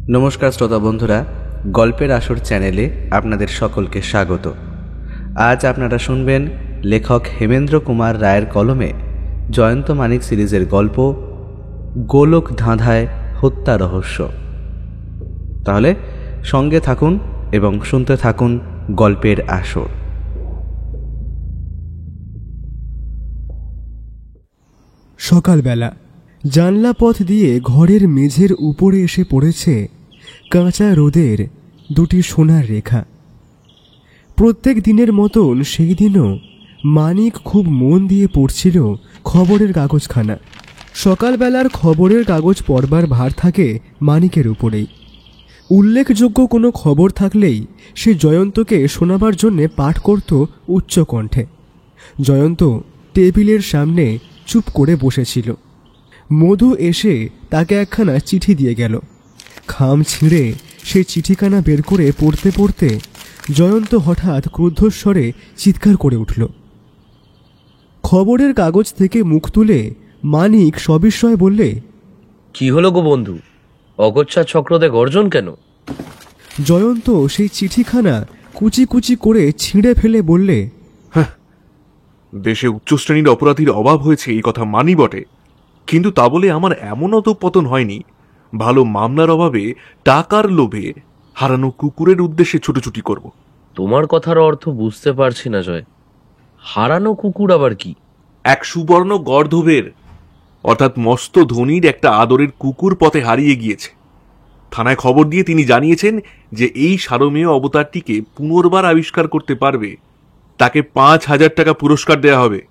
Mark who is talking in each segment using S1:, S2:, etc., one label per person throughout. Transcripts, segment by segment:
S1: নমস্কার শ্রোতা বন্ধুরা, গল্পের আসর চ্যানেলে আপনাদের সকলকে স্বাগত। আজ আপনারা শুনবেন লেখক হেমেন্দ্র কুমার রায়ের কলমে জয়ন্ত মানিক সিরিজের গল্প গোলক ধাঁধায় হত্যা রহস্য। তাহলে সঙ্গে থাকুন এবং শুনতে থাকুন গল্পের আসর।
S2: সকালবেলা জানলা পথ দিয়ে ঘরের মেঝের উপরে এসে পড়েছে কাঁচা রোদের দুটি সোনার রেখা। প্রত্যেক দিনের মতন সেই দিনও মানিক খুব মন দিয়ে পড়ছিল খবরের কাগজখানা। সকালবেলার খবরের কাগজ পড়বার ভার থাকে মানিকের উপরেই। উল্লেখযোগ্য কোনো খবর থাকলেই সে জয়ন্তকে শোনাবার জন্যে পাঠ করত উচ্চ কণ্ঠে। জয়ন্ত টেবিলের সামনে চুপ করে বসেছিল। মধু এসে তাকে একখানা চিঠি দিয়ে গেল। খাম ছিঁড়ে সেই চিঠিখানা বের করে পড়তে পড়তে জয়ন্ত হঠাৎ ক্রুদ্ধস্বরে চিৎকার করে উঠল। খবরের কাগজ থেকে মুখ তুলে মানিক সবিস্ময়ে বললে,
S3: কি হলো গো বন্ধু, অগচ্ছা চক্রদে গর্জন কেন?
S2: জয়ন্ত সেই চিঠিখানা কুচি কুচি করে ছিঁড়ে ফেলে বললে,
S4: দেশে উচ্চশ্রেণীর অপরাধীর অভাব হয়েছে এই কথা মানি বটে, কিন্তু তা বলে আমার এমন অধঃপতন হয়নি ভালো মামলার অভাবে টাকার লোভে হারানো কুকুরের উদ্দেশ্যে ছুটোছুটি করব।
S3: তোমার কথার অর্থ বুঝতে পারছি না জয়। হারানো কুকুর আবার কি?
S4: এক সুবর্ণ গর্ধবের অর্থাৎ মস্ত ধনীর একটা আদরের কুকুর পথে হারিয়ে গিয়েছে। থানায় খবর দিয়ে তিনি জানিয়েছেন যে এই সারমেয় অবতারটিকে পুনর্বার আবিষ্কার করতে পারবে তাকে 5,000 টাকা পুরস্কার দেয়া হবে।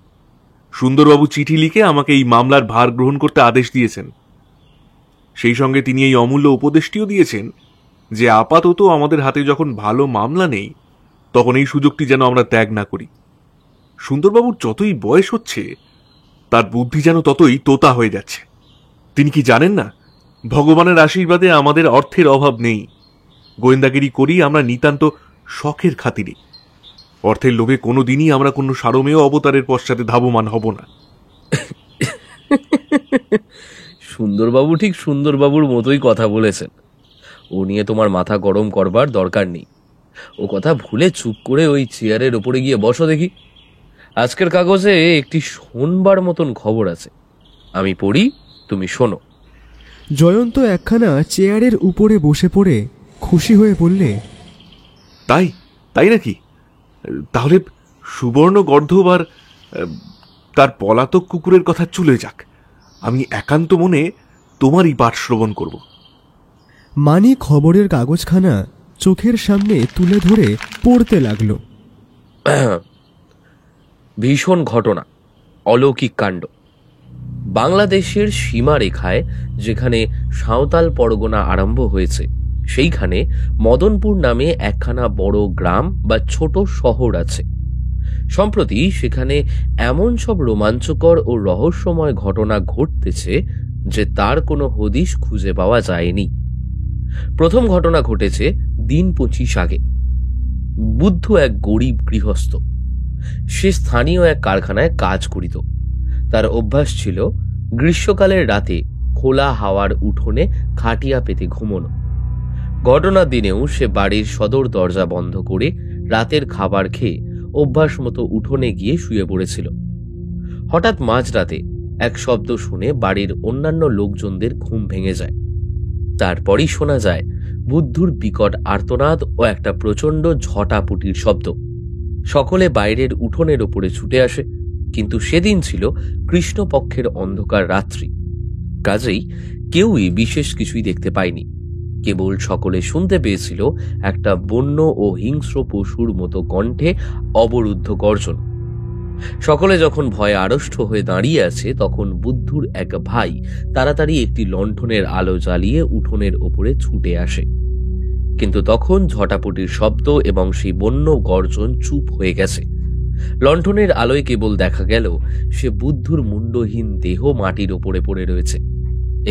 S4: সুন্দরবাবু চিঠি লিখে আমাকে এই মামলার ভার গ্রহণ করতে আদেশ দিয়েছেন। সেই সঙ্গে তিনি এই অমূল্য উপদেশটিও দিয়েছেন যে আপাতত আমাদের হাতে যখন ভালো মামলা নেই তখন এই সুযোগটি যেন আমরা ত্যাগ না করি। সুন্দরবাবুর যতই বয়স হচ্ছে তার বুদ্ধি যেন ততই তোতা হয়ে যাচ্ছে। তিনি কি জানেন না, ভগবানের আশীর্বাদে আমাদের অর্থের অভাব নেই। গোয়েন্দাগিরি করি আমরা নিতান্ত শখের খাতিরে। অর্থের লোভে কোনোদিনই আমরা কোনো সারমেয় অবতারের পশ্চাতে ধাবমান হব না।
S3: সুন্দরবাবু ঠিক সুন্দরবাবুর মতোই কথা বলেছেন। ও নিয়ে তোমার মাথা গরম করবার দরকার নেই। ও কথা ভুলে চুপ করে ওই চেয়ারের ওপরে গিয়ে বসো দেখি। আজকের কাগজে একটি শোনবার মতন খবর আছে, আমি পড়ি, তুমি শোনো।
S2: জয়ন্ত একখানা চেয়ারের উপরে বসে পড়ে খুশি হয়ে বললে,
S4: তাই তাই নাকি? তাহলে সুবর্ণ গর্ধব আর তার পলাতক কুকুরের কথা চলে যাক। আমি একান্ত মনে তোমারই পাঠ শ্রবণ করব।
S2: মানি খবরের কাগজখানা চোখের সামনে তুলে ধরে পড়তে লাগল।
S3: ভীষণ ঘটনা, অলৌকিক কাণ্ড। বাংলাদেশের সীমা রেখায় যেখানে সাঁওতাল পরগনা আরম্ভ হয়েছে সেইখানে মদনপুর নামে একখানা বড় গ্রাম বা ছোট শহর আছে। সম্প্রতি সেখানে এমন সব রোমাঞ্চকর ও রহস্যময় ঘটনা ঘটতেছে যে তার কোনো হদিশ খুঁজে পাওয়া যায়নি। প্রথম ঘটনা ঘটেছে দিন 25 আগে। বুদ্ধ এক গরিব গৃহস্থ। সে স্থানীয় এক কারখানায় কাজ করিত। তার অভ্যাস ছিল গ্রীষ্মকালের রাতে খোলা হাওয়ার উঠোনে খাটিয়া পেতে ঘুমোনো। ঘটনার দিনেও সে বাড়ির সদর দরজা বন্ধ করে রাতের খাবার খেয়ে অভ্যাস মতো উঠোনে গিয়ে শুয়ে পড়েছিল। হঠাৎ মাঝরাতে এক শব্দ শুনে বাড়ির অন্যান্য লোকজনদের ঘুম ভেঙে যায়। তারপরই শোনা যায় বুদ্ধুর বিকট আর্তনাদ ও একটা প্রচণ্ড ঝটাপটির শব্দ। সকলে বাইরের উঠোনের ওপরে ছুটে আসে, কিন্তু সেদিন ছিল কৃষ্ণপক্ষের অন্ধকার রাত্রি। কাজেই কেউই বিশেষ কিছুই দেখতে পায়নি। কেবল সকলে শুনতে পেয়েছিল একটা বন্য ও হিংস্র পশুর মতো কণ্ঠে অবরুদ্ধ গর্জন। সকলে যখন ভয়ে আড়ষ্ট হয়ে দাঁড়িয়ে আছে তখন বুদ্ধুর এক ভাই তাড়াতাড়ি একটি লণ্ঠনের আলো জ্বালিয়ে উঠোনের ওপরে ছুটে আসে। কিন্তু তখন ঝটাপটির শব্দ এবং সেই বন্য গর্জন চুপ হয়ে গেছে। লণ্ঠনের আলোয় কেবল দেখা গেল সে বুদ্ধুর মুন্ডহীন দেহ মাটির ওপরে পড়ে রয়েছে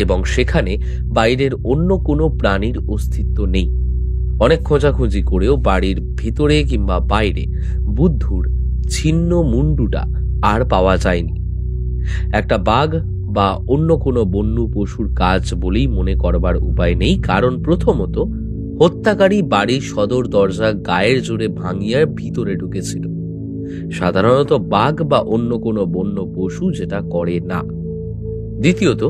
S3: এবং সেখানে বাইরের অন্য কোনো প্রাণীর অস্তিত্ব নেই। অনেক খোঁজাখুঁজি করেও বাড়ির ভিতরে কিংবা বাইরে বুদ্ধুর ছিন্ন মুন্ডুটা আর পাওয়া যায়নি। একটা বাঘ বা অন্য কোনো বন্য পশুর কাজ বলেই মনে করবার উপায় নেই, কারণ প্রথমত হত্যাকারী বাড়ির সদর দরজা গায়ের জোরে ভাঙিয়ে ভিতরে ঢুকেছিল। সাধারণত বাঘ বা অন্য কোনো বন্য পশু যেটা করে না। দ্বিতীয়ত,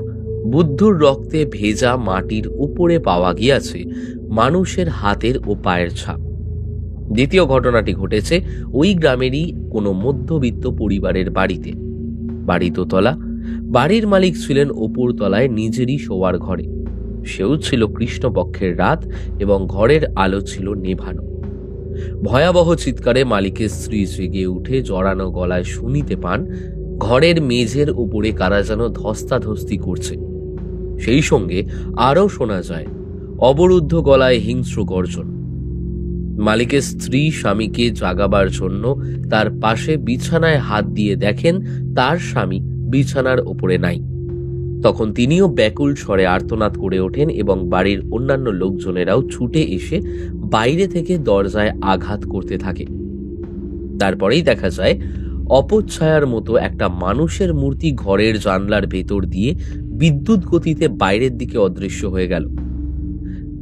S3: বুদ্ধুর রক্তে ভেজা মাটির উপরে পাওয়া গিয়েছে মানুষের হাতের ও পায়ের ছাপ। দ্বিতীয় ঘটনাটি ঘটেছে ওই গ্রামেরই কোনো মধ্যবিত্ত পরিবারের বাড়িতে। বাড়ি দোতলা, বাড়ির মালিক ছিলেন ওপর তলায় নিজেরই শোয়ার ঘরে। সেও ছিল কৃষ্ণপক্ষের রাত এবং ঘরের আলো ছিল নেভানো। ভয়াবহ চিৎকারে মালিকের স্ত্রী জেগে উঠে জড়ানো গলায় শুনিতে পান ঘরের মেঝের উপরে কারা যেন ধস্তাধস্তি করছে। সেই সঙ্গে আরও শোনা যায় অবরুদ্ধ গলায় হিংস্র গর্জন। মালিকের স্ত্রী স্বামীকে জাগাবার জন্য তার পাশে বিছানায় হাত দিয়ে দেখেন তার স্বামী বিছানার উপরে নাই। তখন তিনিও ব্যাকুল স্বরে আর্তনাদ করে ওঠেন এবং বাড়ির অন্যান্য লোকজনেরাও ছুটে এসে বাইরে থেকে দরজায় আঘাত করতে থাকে। তারপরেই দেখা যায় অপচ্ছায়ার মতো একটা মানুষের মূর্তি ঘরের জানলার ভেতর দিয়ে বিদ্যুৎ গতিতে বাইরের দিকে অদৃশ্য হয়ে গেল।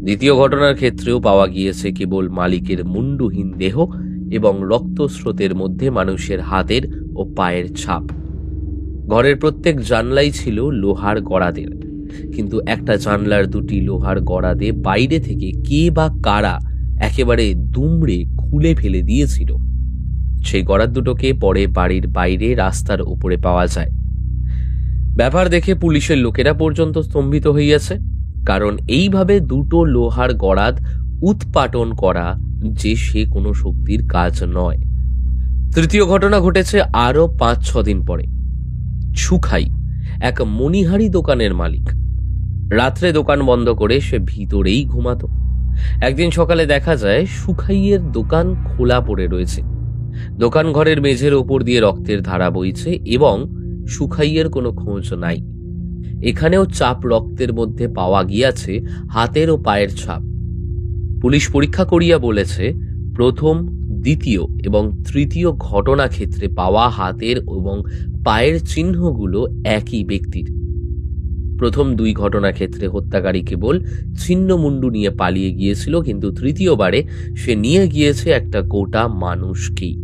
S3: দ্বিতীয় ঘটনার ক্ষেত্রেও পাওয়া গিয়েছে কেবল মালিকের মুন্ডুহীন দেহ এবং রক্তস্রোতের মধ্যে মানুষের হাতের ও পায়ের ছাপ। ঘরের প্রত্যেক জানলাই ছিল লোহার গড়াদের, কিন্তু একটা জানলার দুটি লোহার গড়াদে বাইরে থেকে কে বা কারা একেবারে দুমড়ে খুলে ফেলে দিয়েছিল। সেই গড়াদ দুটোকে পরে বাড়ির বাইরে রাস্তার উপরে পাওয়া যায়। ব্যাপার দেখে পুলিশের লোকেরা পর্যন্ত স্তম্ভিত হইয়াছে, কারণ এইভাবে দুটো লোহার গড়াদ উৎপাটন করা যে সে কোনো শক্তির কাজ নয়। তৃতীয় ঘটনা ঘটেছে আরো 5-6 দিন পরে। সুখাই, এক মণিহারি দোকানের মালিক, রাত্রে দোকান বন্ধ করে সে ভিতরেই ঘুমাতো। একদিন সকালে দেখা যায় সুখাইয়ের দোকান খোলা পড়ে রয়েছে। দোকান ঘরের মেঝের ওপর দিয়ে রক্তের ধারা বইছে এবং সুখাইয়ের কোনো খোঁজ নাই। এখানেও চাপ রক্তের মধ্যে পাওয়া গিয়াছে হাতের ও পায়ের ছাপ। পুলিশ পরীক্ষা করিয়া বলেছে প্রথম, দ্বিতীয় এবং তৃতীয় ঘটনা ক্ষেত্রে পাওয়া হাতের এবং পায়ের চিহ্নগুলো একই ব্যক্তির। প্রথম 2 ঘটনা ক্ষেত্রে হত্যাকারী কেবল ছিন্ন মুন্ডু নিয়ে পালিয়ে গিয়েছিল, কিন্তু তৃতীয়বারে সে নিয়ে গিয়েছে একটা গোটা মানুষকেই।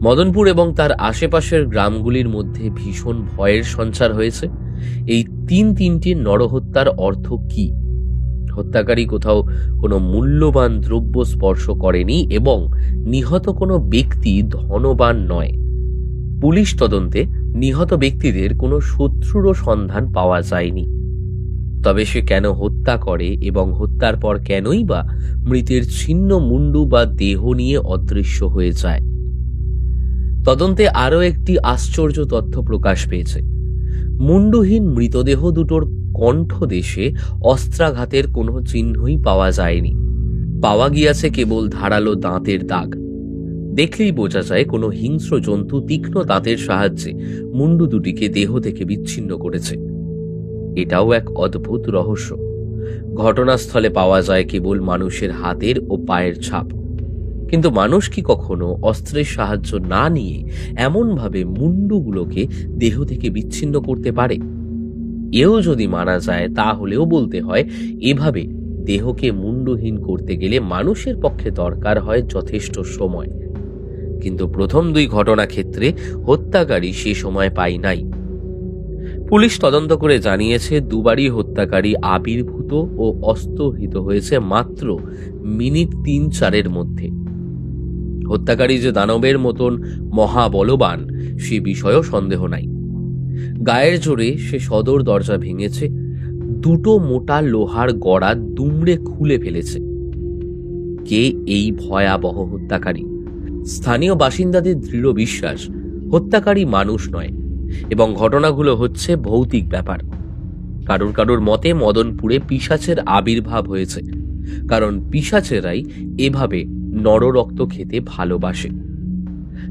S3: মদনপুর এবং তার আশেপাশের গ্রামগুলির মধ্যে ভীষণ ভয়ের সঞ্চার হয়েছে। এই তিনটি নরহত্যার অর্থ কি? হত্যাকারী কোথাও কোনো মূল্যবান দ্রব্য স্পর্শ করেনি এবং নিহত কোনো ব্যক্তি ধনবান নয়। পুলিশ তদন্তে নিহত ব্যক্তিদের কোনো শত্রুরও সন্ধান পাওয়া যায়নি। তবে সে কেন হত্যা করে এবং হত্যার পর কেনই বা মৃতের ছিন্ন মুন্ডু বা দেহ নিয়ে অদৃশ্য হয়ে যায়? তদন্তে আরও একটি আশ্চর্য তথ্য প্রকাশ পেয়েছে। মুন্ডুহীন মৃতদেহ দুটোর কণ্ঠদেশে অস্ত্রাঘাতের কোনো চিহ্নই পাওয়া যায়নি। পাওয়া গিয়াছে কেবল ধারালো দাঁতের দাগ। দেখলেই বোঝা যায় কোনো হিংস্র জন্তু তীক্ষ্ণ দাঁতের সাহায্যে মুন্ডু দুটিকে দেহ থেকে বিচ্ছিন্ন করেছে। এটাও এক অদ্ভুত রহস্য। ঘটনাস্থলে পাওয়া যায় কেবল মানুষের হাতের ও পায়ের ছাপ, কিন্তু মানুষ কি কখনো অস্ত্রের সাহায্য না নিয়ে এমনভাবে মুন্ডুগুলোকে দেহ থেকে বিচ্ছিন্ন করতে পারে? এও যদি মানা যায় তাহলেও বলতে হয় এভাবে দেহকে মুন্ডুহীন করতে গেলে মানুষের পক্ষে দরকার হয় যথেষ্ট সময়। কিন্তু প্রথম 2 ঘটনা ক্ষেত্রে হত্যাকারী সে সময় পায় নাই। পুলিশ তদন্ত করে জানিয়েছে দুবারই হত্যাকারী আবির্ভূত ও অস্তহিত হয়েছে মাত্র মিনিট 3-4 মধ্যে। হত্যাকারী যে দানবের মতন মহাবলবান সে বিষয়েও সন্দেহ নাই। গায়ের জোরে সে সদর দরজা ভেঙেছে, 2 মোটা লোহার গড়া দুমড়ে খুলে ফেলেছে। কে এই ভয়াবহ হত্যাকারী? স্থানীয় বাসিন্দাদের দৃঢ় বিশ্বাস হত্যাকারী মানুষ নয় এবং ঘটনাগুলো হচ্ছে ভৌতিক ব্যাপার। কারোর মতে মদনপুরে পিশাচের আবির্ভাব হয়েছে, কারণ পিশাচেরাই এভাবে নররক্ত খেতে ভালোবাসে।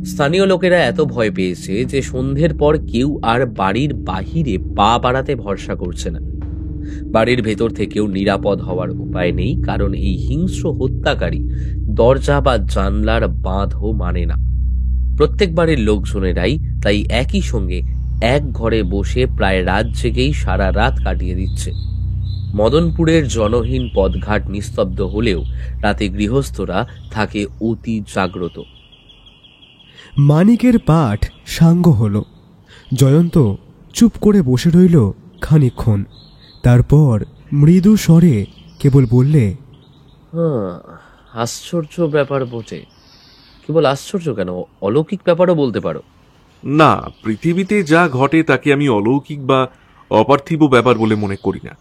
S3: স্থানীয় লোকেরা এত ভয় পেয়েছে যে সন্ধ্যের পর কেউ আর বাড়ির বাহিরে পা বাড়াতে ভরসা করছে না। বাড়ির ভেতর থেকেও নিরাপদ হওয়ার উপায় নেই, কারণ এই হিংস্র হত্যাকারী দরজা বা জানলার বাঁধও মানে না। প্রত্যেক বাড়ির লোকজনেরাই তাই একই সঙ্গে এক ঘরে বসে প্রায় রাত জেগেই সারা রাত কাটিয়ে দিচ্ছে। মদনপুরের জনহীন পথঘাট নিস্তব্ধ হলেও রাতে গৃহস্থরা থাকে অতি জাগ্রত।
S2: মানিকের পাঠ সাঙ্গ হল। জয়ন্ত চুপ করে বসে রইল খানিকক্ষণ। তারপর মৃদু স্বরে কেবল বললে,
S3: আশ্চর্য ব্যাপার বটে। কেবল আশ্চর্য কেন, অলৌকিক ব্যাপারও বলতে পারো।
S4: না, পৃথিবীতে যা ঘটে তাকে আমি অলৌকিক বা অপার্থিব ব্যাপার বলে মনে করি না।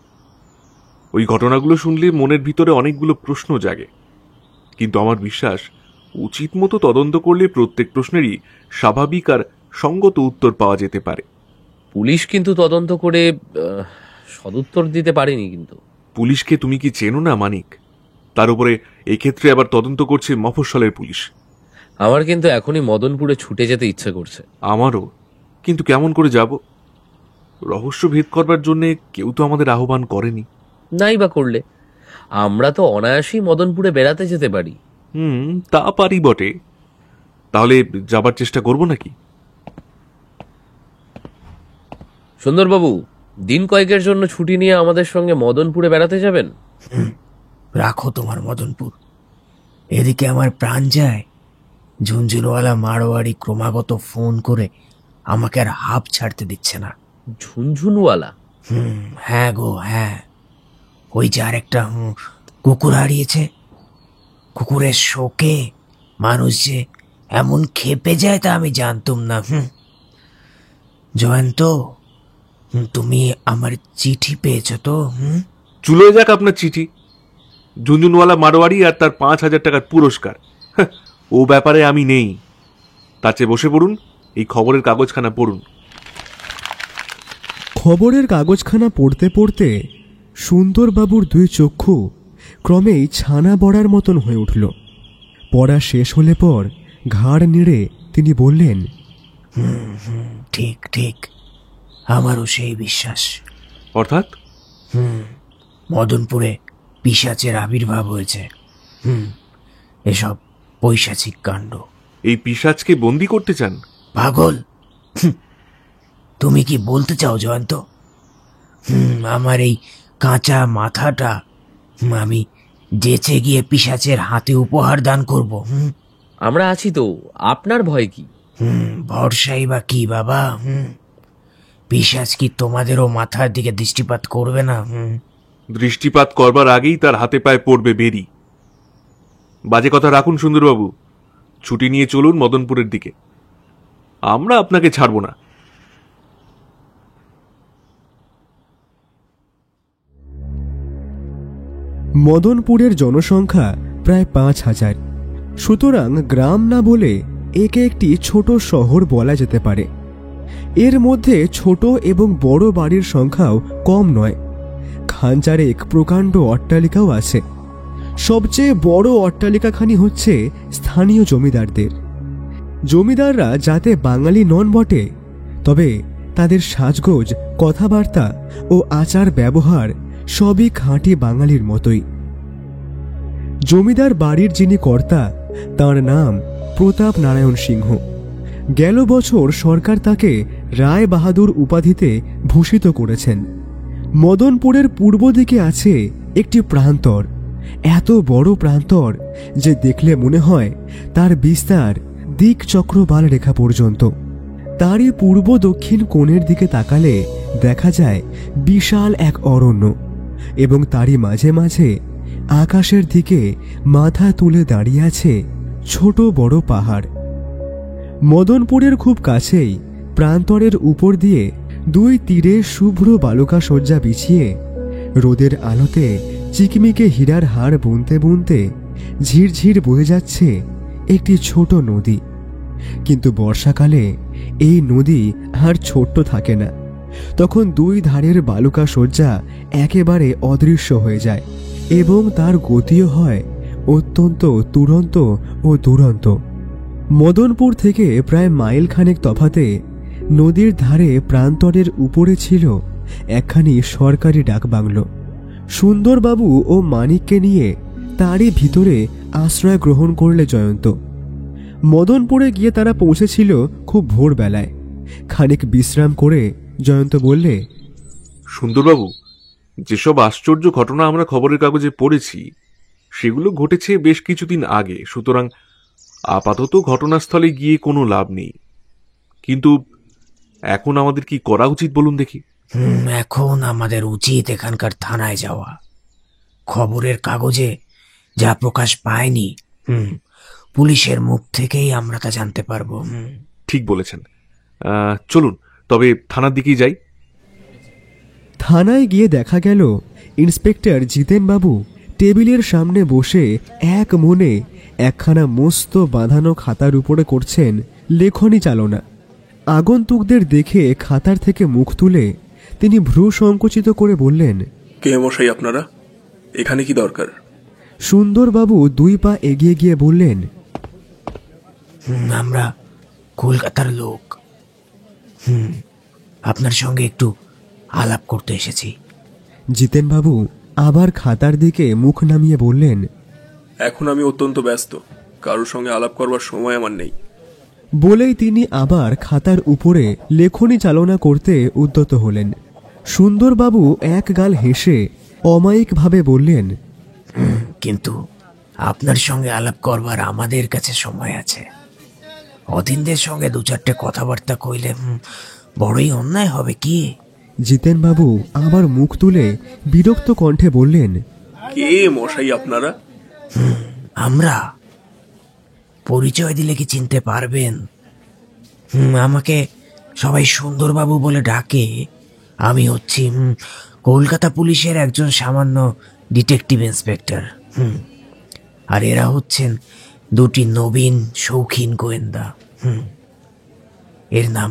S4: ওই ঘটনাগুলো শুনলে মনের ভিতরে অনেকগুলো প্রশ্ন জাগে, কিন্তু আমার বিশ্বাস উচিত মতো তদন্ত করলে প্রত্যেক প্রশ্নেরই স্বাভাবিক আর সঙ্গত উত্তর পাওয়া যেতে পারে।
S3: পুলিশ কিন্তু তদন্ত করে সদুত্তর দিতে পারেনি। কিন্তু
S4: পুলিশকে তুমি কি চেনো না মানিক? তার উপরে এক্ষেত্রে আবার তদন্ত করছে মফস্বলের পুলিশ।
S3: আমার কিন্তু এখনই মদনপুরে ছুটে যেতে ইচ্ছে করছে।
S4: আমারও, কিন্তু কেমন করে যাব? রহস্য ভেদ করবার জন্য কেউ তো আমাদের আহ্বান করেনি।
S3: নাই বা করলে আমরা তো অনায়াসেই মদনপুরে বেড়াতে যেতে পারি।
S4: তা পারি বটে। তাহলে যাবার চেষ্টা করব নাকি?
S3: সুন্দরবাবু, দিন কয়েকের জন্য ছুটি নিয়ে আমাদের সঙ্গে মদনপুরে বেড়াতে যাবেন?
S5: রাখো তোমার মদনপুর। এদিকে আমার প্রাণ যায়। ঝুনঝুনওয়ালা মারোয়ারি ক্রমাগত ফোন করে আমাকে আর হাঁপ ছাড়তে দিচ্ছে না।
S3: ঝুনঝুনওয়ালা?
S5: হ্যাঁ গো, হ্যাঁ। ওই যে আর একটা কুকুর হারিয়েছে। কুকুরের শোকে মানুষ যে এমন খেপে যায় তা আমি জানতুম না। জয়ন্ত, তুমি আমার চিঠি পেয়েছ তো?
S4: চুলো যাক আপনার চিঠি। ঝুনঝুনওয়ালা মারোয়ারি আর তার 5,000 টাকার পুরস্কার, ও ব্যাপারে আমি নেই। তার চেয়ে বসে পড়ুন, এই খবরের কাগজখানা পড়ুন।
S2: খবরের কাগজখানা পড়তে পড়তে সুন্দরবাবুর দুই চক্ষু ক্রমেই ছানা বড়ার মতন হয়ে উঠল। পড়া শেষ হলে পর ঘাড় নেড়ে তিনি বললেন,
S5: ঠিক ঠিক, আমারও সেই বিশ্বাস।
S4: অর্থাৎ?
S5: মদনপুরে পিশাচের আবির্ভাব হয়েছে। এসব পৈশাচিক কাণ্ড।
S4: এই পিশাচকে বন্দি করতে চান?
S5: পাগল, তুমি কি বলতে চাও জয়ন্ত? আমার এই কাঁচা মাথাটা আমি যেচে গিয়ে পিশাচের হাতে উপহার দান করব।
S3: আমরা আছি তো, আপনার ভয় কি?
S5: ভরসাই বা কি বাবা? পিশাচ কি তোমাদেরও মাথার দিকে দৃষ্টিপাত করবে না?
S4: দৃষ্টিপাত করবার আগেই তার হাতে পায়ে পড়বে বেরি। বাজে কথা রাখুন সুন্দরবাবু, ছুটি নিয়ে চলুন মদনপুরের দিকে। আমরা আপনাকে ছাড়ব না।
S2: মদনপুরের জনসংখ্যা প্রায় 5,000। সুতরাং গ্রাম না বলে একে একটি ছোট শহর বলা যেতে পারে। এর মধ্যে ছোট এবং বড় বাড়ির সংখ্যাও কম নয়। খানচারেক প্রকাণ্ড অট্টালিকাও আছে। সবচেয়ে বড় অট্টালিকাখানি হচ্ছে স্থানীয় জমিদারদের। জমিদাররা যাতে বাঙালি নন বটে, তবে তাদের সাজগোজ, কথাবার্তা ও আচার ব্যবহার সবই খাঁটি বাঙালির মতোই। জমিদার বাড়ির যিনি কর্তা, তার নাম প্রতাপ নারায়ণ সিংহ। গেল বছর সরকার তাকে রায় বাহাদুর উপাধিতে ভূষিত করেছেন। মদনপুরের পূর্ব দিকে আছে একটি প্রান্তর। এত বড় প্রান্তর যে দেখলে মনে হয় তার বিস্তার দিক চক্রবাল রেখা পর্যন্ত। তারই পূর্ব দক্ষিণ কোণের দিকে তাকালে দেখা যায় বিশাল এক অরণ্য, এবং তারই মাঝে মাঝে আকাশের দিকে মাথা তুলে দাঁড়িয়ে আছে ছোট বড় পাহাড়। মদনপুরের খুব কাছেই প্রান্তরের উপর দিয়ে দুই তীরে শুভ্র বালুকা শয্যা বিছিয়ে রোদের আলোতে চিকমিকে হীরার হাড় বুনতে বুনতে ঝিরঝির বয়ে যাচ্ছে একটি ছোট নদী। কিন্তু বর্ষাকালে এই নদী আর ছোট্ট থাকে না। তখন দুই ধারের বালুকা শয্যা একেবারে অদৃশ্য হয়ে যায়, এবং তার গতিও হয় অত্যন্ত তুরন্ত ও দুরন্ত। মদনপুর থেকে প্রায় মাইল খানেক তফাতে নদীর ধারে প্রান্তরের উপরে ছিল একখানি সরকারি ডাকবাংলো। সুন্দরবাবু ও মানিককে নিয়ে তারই ভিতরে আশ্রয় গ্রহণ করলে জয়ন্ত। মদনপুরে গিয়ে তারা পৌঁছেছিল খুব ভোরবেলায়, খানিক বিশ্রাম করে জয়ন্ত বললে,
S4: সুন্দরবাবু, যেসব আশ্চর্য ঘটনা আমরা খবরের কাগজে পড়েছি সেগুলো ঘটেছে বেশ কিছুদিন আগে, সুতরাং আপাতত ঘটনাস্থলে গিয়ে কোনো লাভ নেই। কিন্তু এখন আমাদের কি করা উচিত বলুন দেখি?
S5: এখন আমাদের উচিত এখানকার থানায় যাওয়া। খবরের কাগজে যা প্রকাশ পায়নি, পুলিশের মুখ থেকেই আমরা তা জানতে পারবো।
S4: ঠিক বলেছেন, চলুন তবে থানার দিকেই যাই।
S2: থানায় গিয়ে দেখা গেল ইন্সপেক্টর জিতেনবাবু টেবিলের সামনে বসে এক মনে একখানা মস্ত বাঁধানো খাতার উপরে করছেন লেখনী চালনা। আগন্তুকদের দেখে খাতার থেকে মুখ তুলে তিনি ভ্রু সংকুচিত করে বললেন,
S6: কে মশাই আপনারা? এখানে কি দরকার?
S2: সুন্দরবাবু 2 পা এগিয়ে গিয়ে বললেন,
S5: আমরা কলকাতার লোক। আপনার সঙ্গে একটু আলাপ করতে এসেছি।
S2: জিতেনবাবু আবার খাতার দিকে মুখ নামিয়ে বললেন,
S6: এখন আমি অত্যন্ত ব্যস্ত, কারোর সঙ্গে আলাপ করবার সময় আমার নেই।
S2: বলেই তিনি আবার খাতার উপরে লেখনী চালনা করতে উদ্যত হলেন। সুন্দরবাবু এক গাল হেসে অমায়িকভাবে বললেন,
S5: কিন্তু আপনার সঙ্গে আলাপ করবার আমাদের কাছে সময় আছে। অধীনদের সঙ্গে 2-4টে কথাবার্তা কইলে বড়ই অন্যায় হবে কি?
S2: জিতেনবাবু আবার মুখ তুলে বিরক্ত কণ্ঠে বললেন,
S6: কে মশাই আপনারা?
S5: আমরা পরিচয় দিলে কি চিনতে পারবেন? আমাকে সবাই সুন্দরবাবু বলে ডাকে। আমি হচ্ছি কলকাতা পুলিশের একজন সামান্য ডিটেকটিভ ইন্সপেক্টর। আর এরা হচ্ছেন 2টি নবীন শৌখিন গোয়েন্দা। এর নাম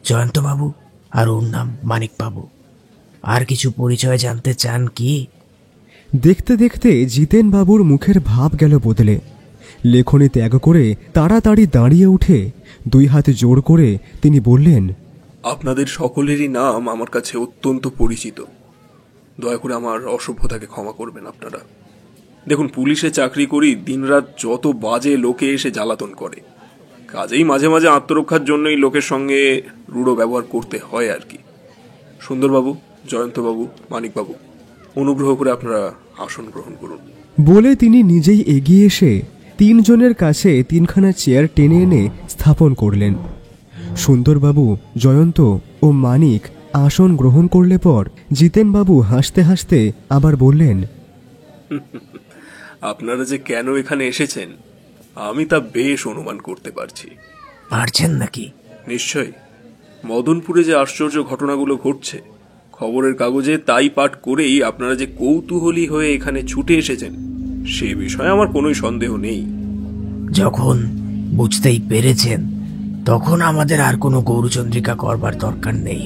S5: জয়ন্তবাবু আর ওর নাম মানিকবাবু। আর কিছু পরিচয় জানতে চান কি?
S2: দেখতে দেখতে জিতেনবাবুর মুখের ভাব গেল বদলে। লেখনী ত্যাগ করে তাড়াতাড়ি দাঁড়িয়ে উঠে 2 হাত জোড় করে তিনি বললেন,
S6: আপনাদের সকলেরই নাম আমার কাছে অত্যন্ত পরিচিত। দয়া করে আমার অসভ্যতাকে ক্ষমা করবেন আপনারা। দেখুন, পুলিশে চাকরি করি, দিনরাত যত বাজে লোকে এসে জ্বালাতন করে, কাজেই মাঝে মাঝে আত্মরক্ষার জন্যই লোকের সঙ্গে রূঢ় ব্যবহার করতে হয় আর কি। সুন্দরবাবু, জয়ন্তবাবু, মানিকবাবু, অনুগ্রহ করে আপনারা আসন গ্রহণ করুন।
S2: বলে তিনি নিজেই এগিয়ে এসে 3 জনের কাছে 3খানা চেয়ার টেনে এনে স্থাপন করলেন। সুন্দরবাবু, জয়ন্ত ও মানিক আসন গ্রহণ করলে পর জিতেনবাবু হাসতে হাসতে আবার বললেন,
S6: আপনারা যে কেন এখানে এসেছেন আমি তা বেশ অনুমান করতে পারছি।
S5: পারছেন নাকি?
S6: নিশ্চয়ই। মদনপুরে যে আশ্চর্য ঘটনাগুলো ঘটছে খবরের কাগজে তাই পাঠ করেই আপনারা যে কৌতূহলী হয়ে এখানে ছুটে এসেছেন সে বিষয়ে আমার কোনো সন্দেহ নেই।
S5: যখন বুঝতেই পেরেছেন তখন আমাদের আর কোনো গৌরচন্দ্রিকা করবার দরকার নেই।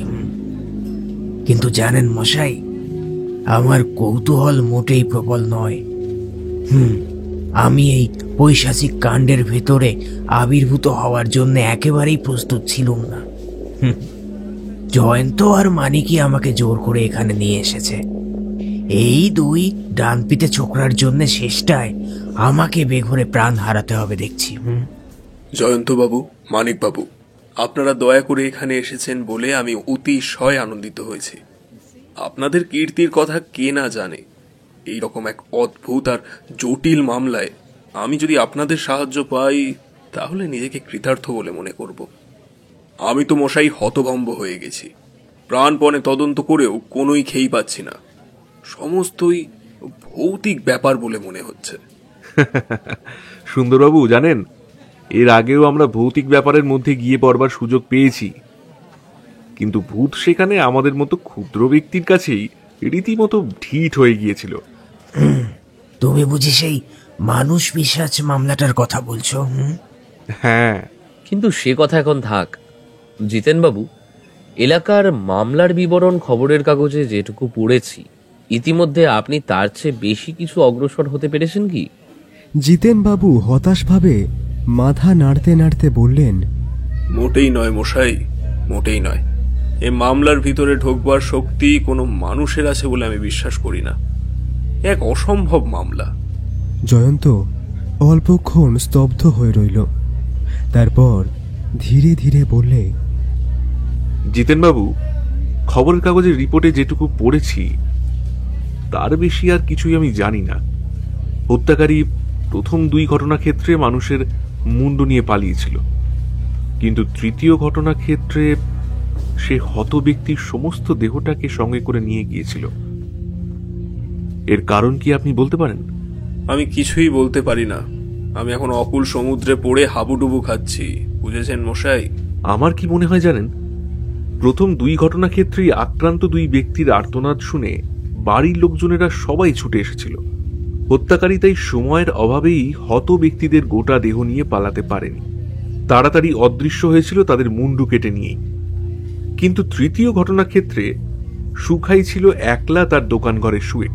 S5: কিন্তু জানেন মশাই, আমার কৌতূহল মোটেই প্রবল নয়। আমি এই পৈশাচিক কাণ্ডের ভেতরে আবির্ভূত হওয়ার জন্য একেবারেই প্রস্তুত ছিলাম না। জয়ন্ত আর মানিকই আমাকে জোর করে এখানে নিয়ে এসেছে। এই 2 ডানপিতে ছোকরার জন্য শেষটায় আমাকে বেঘরে প্রাণ হারাতে হবে দেখছি।
S6: জয়ন্তবাবু, মানিকবাবু, আপনারা দয়া করে এখানে এসেছেন বলে আমি অতিশয় আনন্দিত হয়েছি। আপনাদের কীর্তির কথা কে না জানে। এই রকম এক অদ্ভুত আর জটিল মামলায় আমি যদি আপনাদের সাহায্য পাই তাহলে নিজেকে কৃতার্থ বলে মনে করব। আমি তো মশাই হতভম্ব হয়ে গেছি। প্রাণপণে তদন্ত করেও কোনোই খেই পাচ্ছি না। সমস্তই ভৌতিক ব্যাপার বলে মনে হচ্ছে।
S4: সুন্দরবাবু, জানেন, এর আগেও আমরা ভৌতিক ব্যাপারের মধ্যে গিয়ে পড়বার সুযোগ পেয়েছি, কিন্তু ভূত সেখানে আমাদের মতো ক্ষুদ্র ব্যক্তির কাছেই রীতিমতো ঢিঠ হয়ে গিয়েছিল।
S5: তুমি বুঝি সেই মানুষ পিশাচ মামলাটার কথা বলছো?
S4: হ্যাঁ,
S3: কিন্তু সে কথা এখন থাক। জিতেনবাবু, এলাকার মামলার বিবরণ খবরের কাগজে যেটুকু পড়েছি, ইতিমধ্যে আপনি তার চেয়ে বেশি কিছু অগ্রসর হতে পেরেছেন কি?
S2: জিতেনবাবু হতাশভাবে মাথা নাড়তে নাড়তে বললেন,
S6: মোটেই নয় মশাই, মোটেই নয়। এ মামলার ভিতরে ঢোকবার শক্তি কোনো মানুষের আছে বলে আমি বিশ্বাস করি না। এক অসম্ভব মামলা।
S2: জয়ন্ত অল্পক্ষণ স্তব্ধ হয়ে রইল। তারপর ধীরে ধীরে বললে,
S4: জিতেনবাবু, খবরের কাগজের রিপোর্টে যেটুকু পড়েছি তার বেশি আর কিছুই আমি জানি না। হত্যাকারী প্রথম 2 ঘটনা ক্ষেত্রে মানুষের মুন্ডু নিয়ে পালিয়েছিল, কিন্তু তৃতীয় ঘটনা ক্ষেত্রে সে হত ব্যক্তির সমস্ত দেহটাকে সঙ্গে করে নিয়ে গিয়েছিল। এর কারণ কি আপনি বলতে পারেন?
S6: আমি কিছুই বলতে পারি না। আমি এখন অকুল সমুদ্রে পড়ে হাবুডুবু খাচ্ছি, বুঝেছেন মশাই?
S4: আমার কি মনে হয় জানেন, প্রথম 2 ঘটনা ক্ষেত্রেই আক্রান্ত 2 ব্যক্তির আর্তনাদ শুনে বাড়ির লোকজনেরা সবাই ছুটে এসেছিল। হত্যাকারী তাই সময়ের অভাবেই হত ব্যক্তিদের গোটা দেহ নিয়ে পালাতে পারেনি, তাড়াতাড়ি অদৃশ্য হয়েছিল তাদের মুন্ডু কেটে নিয়েই। কিন্তু তৃতীয় ঘটনা ক্ষেত্রে সুখাই ছিল একলা তার দোকান ঘরে শুয়ে।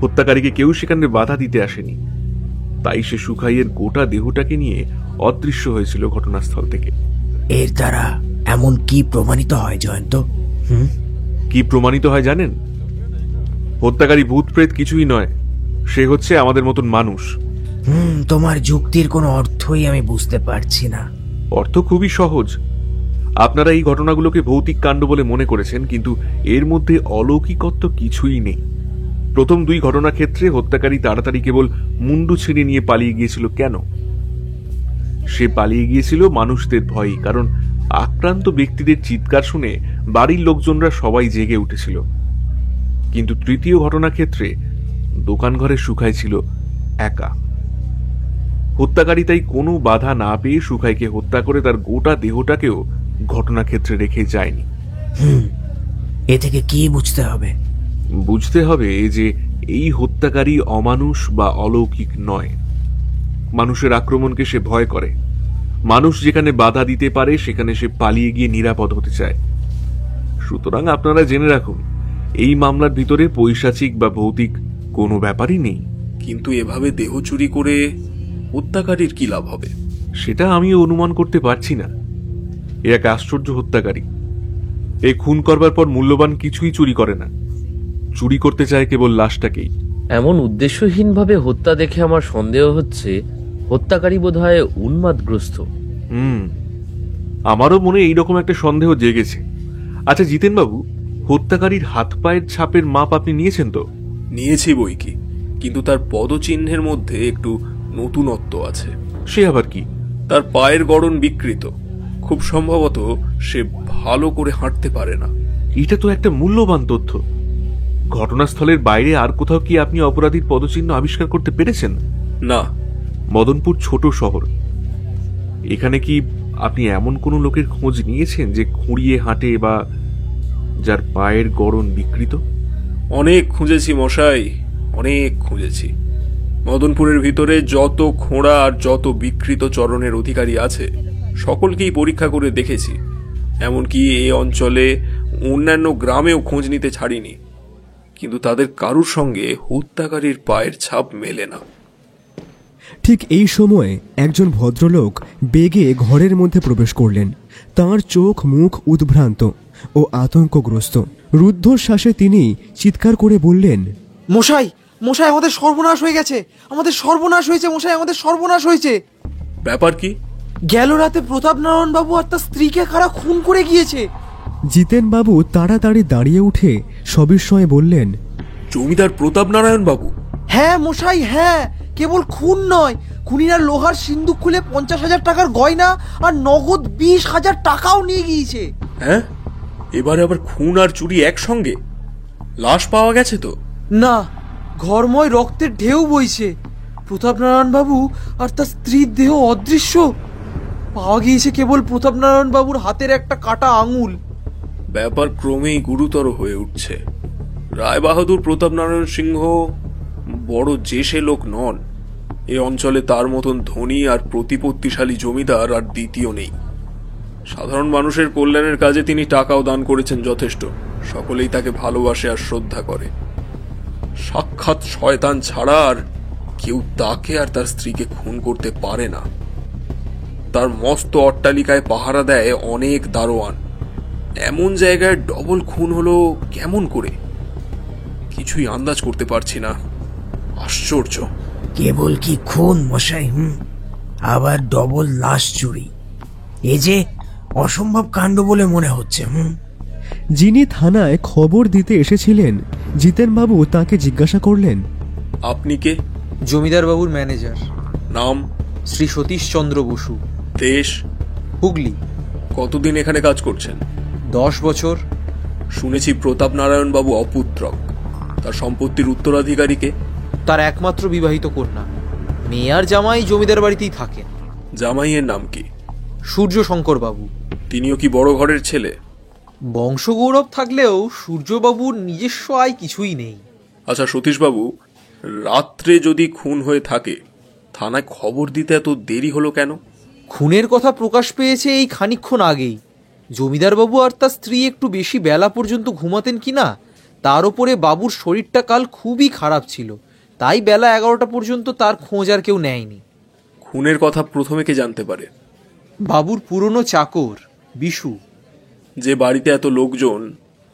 S4: হত্যাকারীকে কেউ সেখানে বাধা দিতে আসেনি, তাই সে সুখাইয়ের গোটা দেহটাকে নিয়ে অদৃশ্য হয়েছিল ঘটনাস্থল থেকে।
S5: এর দ্বারা এমন কি প্রমাণিত হয় জয়ন্ত?
S4: কি প্রমাণিত হয় জানেন? হত্যাকারী ভূত প্রেত কিছুই নয়, সে হচ্ছে আমাদের মতন মানুষ।
S5: তোমার যুক্তির কোনো অর্থই আমি বুঝতে পারছি না।
S4: অর্থ খুবই সহজ। আপনারা এই ঘটনাগুলোকে ভৌতিক কাণ্ড বলে মনে করেছেন, কিন্তু এর মধ্যে অলৌকিকত্ব কিছুই নেই। প্রথম 2 ঘটনা ক্ষেত্রে হত্যাকারী তাড়াতাড়ি কেবল মুন্ডু ছিঁড়ে নিয়ে পালিয়ে গিয়েছিল কেন? সে পালিয়ে গিয়েছিল মানুষদের ভয়ে, কারণ আক্রান্ত ব্যক্তিদের চিৎকার শুনে বাড়ির লোকজনরা সবাই জেগে উঠেছিল। কিন্তু তৃতীয় ঘটনা ক্ষেত্রে দোকান ঘরে সুখাই ছিল একা। হত্যাকারী তাই কোনো বাধা না পেয়ে সুখাইকে হত্যা করে তার গোটা দেহটাকেও ঘটনাক্ষেত্রে রেখে যায়নি।
S5: এ থেকে কি বুঝতে হবে?
S4: বুঝতে হবে যে এই হত্যাকারী অমানুষ বা অলৌকিক নয়। মানুষের আক্রমণকে সে ভয় করে। মানুষ যেখানে বাধা দিতে পারে সেখানে সে পালিয়ে গিয়ে নিরাপদ হতে চায়। সুতরাং আপনারা জেনে রাখুন, এই মামলার ভিতরে পৈশাচিক বা ভৌতিক কোনো ব্যাপারই নেই।
S6: কিন্তু এভাবে দেহ চুরি করে হত্যাকারীর কি লাভ হবে?
S4: সেটা আমিও অনুমান করতে পারছি না। এ এক আশ্চর্য হত্যাকারী। এই খুন করবার পর মূল্যবান কিছুই চুরি করে না, চুরি করতে চায় কেবল লাশটাকেই।
S3: এমন উদ্দেশ্যহীনভাবে হত্যা দেখে আমার সন্দেহ হচ্ছে হত্যাকারী বোধহয় উন্মাদগ্রস্ত।
S4: আমারও মনে এইরকম একটা সন্দেহ জেগেছে। আচ্ছা জিতেনবাবু, হত্যাকারীর হাত পায়ের ছাপের মাপ আপনি নিয়েছেন তো?
S6: নিয়েছি বই কি, কিন্তু তার পদচিহ্নের মধ্যে একটু নতুনত্ব আছে।
S4: সে আবার কি?
S6: তার পায়ের গড়ন বিকৃত। খুব সম্ভবত সে ভালো করে হাঁটতে পারে না।
S4: এটা তো একটা মূল্যবান তথ্য। ঘটনাস্থলের বাইরে আর কোথাও কি আপনি অপরাধীর পদচিহ্ন আবিষ্কার করতে পেরেছেন?
S6: না।
S4: মদনপুর ছোট শহর, এখানে কি আপনি এমন কোনো লোকের খোঁজ নিয়েছেন যে খুঁড়িয়ে হাঁটে বা যার পায়ের গড়ন বিকৃত?
S6: অনেক খুঁজেছি মশাই, অনেক খুঁজেছি। মদনপুরের ভিতরে যত খোঁড়া আর যত বিকৃত চরণের অধিকারী আছে সকলকেই পরীক্ষা করে দেখেছি। এমনকি এই অঞ্চলে অন্যান্য গ্রামেও খোঁজ নিতে ছাড়িনি, কিন্তু তাদের কারুর সঙ্গে হত্যাকারীর পায়ের ছাপ মেলে না।
S2: ঠিক এই সময়ে একজন ভদ্রলোক বেগে ঘরের মধ্যে প্রবেশ করলেন। তার চোখ মুখ উদ্ভ্রান্ত ও আতঙ্কগ্রস্ত। রুদ্ধশ্বাসে তিনি চিৎকার করে বললেন,
S7: মশাই, মশাই, আমাদের সর্বনাশ হয়ে গেছে, আমাদের সর্বনাশ হয়েছে মশাই, আমাদের সর্বনাশ হয়েছে।
S6: ব্যাপার কি?
S7: গেল রাতে প্রতাপনারায়ণ বাবু আর তার স্ত্রীকে কারা খুন করে গিয়েছে।
S2: জিতেনবাবু তাড়াতাড়ি দাঁড়িয়ে উঠে সবিস্ময়ে বললেন,
S6: জমিদার প্রতাপনারায়ণ বাবু?
S7: হ্যাঁ মশাই, হ্যাঁ। কেবল খুন নয়, খুনিরা লোহার সিন্দুক খুলে 50,000 টাকার গয়না আর নগদ 20,000 টাকাও নিয়ে গিয়েছে।
S6: হ্যাঁ, এবারে আবার খুন আর চুরি একসঙ্গে? লাশ পাওয়া গেছে তো?
S7: না, ঘরময় রক্তের ঢেউ বইছে। প্রতাপনারায়ণ বাবু আর তার স্ত্রীর দেহ অদৃশ্য। পাওয়া গিয়েছে কেবল প্রতাপনারায়ণ বাবুর হাতের একটা কাটা আঙুল।
S6: ব্যাপার ক্রমেই গুরুতর হয়ে উঠছে। রায়বাহাদুর প্রতাপনারায়ণ সিংহ বড় জেসে লোক নন। এ অঞ্চলে তার মতন ধনী আর প্রতিপত্তিশালী জমিদার আর দ্বিতীয় নেই। সাধারণ মানুষের কল্যাণের কাজে তিনি টাকাও দান করেছেন যথেষ্ট। সকলেই তাকে ভালোবাসে আর শ্রদ্ধা করে। সাক্ষাৎ শয়তান ছাড়া আর কেউ তাকে আর তার স্ত্রীকে খুন করতে পারে না। তার মস্ত অট্টালিকায় পাহারা দেয় অনেক দারোয়ান। এমন জায়গায় ডবল খুন হলো কেমন করে? কিছুই আন্দাজ করতে পারছি না। আশ্চর্য।
S5: কেবল কি খুন মশাই? আবার ডবল লাশ চুরি। এ যে অসম্ভব কাণ্ড বলে মনে হচ্ছে।
S2: যিনি থানায় খবর দিতে এসেছিলেন জিতেনবাবু তাকে জিজ্ঞাসা করলেন,
S6: আপনি কে?
S7: জমিদার বাবুর ম্যানেজার।
S6: নাম?
S7: শ্রী সতীশচন্দ্র বসু।
S6: দেশ?
S7: হুগলি।
S6: কতদিন এখানে কাজ করছেন?
S7: 10 বছর।
S6: শুনেছি প্রতাপ নারায়ণ বাবু অপুত্রক। তার সম্পত্তির উত্তরাধিকারীকে?
S7: তার একমাত্র বিবাহিত কন্যা। মেয়ে আর জামাই জমিদার বাড়িতেই থাকেন।
S6: জামাইয়ের নাম কি?
S7: সূর্য শঙ্কর বাবু।
S6: তিনিও কি বড় ঘরের ছেলে?
S7: বংশগৌরব থাকলেও সূর্যবাবুর নিজস্ব আয় কিছুই নেই।
S6: আচ্ছা সতীশবাবু, রাত্রে যদি খুন হয়ে থাকে থানায় খবর দিতে এত দেরি হলো কেন?
S7: খুনের কথা প্রকাশ পেয়েছে এই খানিকক্ষণ আগেই। জমিদারবাবু আর তার স্ত্রী একটু বেশি বেলা পর্যন্ত ঘুমাতেন কিনা, তার ওপরে বাবুর শরীরটা কাল খুবই খারাপ ছিল, তাই বেলা 11টা পর্যন্ত তার খোঁজ আর কেউ নেয়নি।
S6: খুনের কথা প্রথমে কে জানতে পারে?
S7: বাবুর পুরনো চাকর বিশু।
S6: যে বাড়িতে এত লোকজন,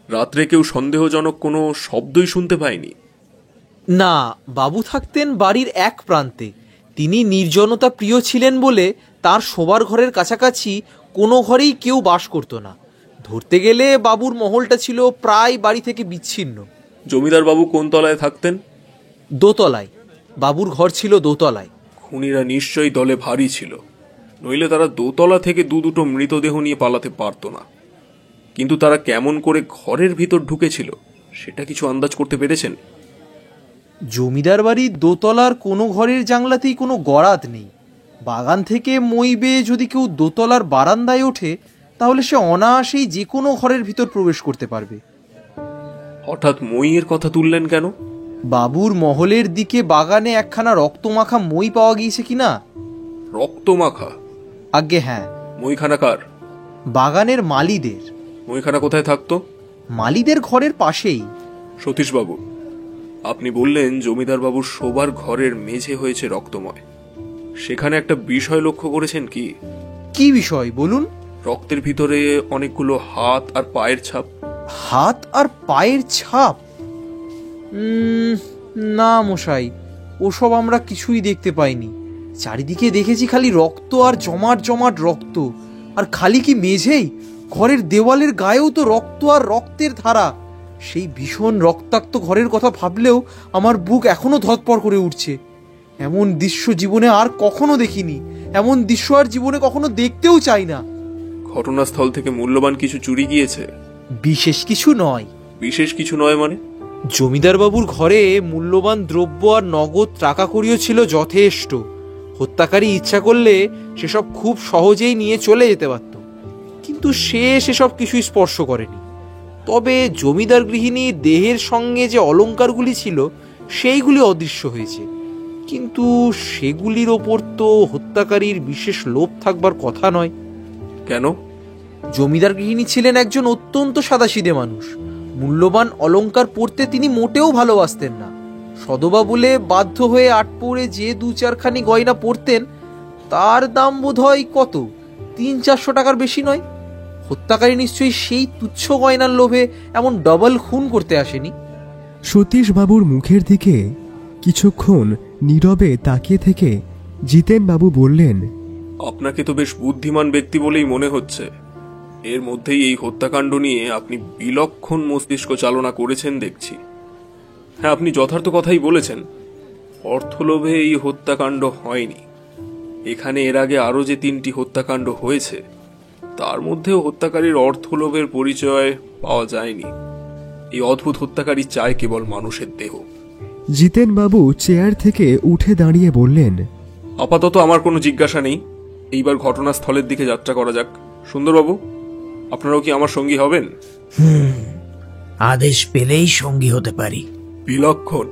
S6: রাত্রে কেউ সন্দেহজনক কোনো শব্দই শুনতে পায়নি?
S7: না, বাবু থাকতেন বাড়ির এক প্রান্তে। তিনি নির্জনতা প্রিয় ছিলেন বলে তার শোবার ঘরের কাছাকাছি কোনো ঘরেই কেউ বাস করতো না। ধরতে গেলে বাবুর মহলটা ছিল প্রায় বাড়ি থেকে বিচ্ছিন্ন।
S6: জমিদার বাবু কোন তলায় থাকতেন?
S7: দোতলায়। বাবুর ঘর ছিল দোতলায়।
S6: খুনিরা নিশ্চয়ই দলে ভারী ছিল, নইলে তারা দোতলা থেকে দুটো মৃতদেহ নিয়ে পালাতে পারত না। কিন্তু তারা কেমন করে ঘরের ভিতর ঢুকেছিল সেটা কিছু আন্দাজ করতে পেরেছেন?
S7: জমিদার বাড়ির দোতলার কোনো ঘরের জানলাতেই কোনো গরাদ নেই। বাগান থেকে মই বেয়ে যদি কেউ দোতলার বারান্দায় ওঠে তাহলে সে অনায়াসেই যে কোনো ঘরের ভিতর প্রবেশ করতে পারবে।
S6: হঠাৎ মইয়ের কথা তুললেন কেন?
S7: বাবুর মহলের দিকে বাগানে একখানা রক্তমাখা মই পাওয়া গিয়েছে কিনা।
S6: রক্তমাখা?
S7: আজ্ঞে হ্যাঁ।
S6: মইখানা কার?
S7: বাগানের মালিদের।
S6: মইখানা কোথায় থাকতো?
S7: মালিদের ঘরের পাশেই।
S6: সতীশবাবু, আপনি বললেন জমিদার বাবুর শোবার ঘরের মেঝে হয়েছে রক্তময়। সেখানে একটা বিষয় লক্ষ্য করেছেন কি?
S7: কি বিষয় বলুন?
S6: রক্তের ভিতরে অনেকগুলো হাত আর পায়ের ছাপ।
S7: হাত আর পায়ের ছাপ? না মশাই, ওসব আমরা কিছুই দেখতে পাইনি। চারিদিকে দেখেছি খালি রক্ত আর জমাট জমাট রক্ত। আর খালি কি মেঝেই, ঘরের দেওয়ালের গায়েও তো রক্ত আর রক্তের ধারা। সেই ভীষণ রক্তাক্ত ঘরের কথা ভাবলেও আমার বুক এখনো ধড়ফড় করে উঠছে। এমন দৃশ্য জীবনে আর কখনো দেখিনি, এমন দৃশ্য আর জীবনে কখনো দেখতেও চাই না।
S6: ঘটনাস্থল থেকে মূল্যবান কিছু চুরি গিয়েছে?
S7: বিশেষ কিছু নয়।
S6: বিশেষ কিছু নয় মানে?
S7: জমিদার বাবুর ঘরে মূল্যবান দ্রব্য আর নগদ টাকা কড়িও ছিল যথেষ্ট। হত্যাকারী ইচ্ছা করলে সেসব খুব সহজেই নিয়ে চলে যেতে পারত, কিন্তু সে সেসব কিছুই স্পর্শ করেনি। তবে জমিদার গৃহিণীর দেহের সঙ্গে যে অলংকারগুলি ছিল সেইগুলি অদৃশ্য হয়েছে, কিন্তু সেগুলির ওপর তো হত্যাকারীর বিশেষ লোভ থাকবার কথা নয়।
S6: কেন?
S7: জমিদার গৃহিণী ছিলেন একজন অত্যন্ত সাদাসিধে মানুষ। মূল্যবান অলংকার পরতে তিনি মোটেও ভালোবাসতেন না। সদবা বলে বাধ্য হয়ে আট পরে যে 2-4খানি গয়না পরতেন তার দাম বোধহয় কত 300-400 টাকার বেশি নয়। হত্যাকারী নিশ্চয়ই সেই তুচ্ছ গয়নার লোভে এমন ডবল খুন করতে আসেনি।
S2: সতীশবাবুর মুখের দিকে কিছুক্ষণ নীরবে তাকিয়ে থেকে জিতেনবাবু বললেন,
S6: আপনাকে তো বেশ বুদ্ধিমান ব্যক্তি বলেই মনে হচ্ছে। এর মধ্যেই এই হত্যাকাণ্ড নিয়ে আপনি বিলক্ষণ মস্তিষ্ক চালনা করেছেন দেখছি। হ্যাঁ, আপনি যথার্থ কথাই বলেছেন। অর্থলোভে এই হত্যাকাণ্ড হয়নি। এখানে এর আগে আরো যে 3টি হত্যাকাণ্ড হয়েছে তার মধ্যেও হত্যাকারীর অর্থলোভের পরিচয় পাওয়া যায়নি। এই অদ্ভুত হত্যাকারী চায় কেবল মানুষের দেহ।
S2: জিতেনবাবু চেয়ার থেকে উঠে দাঁড়িয়ে বললেন,
S6: আপাতত আমার কোনো জিজ্ঞাসা নেই। এইবার ঘটনাস্থলের দিকে যাত্রা করা যাক। সুন্দরবাবু, আপনারাও কি আমার সঙ্গী হবেন?
S5: আদেশ পেলেই সঙ্গী হতে পারি।
S6: বিলক্ষণ।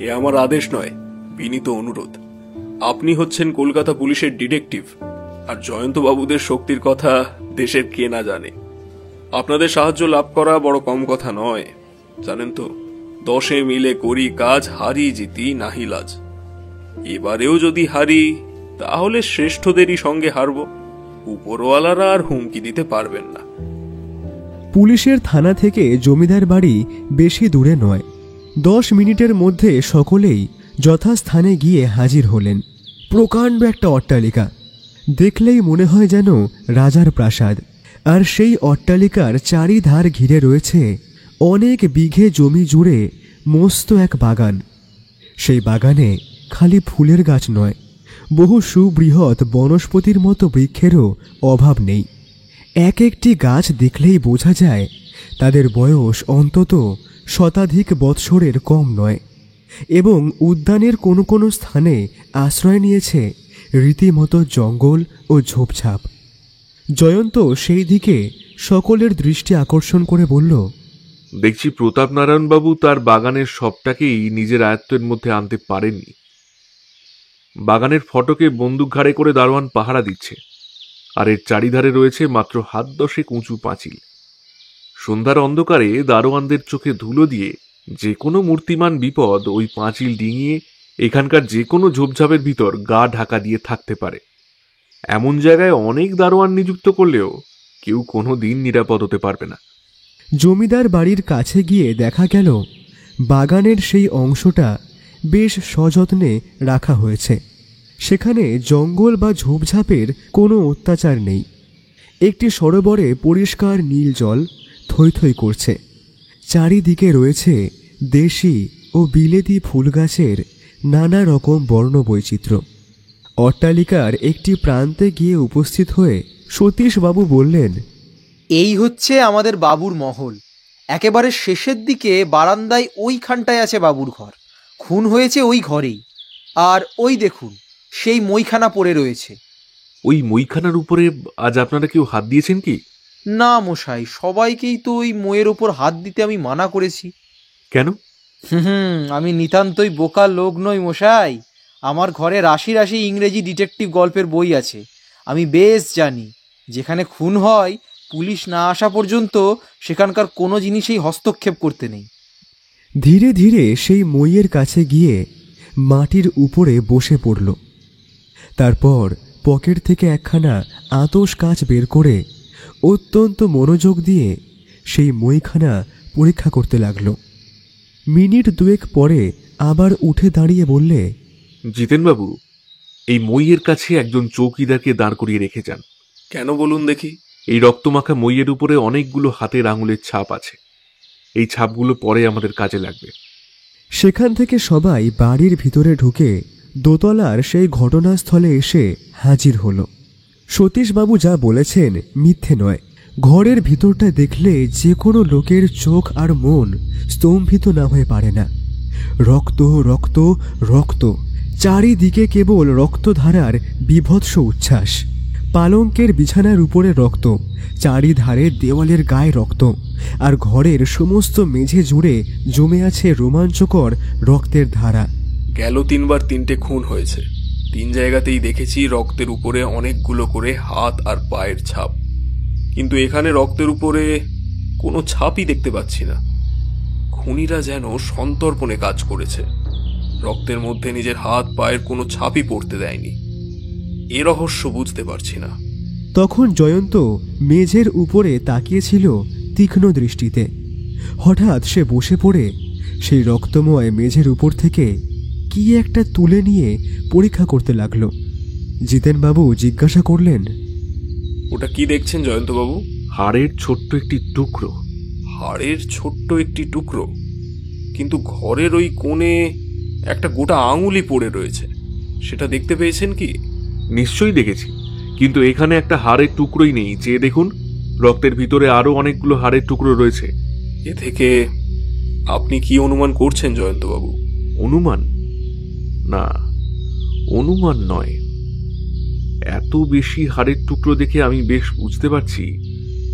S6: এ আমার আদেশ নয়, বিনীত অনুরোধ। আপনি হচ্ছেন কলকাতা পুলিশের ডিটেকটিভ, আর জয়ন্তবাবুদের শক্তির কথা দেশের কে না জানে। আপনাদের সাহায্য লাভ করা বড় কম কথা নয়, জানেন তো। 10 মিলে করি কাজ, হারি জিতি নাহি লাজ। এবারেও যদি হারি তাহলে শ্রেষ্ঠদেরই সঙ্গে হারব। উপরওয়ালারা আর হুমকি দিতে পারবেন না।
S2: পুলিশের থানা থেকে জমিদার বাড়ি বেশি দূরে নয়। 10 মিনিটের মধ্যে সকলেই যথাস্থানে গিয়ে হাজির হলেন। প্রকাণ্ড একটা অট্টালিকা, দেখলেই মনে হয় যেন রাজার প্রাসাদ। আর সেই অট্টালিকার চারিধার ঘিরে রয়েছে অনেক বিঘে জমি জুড়ে মস্ত এক বাগান। সেই বাগানে খালি ফুলের গাছ নয়, বহু সুবৃহৎ বনস্পতির মতো বৃক্ষেরও অভাব নেই। এক একটি গাছ দেখলেই বোঝা যায় তাদের বয়স অন্তত শতাধিক বৎসরের কম নয়, এবং উদ্যানের কোনো কোনো স্থানে আশ্রয় নিয়েছে রীতিমতো জঙ্গল ও ঝোপঝাপ। জয়ন্ত সেই দিকে সকলের দৃষ্টি আকর্ষণ করে বলল,
S4: দেখছি প্রতাপনারায়ণবাবু তার বাগানের সবটাকেই নিজের আয়ত্তের মধ্যে আনতে পারেননি। বাগানের ফটকে বন্দুক ঘাড়ে করে দারোয়ান পাহারা দিচ্ছে, আর এর চারিধারে রয়েছে মাত্র হাত 10 উঁচু পাঁচিল। সন্ধ্যার অন্ধকারে দারোয়ানদের চোখে ধুলো দিয়ে যে কোনো মূর্তিমান বিপদ ওই পাঁচিল ডিঙিয়ে এখানকার যে কোনো ঝোপঝাপের ভিতর গা ঢাকা দিয়ে থাকতে পারে। এমন জায়গায় অনেক দারোয়ান নিযুক্ত করলেও কেউ কোনো দিন নিরাপদ হতে পারবে না।
S2: জমিদার বাড়ির কাছে গিয়ে দেখা গেল বাগানের সেই অংশটা বেশ সযত্নে রাখা হয়েছে। সেখানে জঙ্গল বা ঝোপঝাপের কোনো অত্যাচার নেই। একটি সরোবরে পরিষ্কার নীল জল থই থই করছে। চারিদিকে রয়েছে দেশি ও বিলেতি ফুল গাছের নানা রকম বর্ণবৈচিত্র্য। অট্টালিকার একটি প্রান্তে গিয়ে উপস্থিত হয়ে সতীশবাবু বললেন,
S7: এই হচ্ছে আমাদের বাবুর মহল। একেবারে শেষের দিকে বারান্দায় ওইখানটায় আছে বাবুর ঘর। খুন হয়েছে ওই ঘরেই। আর ওই দেখুন, সেই মইখানা পড়ে রয়েছে।
S4: ওই মইখানার উপরে আজ আপনারা কেউ হাত দিয়েছেন কি?
S7: না মশাই, সবাইকেই তো ওই মইয়ের ওপর হাত দিতে আমি মানা করেছি।
S4: কেন?
S7: আমি নিতান্তই বোকা লোক নই মশাই। আমার ঘরে রাশি রাশি ইংরেজি ডিটেকটিভ গল্পের বই আছে। আমি বেশ জানি যেখানে খুন হয় পুলিশ না আসা পর্যন্ত সেখানকার কোনো জিনিসেই হস্তক্ষেপ করতে নেই।
S2: ধীরে ধীরে সেই মইয়ের কাছে গিয়ে মাটির উপরে বসে পড়ল। তারপর পকেট থেকে একখানা আতস কাঁচ বের করে অত্যন্ত মনোযোগ দিয়ে সেই মইখানা পরীক্ষা করতে লাগল। মিনিট দুয়েক পরে আবার উঠে দাঁড়িয়ে বললে,
S4: জিতেনবাবু, এই মইয়ের কাছে একজন চৌকিদারকে দাঁড় করিয়ে রেখে যান।
S6: কেন বলুন দেখি?
S4: এই রক্তমাখা মইয়ের উপরে অনেকগুলো হাতের আঙুলের ছাপ আছে। এই ছাপগুলো পরে আমাদের কাজে লাগবে।
S2: সেখান থেকে সবাই বাড়ির ভিতরে ঢুকে দোতলার সেই ঘটনাস্থলে এসে হাজির হল। সতীশবাবু যা বলেছেন মিথ্যে নয়। ঘরের ভিতরটা দেখলে যে কোনো লোকের চোখ আর মন স্তম্ভিত না হয়ে পারে না। রক্ত রক্ত রক্ত, চারিদিকে কেবল রক্তধারার বীভৎস উচ্ছ্বাস। পালঙ্কের বিছানার উপরে রক্ত, চারিধারে দেওয়ালের গায়ে রক্ত, আর ঘরের সমস্ত মেঝে জুড়ে জমে আছে রোমাঞ্চকর রক্তের ধারা।
S6: গেল 3 বার 3টে খুন হয়েছে। 3 জায়গাতেই দেখেছি রক্তের উপরে অনেকগুলো করে হাত আর পায়ের ছাপ, কিন্তু এখানে রক্তের উপরে কোনো ছাপই দেখতে পাচ্ছি না। খুনিরা যেন সন্তর্পণে কাজ করেছে। রক্তের মধ্যে নিজের হাত পায়ের কোনো ছাপই পড়তে দেয়নি। এ রহস্য বুঝতে পারছি না।
S2: তখন জয়ন্ত মেঝের উপরে তাকিয়েছিল তীক্ষ্ণ দৃষ্টিতে। হঠাৎ সে বসে পড়ে সেই রক্তময় মেঝের উপর থেকে কি একটা তুলে নিয়ে পরীক্ষা করতে লাগল। জিতেনবাবু জিজ্ঞাসা করলেন,
S6: ওটা কি দেখছেন জয়ন্তবাবু?
S4: হাড়ের ছোট্ট একটি টুকরো।
S6: হাড়ের ছোট্ট একটি টুকরো? কিন্তু ঘরের ওই কোণে একটা গোটা আঙুলি পড়ে রয়েছে, সেটা দেখতে পেয়েছেন কি?
S4: নিশ্চয়ই দেখেছি, কিন্তু এখানে একটা হাড়ের টুকরোই নেই। চেয়ে দেখুন, রক্তের ভিতরে আরো অনেকগুলো হাড়ের টুকরো রয়েছে।
S6: এ থেকে আপনি কি অনুমান করছেন জয়ন্তবাবু?
S4: অনুমান? না, অনুমান নয়। এত বেশি হাড়ের টুকরো দেখে আমি বেশ বুঝতে পারছি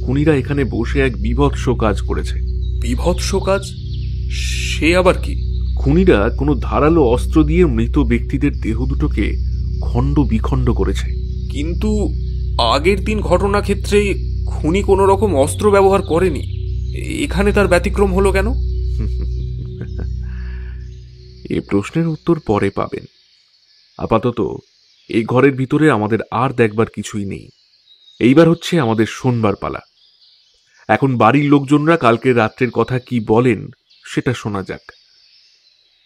S4: খুনিরা এখানে বসে এক বীভৎস কাজ করেছে।
S6: বীভৎস কাজ? সে আবার কি?
S4: খুনিরা কোনো ধারালো অস্ত্র দিয়ে মৃত ব্যক্তিদের দেহ দুটোকে খণ্ড বিখণ্ড করেছে।
S6: কিন্তু আগের 3 ঘটনা ক্ষেত্রে খুনি কোনো রকম অস্ত্র ব্যবহার করেনি। এখানে তার ব্যতিক্রম হলো কেন?
S4: এই প্রশ্নের উত্তর পরে পাবেন। আপাতত এই ঘরের ভিতরে আমাদের আর দেখবার কিছুই নেই। এইবার হচ্ছে আমাদের শোনবার পালা। এখন বাড়ির লোকজনরা কালকে রাত্রের কথা কি বলেন সেটা শোনা যাক।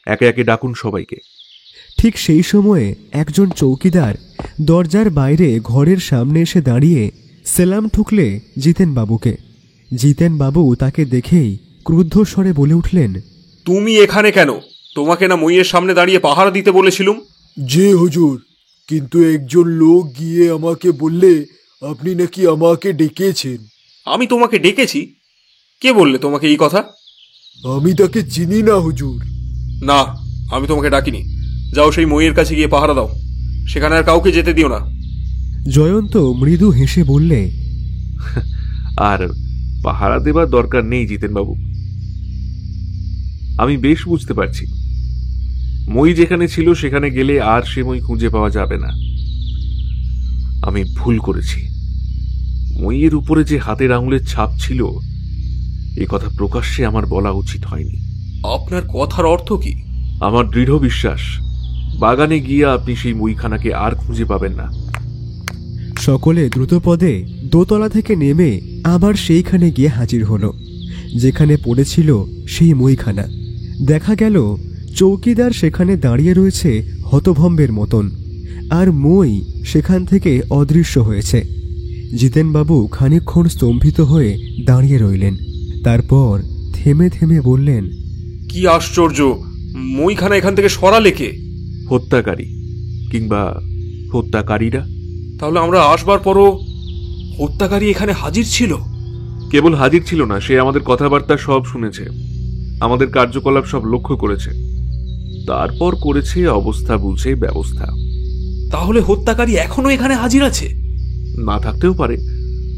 S4: একে একে ডাকুন সবাইকে।
S2: ঠিক সেই সময়ে একজন চৌকিদার দরজার বাইরে ঘরের সামনে এসে দাঁড়িয়ে সেলাম ঠুকলে জিতেন বাবুকে। জিতেন বাবু তাকে দেখেই ক্রুদ্ধ স্বরে বলে উঠলেন,
S6: তুমি এখানে কেন? তোমাকে না মইয়ের সামনে দাঁড়িয়ে পাহারা দিতে বলেছিলুম?
S8: যে হুজুর, কিন্তু একজন লোক গিয়ে আমাকে বললে আপনি নাকি আমাকে ডেকেছেন।
S6: আমি তোমাকে ডেকেছি? কে বললে তোমাকে এই কথা?
S8: আমি তাকে চিনি না হুজুর।
S6: না, আমি তোমাকে ডাকিনি। যাও সেই মইয়ের কাছে গিয়ে পাহারা দাও, সেখানে আর কাউকে যেতে দিও না।
S2: জয়ন্ত মৃদু হেসে বললে,
S4: আর পাহারা দেবার দরকার নেই জিতেনবাবু। আমি বেশ বুঝতে পারছি, মই যেখানে ছিল সেখানে গেলে আর সে মই খুঁজে পাওয়া যাবে না। আমি ভুল করেছি। মইয়ের উপরে যে হাতের আঙুলের ছাপ ছিল, এ কথা প্রকাশ্যে আমার বলা উচিত হয়নি।
S6: আপনার কথার অর্থ কি?
S4: আমার দৃঢ় বিশ্বাস, বাগানে গিয়ে আপনি সেই মইখানাকে আর খুঁজে পাবেন না।
S2: সকলে দ্রুতপদে দোতলা থেকে নেমে আবার সেইখানে গিয়ে হাজির হলো যেখানে পড়েছিল সেই মইখানা। দেখা গেল চৌকিদার সেখানে দাঁড়িয়ে রয়েছে হতভম্বের মতন, আর মই সেখান থেকে অদৃশ্য হয়েছে। জিতেনবাবু খানিকক্ষণ স্তম্ভিত হয়ে দাঁড়িয়ে রইলেন, তারপর থেমে থেমে বললেন,
S6: কি আশ্চর্য! মইখানা এখান থেকে সরালে কে?
S4: হত্যাকারী কিংবা হত্যাকারীরা।
S6: তাহলে আমরা আসবার পরও হত্যাকারী এখানে হাজির ছিল?
S4: কেবল হাজির ছিল না, সে আমাদের কথাবার্তা সব শুনেছে, আমাদের কার্যকলাপ সব লক্ষ্য করেছে, তারপর করেছে অবস্থা বুঝে ব্যবস্থা।
S6: তাহলে হত্যাকারী এখনো এখানে হাজির আছে?
S4: না থাকতেও পারে।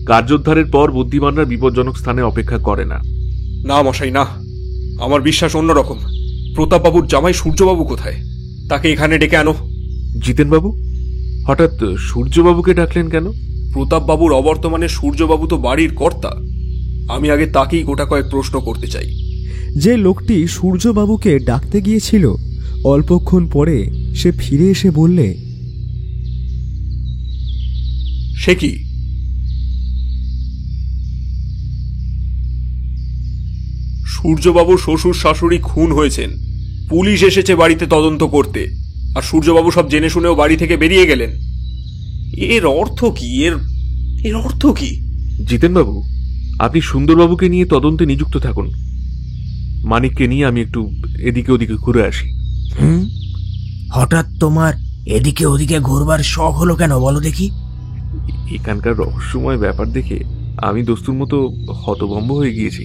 S4: কার্যোদ্ধারের পর বুদ্ধিমানরা বিপজ্জনক স্থানে অপেক্ষা করে না।
S6: না মশাই, না, আমার বিশ্বাস অন্যরকম। প্রতাপবাবুর জামাই সূর্যবাবু কোথায়? তাকে এখানে ডেকে আনো।
S4: জিতেনবাবু, হঠাৎ সূর্যবাবুকে ডাকলেন কেন?
S6: প্রতাপবাবুর অবর্তমানে সূর্যবাবু তো বাড়ির কর্তা। আমি আগে তাকেই গোটা কয়েক প্রশ্ন করতে চাই।
S2: যে লোকটি সূর্যবাবুকে ডাকতে গিয়েছিল অল্পক্ষণ পরে সে ফিরে এসে বললে,
S6: সে কি? সূর্যবাবুর শ্বশুর শাশুড়ি খুন হয়েছেন, পুলিশ এসেছে বাড়িতে তদন্ত করতে, আর সূর্যবাবু সব জেনে শুনেও বাড়ি থেকে বেরিয়ে গেলেন। এর অর্থ কি? এর অর্থ কি?
S4: জিতেনবাবু, আপনি সুন্দরবাবুকে নিয়ে তদন্তে নিযুক্ত থাকুন। মানিককে নিয়ে আমি একটু এদিকে ওদিকে ঘুরে আসি।
S5: হঠাৎ তোমার এদিকে ওদিকে ঘুরবার শখ হলো কেন বলো দেখি?
S4: এখানকার রহস্যময় ব্যাপার দেখে আমি দস্তুর মতো হতভম্ব হয়ে গিয়েছি।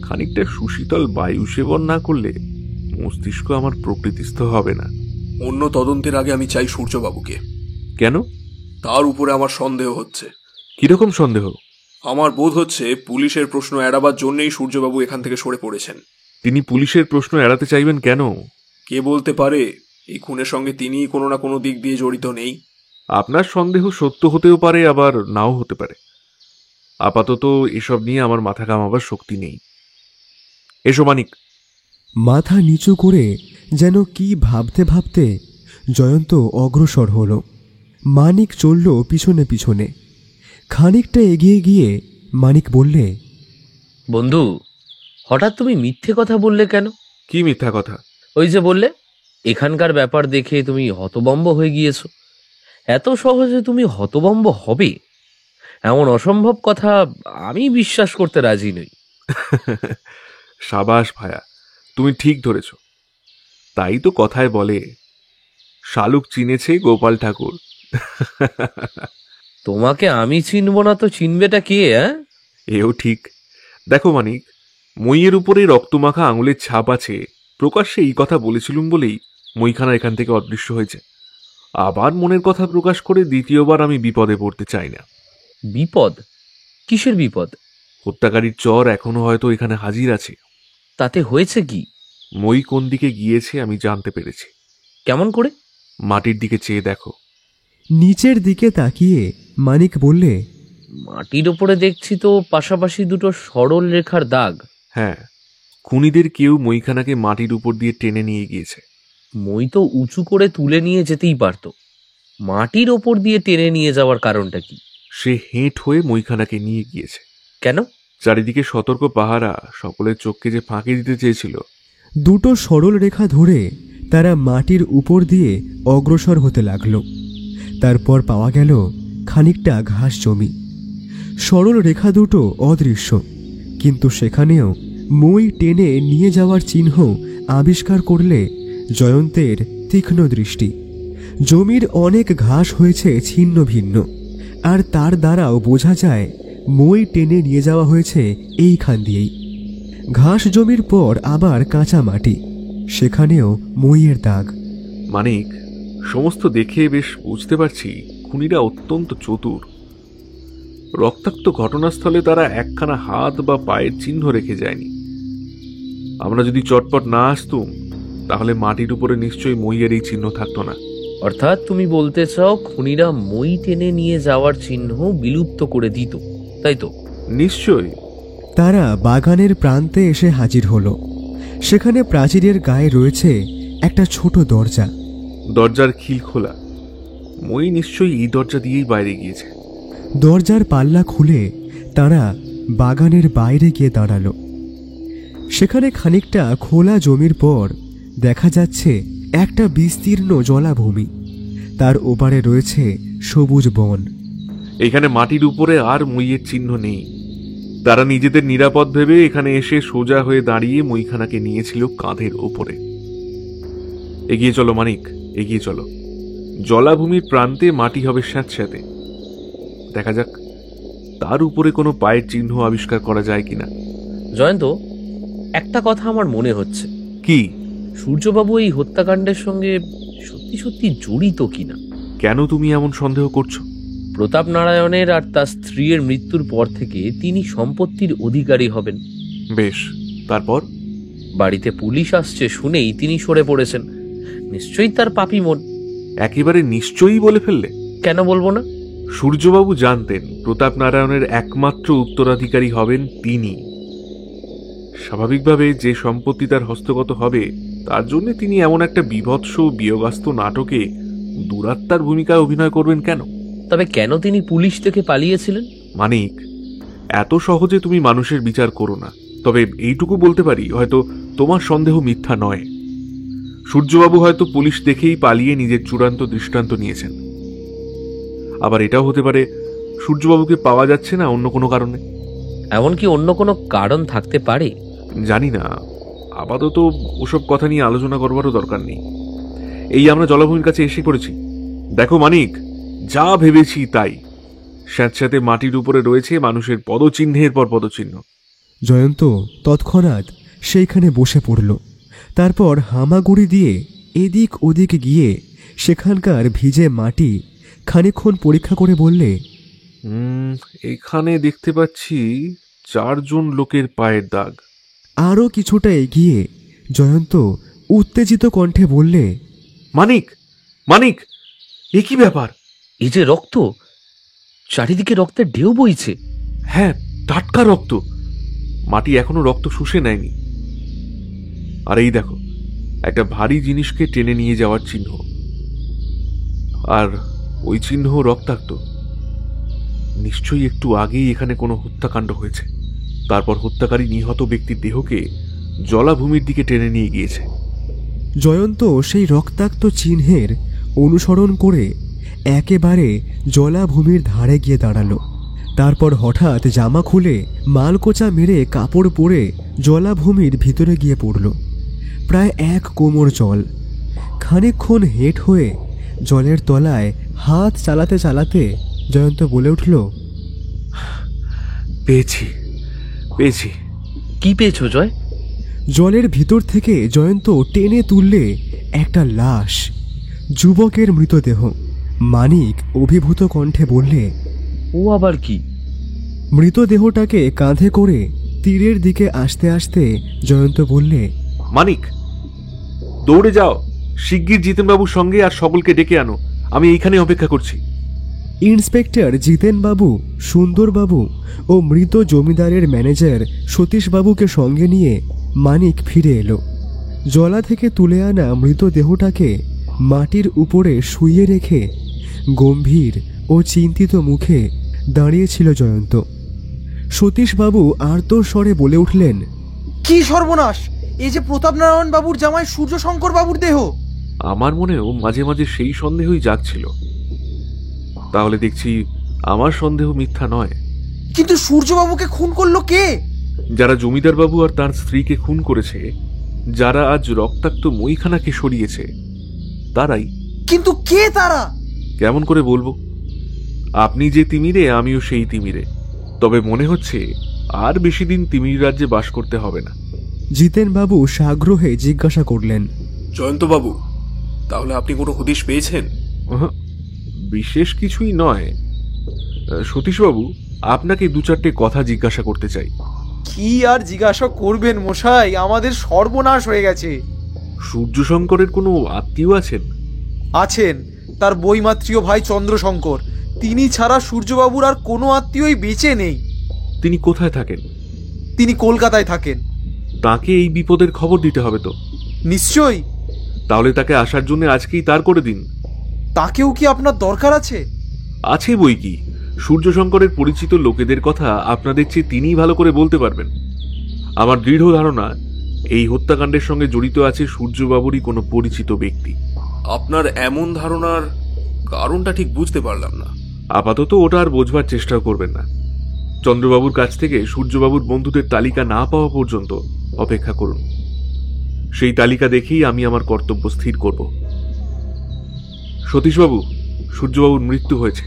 S4: খানিকটা সুশীতল বায়ু সেবন না করলে মস্তিষ্ক আমার প্রকৃতিস্থ হবে না।
S6: অন্য তদন্তের আগে আমি চাই সূর্যবাবুকে।
S4: কেন?
S6: তার উপরে আমার সন্দেহ হচ্ছে।
S4: কিরকম সন্দেহ?
S6: আমার বোধ হচ্ছে পুলিশের প্রশ্ন এড়াবার জন্যই সূর্যবাবু এখান থেকে সরে পড়েছেন।
S4: তিনি পুলিশের প্রশ্ন এড়াতে চাইবেন কেন?
S6: কে বলতে পারে এই খুনের সঙ্গে তিনিই কোনো না কোনো দিক দিয়ে জড়িত নেই?
S4: আপনার সন্দেহ সত্য হতেও পারে, আবার নাও হতে পারে। আপাতত এসব নিয়ে আমার মাথা কামাবার শক্তি নেই। এসো মানিক।
S2: মাথা নিচু করে যেন কি ভাবতে ভাবতে জয়ন্ত অগ্রসর হল। মানিক চলল পিছনে পিছনে। খানিকটা এগিয়ে গিয়ে মানিক বললে,
S3: বন্ধু, হঠাৎ তুমি মিথ্যে কথা বললে কেন?
S4: কি মিথ্যা কথা?
S3: ওই যে বললে এখানকার ব্যাপার দেখে তুমি হতভম্ব হয়ে গিয়েছো। এত সহজে তুমি হতভম্ব হবে এমন অসম্ভব কথা আমি বিশ্বাস করতে রাজি নই।
S4: সাবাস ভায়া, তুমি ঠিক ধরেছ। তাই তো কথায় বলে, শালুক চিনেছে গোপাল ঠাকুর।
S3: তোমাকে আমি চিনব না তো চিনবেটা কে?
S4: এও ঠিক। দেখো মানিক, মইয়ের উপরে রক্তমাখা আঙুলের ছাপ আছে, প্রকাশ্যে এই কথা বলেছিলুম বলেই মইখানা এখান থেকে অদৃশ্য হয়েছে। আবার মনের কথা প্রকাশ করে দ্বিতীয়বার আমি বিপদে পড়তে চাই না।
S3: বিপদ? কিসের বিপদ?
S4: হত্যাকারীর চর এখনো হয়তো এখানে হাজির আছে।
S3: তাতে হয়েছে কি?
S4: মই কোন দিকে গিয়েছে আমি জানতে পেরেছি।
S3: কেমন করে?
S4: মাটির দিকে চেয়ে দেখো।
S2: নিচের দিকে তাকিয়ে মানিক বললে,
S3: মাটির ওপরে দেখছি তো পাশাপাশি দুটো সরল রেখার দাগ।
S4: হ্যাঁ, খুনিদের কেউ মইখানাকে মাটির উপর দিয়ে টেনে নিয়ে গিয়েছে।
S3: মই তো উঁচু করে তুলে নিয়ে যেতেই পারত, মাটির ওপর দিয়ে টেনে নিয়ে যাওয়ার কারণটা কি?
S4: সে হেঁট হয়ে মইখানাকে নিয়ে গিয়েছে।
S3: কেন?
S4: চারিদিকে সতর্ক পাহারা সকলের চোখকে যে ফাঁকি দিতে চেয়েছিল।
S2: দুটো সরল রেখা ধরে তারা মাটির উপর দিয়ে অগ্রসর হতে লাগল। তারপর পাওয়া গেল খানিকটা ঘাস জমি। সরল রেখা দুটো অদৃশ্য, কিন্তু সেখানেও মই টেনে নিয়ে যাওয়ার চিহ্ন আবিষ্কার করলে জয়ন্তের তীক্ষ্ণ দৃষ্টি। জমির অনেক ঘাস হয়েছে ছিন্ন ভিন্ন, আর তার দ্বারাও বোঝা যায় মই টেনে নিয়ে যাওয়া হয়েছে এইখান দিয়েই। ঘাস জমির পর আবার কাঁচা মাটি, সেখানেও মইয়ের দাগ।
S4: মানিক, সমস্ত দেখে বেশ বুঝতে পারছি খুনিরা অত্যন্ত চতুর। রক্তাক্ত ঘটনাস্থলে তারা একখানা হাত বা পায়ের চিহ্ন রেখে যায়নি। আমরা যদি চটপট না আসতুম তাহলে মাটির উপরে নিশ্চয়ই মইয়ের এই চিহ্ন থাকতো না।
S3: অর্থাৎ তুমি বলতে চাও খুনিরা মই টেনে নিয়ে যাওয়ার চিহ্ন বিলুপ্ত করে দিত, তাই তো?
S4: নিশ্চয়ই।
S2: তারা বাগানের প্রান্তে এসে হাজির হলো। সেখানে প্রাচীরের গায়ে রয়েছে একটা ছোট দরজা।
S4: দরজার খিল খোলা। মই নিশ্চয়ই এই দরজা দিয়েই বাইরে গিয়েছে।
S2: দরজার পাল্লা খুলে তারা বাগানের বাইরে গিয়ে দাঁড়ালো। সেখানে খানিকটা খোলা জমির পর দেখা যাচ্ছে একটা বিস্তীর্ণ জলাভূমি, তার ওপারে রয়েছে সবুজ বন।
S4: এখানে মাটির উপরে আর মইয়ের চিহ্ন নেই। তারা নিজেদের নিরাপদ ভেবে এখানে এসে সোজা হয়ে দাঁড়িয়ে মইখানাকে নিয়েছিল কাঁধের ওপরে। এগিয়ে চলো মানিক, এগিয়ে চলো। জলাভূমির প্রান্তে মাটি হবে স্যাঁতস্যাঁতে। দেখা যাক তার উপরে কোনো পায়ের চিহ্ন আবিষ্কার করা যায় কিনা।
S3: জয়ন্ত, একটা কথা আমার মনে হচ্ছে।
S4: কি?
S3: সূর্যবাবু এই হত্যাকাণ্ডের সঙ্গে সত্যি সত্যি জড়িত কিনা।
S4: কেন তুমি এমন সন্দেহ করছো?
S3: প্রতাপ নারায়ণের আর তার স্ত্রীর মৃত্যুর পর থেকে তিনি সম্পত্তির অধিকারী হবেন।
S4: বেশ, তারপর?
S3: বাড়িতে পুলিশ আসছে শুনেই তিনি সরে পড়েছেন। নিশ্চয়ই তার পাপী মন।
S4: একেবারে নিশ্চয়ই বলে ফেললে।
S3: কেন বলবো না?
S4: সূর্যবাবু জানতেন প্রতাপ নারায়ণের একমাত্র উত্তরাধিকারী হবেন তিনি। স্বাভাবিকভাবে যে সম্পত্তি তার হস্তগত হবে তার জন্য তিনি এমন একটা বীভৎস বিয়োগাস্ত নাটকে দুরাত্মার ভূমিকায় অভিনয় করবেন কেন?
S3: তবে কেন তিনি পুলিশ থেকে পালিয়েছিলেন?
S4: মানিক, এত সহজে তুমি মানুষের বিচার করো না। তবে এইটুকু বলতে পারি, হয়তো তোমার সন্দেহ মিথ্যা নয়। সূর্যবাবু হয়তো পুলিশ দেখেই পালিয়ে নিজের চূড়ান্ত দৃষ্টান্ত নিয়েছেন। আবার এটাও হতে পারে সূর্যবাবুকে পাওয়া যাচ্ছে না অন্য কোনো কারণে।
S3: এমনকি অন্য কোনো কারণ থাকতে পারে?
S4: জানি না, আপাতত ওসব কথা নিয়ে আলোচনা করবারও দরকার নেই। এই আমরা জলাভূমির কাছে এসে পড়েছি। দেখো মানিক, যা ভেবেছি তাই। স্যাঁতস্যাঁতে মাটির উপরে রয়েছে মানুষের পদচিহ্নের পর পদচিহ্ন।
S2: জয়ন্ত তৎক্ষণাৎ সেইখানে বসে পড়ল। তারপর হামাগুড়ি দিয়ে এদিক ওদিক গিয়ে সেখানকার ভিজে মাটি খানিকক্ষণ পরীক্ষা করে বললে,
S4: এখানে দেখতে পাচ্ছি 4 জন লোকের পায়ের দাগ।
S2: আরও কিছুটা এগিয়ে জয়ন্ত উত্তেজিত কণ্ঠে বললে,
S4: মানিক, মানিক, এ কি ব্যাপার?
S3: এই যে রক্ত, চারিদিকে রক্তের ঢেউ বইছে।
S4: হ্যাঁ, টাটকা রক্ত। মাটি এখনো রক্ত শুষে নেয়নি। আর এই দেখো, একটা ভারী জিনিসকে টেনে নিয়ে যাওয়ার চিহ্ন। আর ওই চিহ্ন রক্তাক্ত। নিশ্চয়ই একটু আগেই এখানে কোনো হত্যাকাণ্ড হয়েছে। তারপর হত্যাকারী নিহত ব্যক্তির দেহকে জলাভূমির দিকে টেনে নিয়ে গিয়েছে।
S2: জয়ন্ত সেই রক্তাক্ত চিহ্নের অনুসরণ করে একেবারে জলাভূমির ধারে গিয়ে দাঁড়ালো। তারপর হঠাৎ জামা খুলে মালকোচা মেরে কাপড় পরে জলাভূমির ভিতরে গিয়ে পড়ল। প্রায় 1 কোমর জল। খানিকক্ষণ হেঁট হয়ে জলের তলায় হাত চালাতে চালাতে জয়ন্ত বলে উঠল,
S4: পেয়েছি, পেয়েছি।
S3: কি পেয়েছো জয়?
S2: জলের ভিতর থেকে জয়ন্ত টেনে তুললে একটা লাশ, যুবকের মৃতদেহ। মানিক অভিভূত কণ্ঠে বললে,
S3: ও আবার কি?
S2: মৃতদেহটাকে কাঁধে করে তীরের দিকে আসতে আসতে জয়ন্ত বললে,
S4: মানিক, দৌড়ে যাও, শিগগির জিতেনবাবুর সঙ্গে আর সকলকে ডেকে আনো। আমি এইখানে অপেক্ষা করছি।
S2: ইন্সপেক্টর জিতেনবাবু, সুন্দরবাবু ও মৃত জমিদারের ম্যানেজার সতীশবাবুকে সঙ্গে নিয়ে মানিক ফিরে এলো। জলা থেকে তুলে আনা মৃতদেহটাকে মাটির উপরে শুইয়ে রেখে গম্ভীর ও চিন্তিত মুখে দাঁড়িয়েছিল জয়ন্ত। সতীশবাবু আর্ত স্বরে বলে উঠলেন,
S7: কি সর্বনাশ! এই যে প্রতাপ নারায়ণ বাবুর জামাই সূর্য শঙ্কর বাবুর দেহ।
S4: আমার মনেও মাঝে মাঝে সেই সন্দেহই জাগছিল। তাহলে দেখছি আমার সন্দেহ মিথ্যা নয়।
S7: কিন্তু সূর্যবাবুকে খুন করলো কে?
S4: যারা জমিদার বাবু আর তার স্ত্রীকে খুন করেছে, যারা আজ রক্তাক্ত মইখানাকে সরিয়েছে, তারাই।
S7: কিন্তু কে তারা?
S4: কেমন করে বলবো? আপনি যে তিমিরে, আমিও সেই তিমিরে। তবে মনে হচ্ছে আর বেশি দিন তিমির রাজ্যে বাস করতে হবে না।
S2: জিতেনবাবু সাগ্রহে জিজ্ঞাসা করলেন,
S6: জয়ন্তবাবু, তাহলে আপনি কোনো হদিশ পেয়েছেন?
S4: বিশেষ কিছুই নয়। সতীশবাবু, আপনাকে দু চারটে কথা জিজ্ঞাসা করতে চাই।
S7: কি আর জিজ্ঞাসা করবেন মশাই, আমাদের সর্বনাশ হয়ে গেছে।
S4: সূর্যশঙ্করের কোনো আত্মীয় আছেন?
S7: আছেন, তার বৈমাত্রীয় ভাই চন্দ্রশঙ্কর। তিনি ছাড়া সূর্যবাবুর আর কোনো আত্মীয়ই বেঁচে নেই।
S4: তিনি কোথায় থাকেন?
S7: তিনি কলকাতায় থাকেন।
S4: তাকে এই বিপদের খবর দিতে হবে তো?
S7: নিশ্চয়ই।
S4: তাহলে তাকে আসার জন্য আজকেই তার করে দিন।
S7: তাকেও কি আপনার দরকার আছে?
S4: আছে বই কি। সূর্যশঙ্করের পরিচিত লোকেদের কথা আপনাদের চেয়ে তিনিই ভালো করে বলতে পারবেন। আমার দৃঢ় ধারণা এই হত্যাকাণ্ডের সঙ্গে জড়িত আছে সূর্যবাবুরই কোনো পরিচিত ব্যক্তি।
S6: আপনার এমন ধারণার কারণটা ঠিক বুঝতে পারলাম না।
S4: আপাতত ওটা আর বোঝবার চেষ্টাও করবেন না। চন্দ্রবাবুর কাছ থেকে সূর্যবাবুর বন্ধুদের তালিকা না পাওয়া পর্যন্ত অপেক্ষা করুন। সেই তালিকা দেখেই আমি আমার কর্তব্য স্থির করব। সতীশবাবু, সূর্যবাবুর মৃত্যু হয়েছে।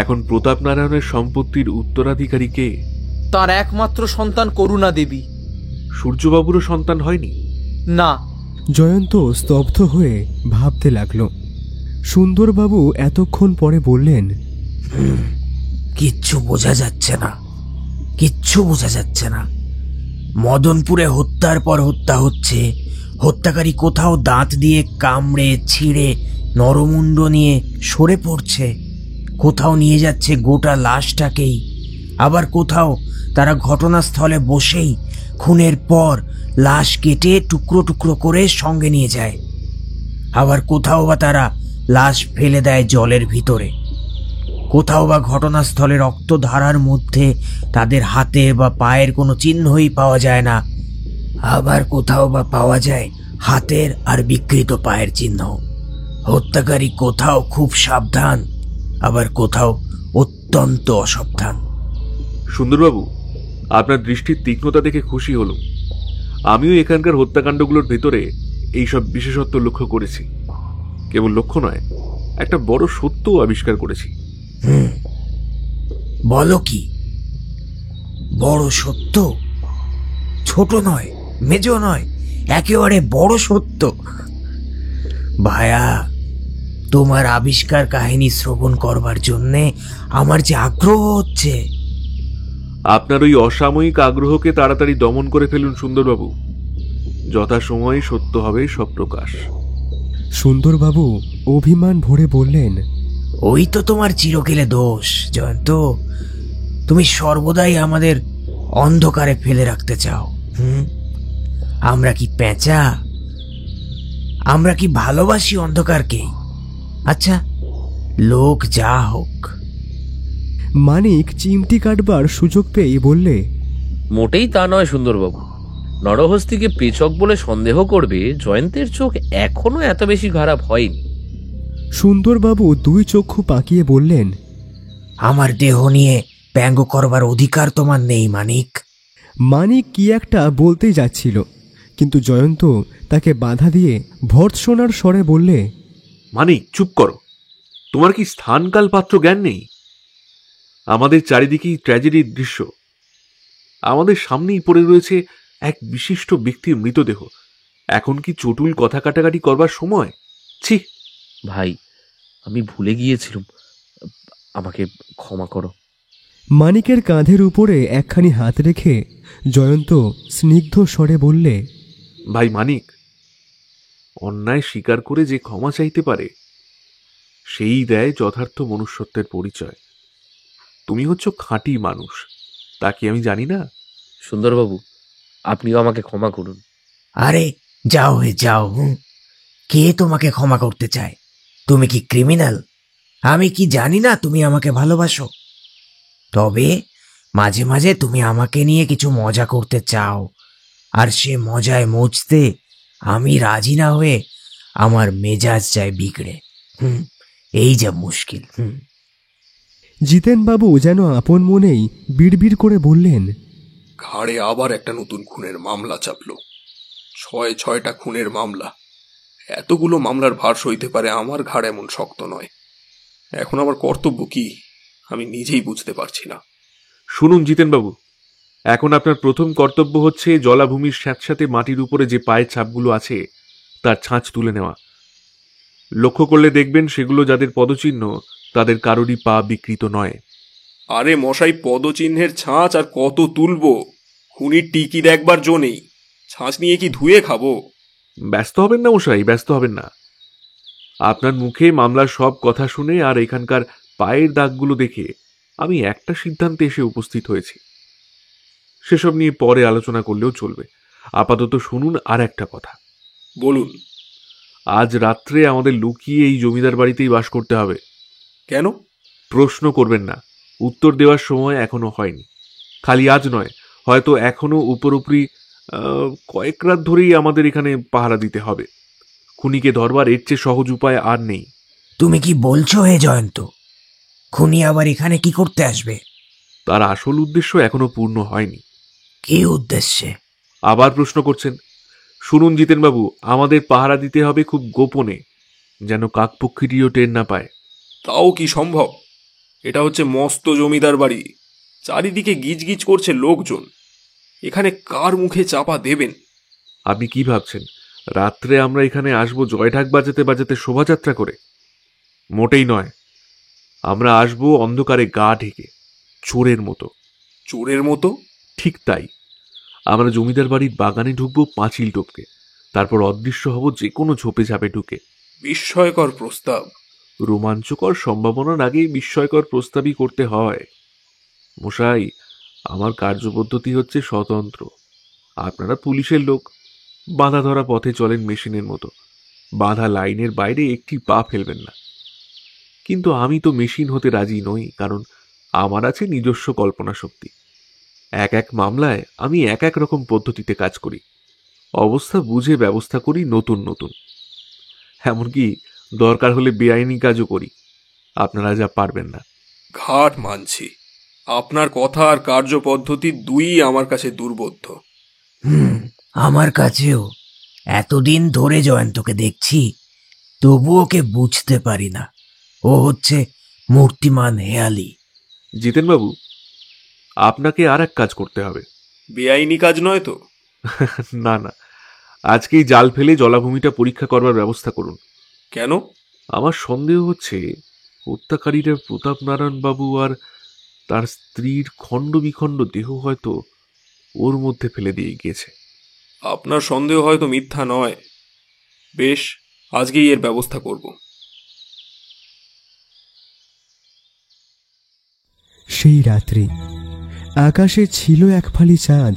S4: এখন প্রতাপ নারায়ণের সম্পত্তির উত্তরাধিকারী কে?
S7: তার একমাত্র সন্তান করুণা দেবী।
S4: সূর্যবাবুরও সন্তান হয়নি?
S7: না।
S2: জয়ন্ত স্তব্ধ হয়ে ভাবতে লাগল। সুন্দরবাবু এতক্ষণ পরে বললেন,
S5: কিচ্ছু বোঝা যাচ্ছে না, কিচ্ছু বোঝা যাচ্ছে না। মদনপুরে হত্যার পর হত্যা হচ্ছে, হত্যাকারী কোথাও দাঁত দিয়ে কামড়ে ছিঁড়ে নরমুণ্ড নিয়ে সরে পড়ছে, কোথাও নিয়ে যাচ্ছে গোটা লাশটাকেই, আবার কোথাও তারা ঘটনাস্থলে বসেই খুনের পর লাশ কেটে টুকরো টুকরো করে সঙ্গে নিয়ে যায়, আবার কোথাও বা তারা লাশ ফেলে দেয় জলের ভিতরে, কোথাও বা ঘটনাস্থলে রক্তধারার মধ্যে তাদের হাতের বা পায়ের কোনো চিহ্নই পাওয়া যায় না, আবার কোথাও বা পাওয়া যায় হাতের আর বিকৃত পায়ের চিহ্ন। হত্যাকারী কোথাও খুব সাবধান, আবার কোথাও অত্যন্ত অসাবধান।
S4: সুন্দরবাবু, আপনার দৃষ্টির তীক্ষ্ণতা দেখে খুশি হলাম। আমিও এখানকার হত্যাকাণ্ডগুলোর ভেতরে এইসব বিশেষত্ব লক্ষ্য করেছি। কেবল লক্ষ্য নয়, একটা বড় সত্যও আবিষ্কার করেছি।
S5: বলো কি? বড় সত্য? ছোট নয়, মেজ নয়, একেবারে বড় সত্য। ভায়া, তোমার আবিষ্কার কাহিনী শ্রবণ করবার জন্যে আমার যে আগ্রহ হচ্ছে।
S4: আপনার ওই অসাময়িক আগ্রহকে তাড়াতাড়ি দমন করে ফেলুন সুন্দরবাবু। যথাসময়ে সত্য হবে সব প্রকাশ।
S2: সুন্দরবাবু অভিমান ভরে বললেন,
S5: ওই তো তোমার চিরকেলে দোষ জয়ন্ত। তুমি সর্বদাই আমাদের অন্ধকারে ফেলে রাখতে চাও। আমরা কি পেঁচা? আমরা কি ভালোবাসি অন্ধকারকে? আচ্ছা, লোক যা হোক।
S2: মানিক চিমটি কাটবার সুযোগ পেয়ে বললে,
S3: মোটেই তা নয় সুন্দরবাবু। নরহস্তিকে পেচক বলে সন্দেহ করবে জয়ন্তের চোখ এখনো এত বেশি খারাপ হয়নি।
S2: সুন্দরবাবু দুই চক্ষু পাকিয়ে বললেন,
S5: আমার দেহ নিয়ে ব্যঙ্গ করবার অধিকার তোমার নেই মানিক।
S2: মানিক কি একটা বলতেই যাচ্ছিল, কিন্তু জয়ন্ত তাকে বাধা দিয়ে ভর্ৎসনার স্বরে বললে,
S4: মানিক, চুপ করো। তোমার কি স্থানকাল পাত্র জ্ঞান নেই? আমাদের চারিদিকেই ট্র্যাজেডির দৃশ্য। আমাদের সামনেই পড়ে রয়েছে এক বিশিষ্ট ব্যক্তির মৃতদেহ। এখন কি চটুল কথা কাটাকাটি করবার সময়? ছি
S3: ভাই, আমি ভুলে গিয়েছিলাম, আমাকে ক্ষমা করো।
S2: মানিকের কাঁধের উপরে একখানি হাত রেখে জয়ন্ত স্নিগ্ধ স্বরে বললে,
S4: ভাই মানিক, অন্যায় স্বীকার করে যে ক্ষমা চাইতে পারে সেই দেয় যথার্থ মনুষ্যত্বের পরিচয়। তুমি হচ্ছ খাঁটি মানুষ, তা কি আমি জানি না?
S3: সুন্দরবাবু, আপনিও আমাকে ক্ষমা করুন।
S5: আরে যাও হে যাও। কে তোমাকে ক্ষমা করতে চায়? তুমি কি ক্রিমিনাল? আমি কি জানি না তুমি আমাকে ভালোবাসো? তবে মাঝে মাঝে তুমি আমাকে নিয়ে কিছু মজা করতে চাও, আর সে মজায় মজতে আমি রাজি না হয়ে আমার মেজাজ যায় বিগড়ে। এই যা মুশকিল।
S2: জিতেনবাবু যেন আপন মনেই বিড়বিড় করে বললেন,
S6: ঘাড়ে আবার একটা নতুন খুনের মামলা চাপলো। 6টা খুনের মামলা। এতগুলো মামলার ভার সইতে পারে আমার ঘাড় এমন শক্ত নয়। এখন আমার কর্তব্য কি আমি নিজেই বুঝতে পারছি না।
S4: শুনুন জিতেনবাবু, এখন আপনার প্রথম কর্তব্য হচ্ছে জলাভূমির স্যাঁতস্যাঁতে মাটির উপরে যে পায়ের ছাপগুলো আছে তার ছাঁচ তুলে নেওয়া। লক্ষ্য করলে দেখবেন সেগুলো যাদের পদচিহ্ন তাদের কারোরই পা বিকৃত নয়।
S6: আরে মশাই, পদচিহ্নের ছাঁচ আর কত তুলবো? খুনির টিকি দেখবার জো নেই। ছাঁচ নিয়ে কি ধুয়ে খাবো?
S4: ব্যস্ত হবেন না মশাই, ব্যস্ত হবেন না। আপনার মুখে মামলার সব কথা শুনে আর এখানকার পায়ের দাগগুলো দেখে আমি একটা সিদ্ধান্তে এসে উপস্থিত হয়েছি। সেসব নিয়ে পরে আলোচনা করলেও চলবে। আপাতত শুনুন আর একটা কথা।
S6: বলুন।
S4: আজ রাত্রে আমাদের লুকিয়ে এই জমিদার বাড়িতেই বাস করতে হবে।
S6: কেন?
S4: প্রশ্ন করবেন না, উত্তর দেওয়ার সময় এখনো হয়নি। খালি আজ নয়, হয়তো এখনো উপরোপরি কয়েক রাত ধরেই আমাদের এখানে পাহারা দিতে হবে। খুনিকে ধরবার এর চেয়ে সহজ উপায় আর নেই।
S5: তুমি কি বলছো হে জয়ন্ত? খুনি আবার এখানে কি করতে আসবে?
S4: তার আসল উদ্দেশ্য এখনো পূর্ণ হয়নি।
S5: কি উদ্দেশ্যে?
S4: আবার প্রশ্ন করছেন? শুনুন জিতেনবাবু, আমাদের পাহারা দিতে হবে খুব গোপনে, যেন কাকপক্ষীটিও টের না পায়।
S6: তাও কি সম্ভব? এটা হচ্ছে মস্ত জমিদার বাড়ি। চারিদিকে গিজগিজ করছে লোকজন। এখানে কার মুখে চাপা দেবেন?
S4: আপনি কি ভাবছেন রাত্রে আমরা এখানে আসবো জয়ঢাক বাজাতে বাজাতে শোভাযাত্রা করে? মোটেই নয়। আমরা আসবো অন্ধকারে গা ঢেকে, চোরের মতো।
S6: চোরের মতো?
S4: ঠিক তাই। আমরা জমিদার বাড়ির বাগানে ঢুকবো পাঁচিল টপকে, তারপর অদৃশ্য হব যে কোনো ঝোপে ঝাপে ঢুকে।
S6: বিস্ময়কর প্রস্তাব।
S4: রোমাঞ্চকর সম্ভাবনার আগেই বিস্ময়কর প্রস্তাবই করতে হয় মশাই। আমার কার্যপদ্ধতি হচ্ছে স্বতন্ত্র। আপনারা পুলিশের লোক, বাঁধা ধরা পথে চলেন মেশিনের মতো। বাঁধা লাইনের বাইরে একটি পা ফেলবেন না। কিন্তু আমি তো মেশিন হতে রাজি নই, কারণ আমার আছে নিজস্ব কল্পনা শক্তি। এক এক মামলায় আমি এক এক রকম পদ্ধতিতে কাজ করি। অবস্থা বুঝে ব্যবস্থা করি নতুন নতুন। এমনকি দরকার হলে বেআইনি কাজও করি। আপনারা যা পারবেন না।
S6: ঘাট মানছি। আপনার কথা আর কার্যপদ্ধতি দুই আমার কাছে দুর্বোধ্য।
S5: আমার কাছেও। এতদিন ধরে জয়ন্তকে দেখছি, তবু ওকে বুঝতে পারি না। ও হচ্ছে মূর্তিমান হেয়ালি।
S4: জিতেনবাবু, আপনাকে আর এক কাজ করতে হবে।
S6: বেআইনি কাজ নয় তো?
S4: না না, আজকেই জাল ফেলে জলাভূমিটা পরীক্ষা করবার ব্যবস্থা করুন।
S6: কেন?
S4: আমার সন্দেহ হচ্ছে হত্যাকারীরা প্রতাপ নারায়ণ বাবু আর তার স্ত্রীর খণ্ড বিখণ্ড দেহ হয়তো ওর মধ্যে ফেলে দিয়ে গিয়েছে।
S6: আপনার সন্দেহ হয়তো মিথ্যা নয়। বেশ, আজকেই এর ব্যবস্থা করব।
S2: সেই রাত্রি আকাশে ছিল এক ফালি চাঁদ,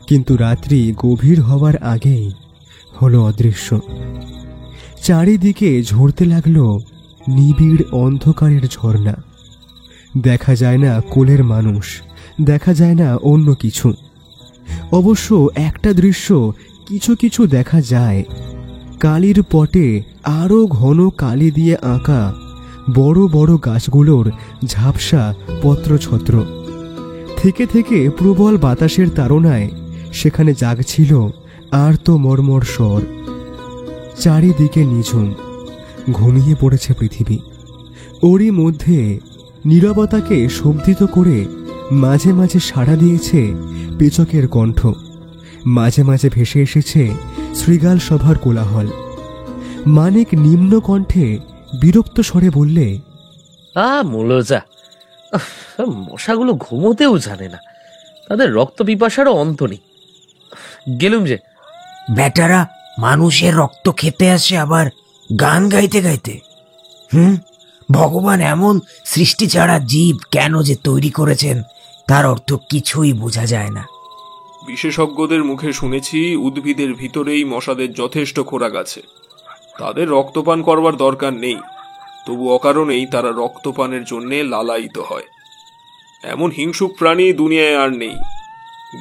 S2: কিন্তু রাত্রি গভীর হওয়ার আগেই হলো অদৃশ্য। চারিদিকে ঝরতে লাগলো নিবিড় অন্ধকারের ঝর্ণা। দেখা যায় না কোলের মানুষ, দেখা যায় না অন্য কিছু। অবশ্য একটা দৃশ্য কিছু কিছু দেখা যায়। কালির পটে আরো ঘন কালি দিয়ে আঁকা বড় বড় গাছগুলোর ঝাপসা পত্রছত্র। থেকে থেকে প্রবল বাতাসের তাড়নায় সেখানে জাগছিল আর্ত মর্মর স্বর। চারিদিকে নিঝুম, ঘুমিয়ে পড়েছে পৃথিবী। ওরই মধ্যে নীরবতাকে শব্দিত করে মাঝে মাঝে সাড়া দিয়েছে পেচকের কণ্ঠ। মাঝে মাঝে ভেসে এসেছে শৃগাল সভার কোলাহল। মানিক নিম্ন কণ্ঠে বিরক্ত স্বরে বললে,
S3: মোলজা, মশাগুলো ঘুমোতেও জানে না। তাদের রক্ত পিপাসারও অন্ত নেই। গেলুম যে।
S5: বেটারা মানুষের রক্ত খেতে আসে, আবার গান গাইতে গাইতে। ভগবান এমন সৃষ্টি ছাড়া জীব কেন যে তৈরি করেছেন তার অর্থ কিছুই বোঝা যায় না।
S6: বিশেষজ্ঞদের মুখে শুনেছি উদ্ভিদের ভিতরেই মশাদের যথেষ্ট খোরাক আছে। তাদের রক্তপান করবার দরকার নেই, তবু অকারণেই তারা রক্তপানের জন্যে লালায়িত হয়। এমন হিংসুক প্রাণী দুনিয়ায় আর নেই।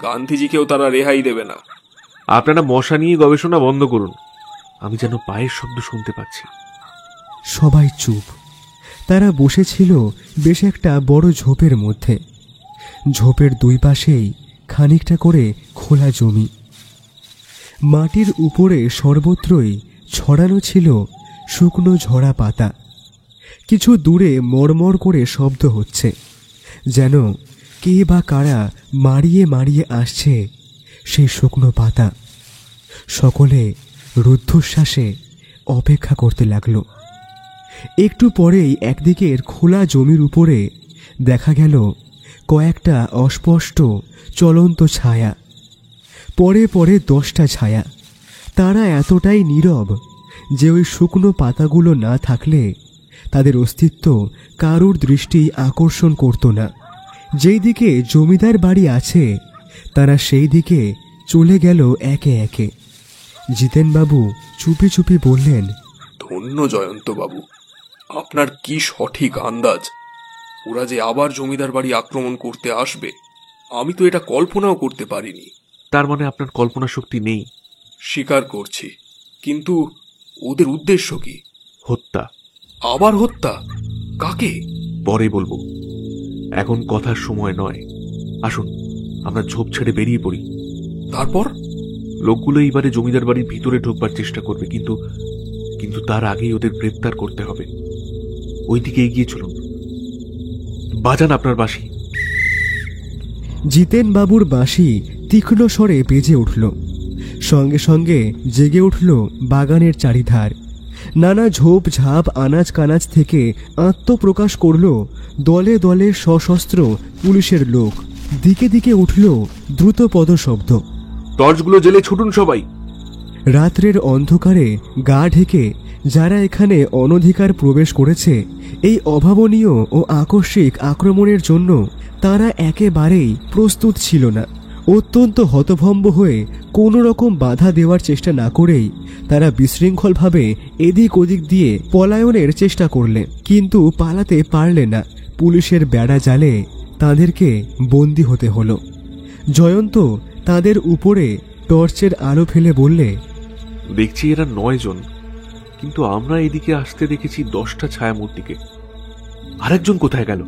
S6: গান্ধীজিকেও তারা রেহাই দেবে না।
S4: আপনারা মশা নিয়ে গবেষণা বন্ধ করুন। আমি যেন পায়ের শব্দ শুনতে পাচ্ছি।
S2: সবাই চুপ। তারা বসেছিল বেশ একটা বড় ঝোপের মধ্যে। ঝোপের দুই পাশেই খানিকটা করে খোলা জমি। মাটির উপরে সর্বত্রই ছড়ানো ছিল শুকনো ঝরা পাতা। কিছু দূরে মড়মড় করে শব্দ হচ্ছে, যেন কে বা কারা মারিয়ে মারিয়ে আসছে সেই শুকনো পাতা। সকলে রুদ্ধশ্বাসে অপেক্ষা করতে লাগল। একটু পরেই একদিকের খোলা জমির উপরে দেখা গেল কয়েকটা অস্পষ্ট চলন্ত ছায়া, পরে পরে 10টা ছায়া। তারা এতটাই নীরব যে ওই শুকনো পাতাগুলো না থাকলে তাদের অস্তিত্ব কারুর দৃষ্টি আকর্ষণ করত না। যেই দিকে জমিদার বাড়ি আছে তারা সেই দিকে চলে গেল একে একে। জিতেনবাবু চুপি চুপি বললেন,
S6: ধন্য জয়ন্তবাবু, আপনার কি সঠিক আন্দাজ! ওরা যে আবার জমিদার বাড়ি আক্রমণ করতে আসবে, আমি তো এটা কল্পনাও করতে পারিনি।
S4: তার মানে আপনার কল্পনা শক্তি নেই?
S6: স্বীকার করছি, কিন্তু ওদের উদ্দেশ্য কি?
S4: হত্যা।
S6: আবার হত্যা? কাকে?
S4: পরে বলবো, এখন কথার সময় নয়। আসুন আমরা ঝোপ ছেড়ে বেরিয়ে পড়ি।
S6: তারপর?
S4: লোকগুলো এইবারে জমিদার বাড়ির ভিতরে ঢোকবার চেষ্টা করবে, কিন্তু কিন্তু তার আগেই ওদের গ্রেপ্তার করতে হবে। ওইদিকে এগিয়ে চলুন। বাজান আপনার বাঁশি।
S2: জিতেনবাবুর বাঁশি তীক্ষ্ণ স্বরে বেজে উঠল। সঙ্গে সঙ্গে জেগে উঠল বাগানের চারিধার। নানা ঝোপ ঝাপ আনাজ কানাজ থেকে আত্মপ্রকাশ করল দলে দলে সশস্ত্র পুলিশের লোক। দিকে দিকে উঠল দ্রুত পদশব্দ।
S4: টর্চগুলো জেলে ছুটুন সবাই।
S2: রাত্রের অন্ধকারে গা ঢেকে যারা এখানে অনধিকার প্রবেশ করেছে এই অভাবনীয় ও আকস্মিক আক্রমণের জন্য, তারা একেবারেই প্রস্তুত ছিল না। অত্যন্ত হতভম্ব হয়ে কোনো রকম বাধা দেওয়ার চেষ্টা না করেই তারা বিশৃঙ্খলভাবে এদিক ওদিক দিয়ে পলায়নের চেষ্টা করলে, কিন্তু পালাতে পারলে না। পুলিশের বেড়া জালে তাদেরকে বন্দী হতে হলো। জয়ন্ত তাদের উপরে টর্চের আলো ফেলে বললে,
S4: দেখছি এরা 9 জন, কিন্তু আমরা এদিকে আসতে দেখেছি 10টা ছায়ামূর্তিকে। আরেকজন কোথায় গেল?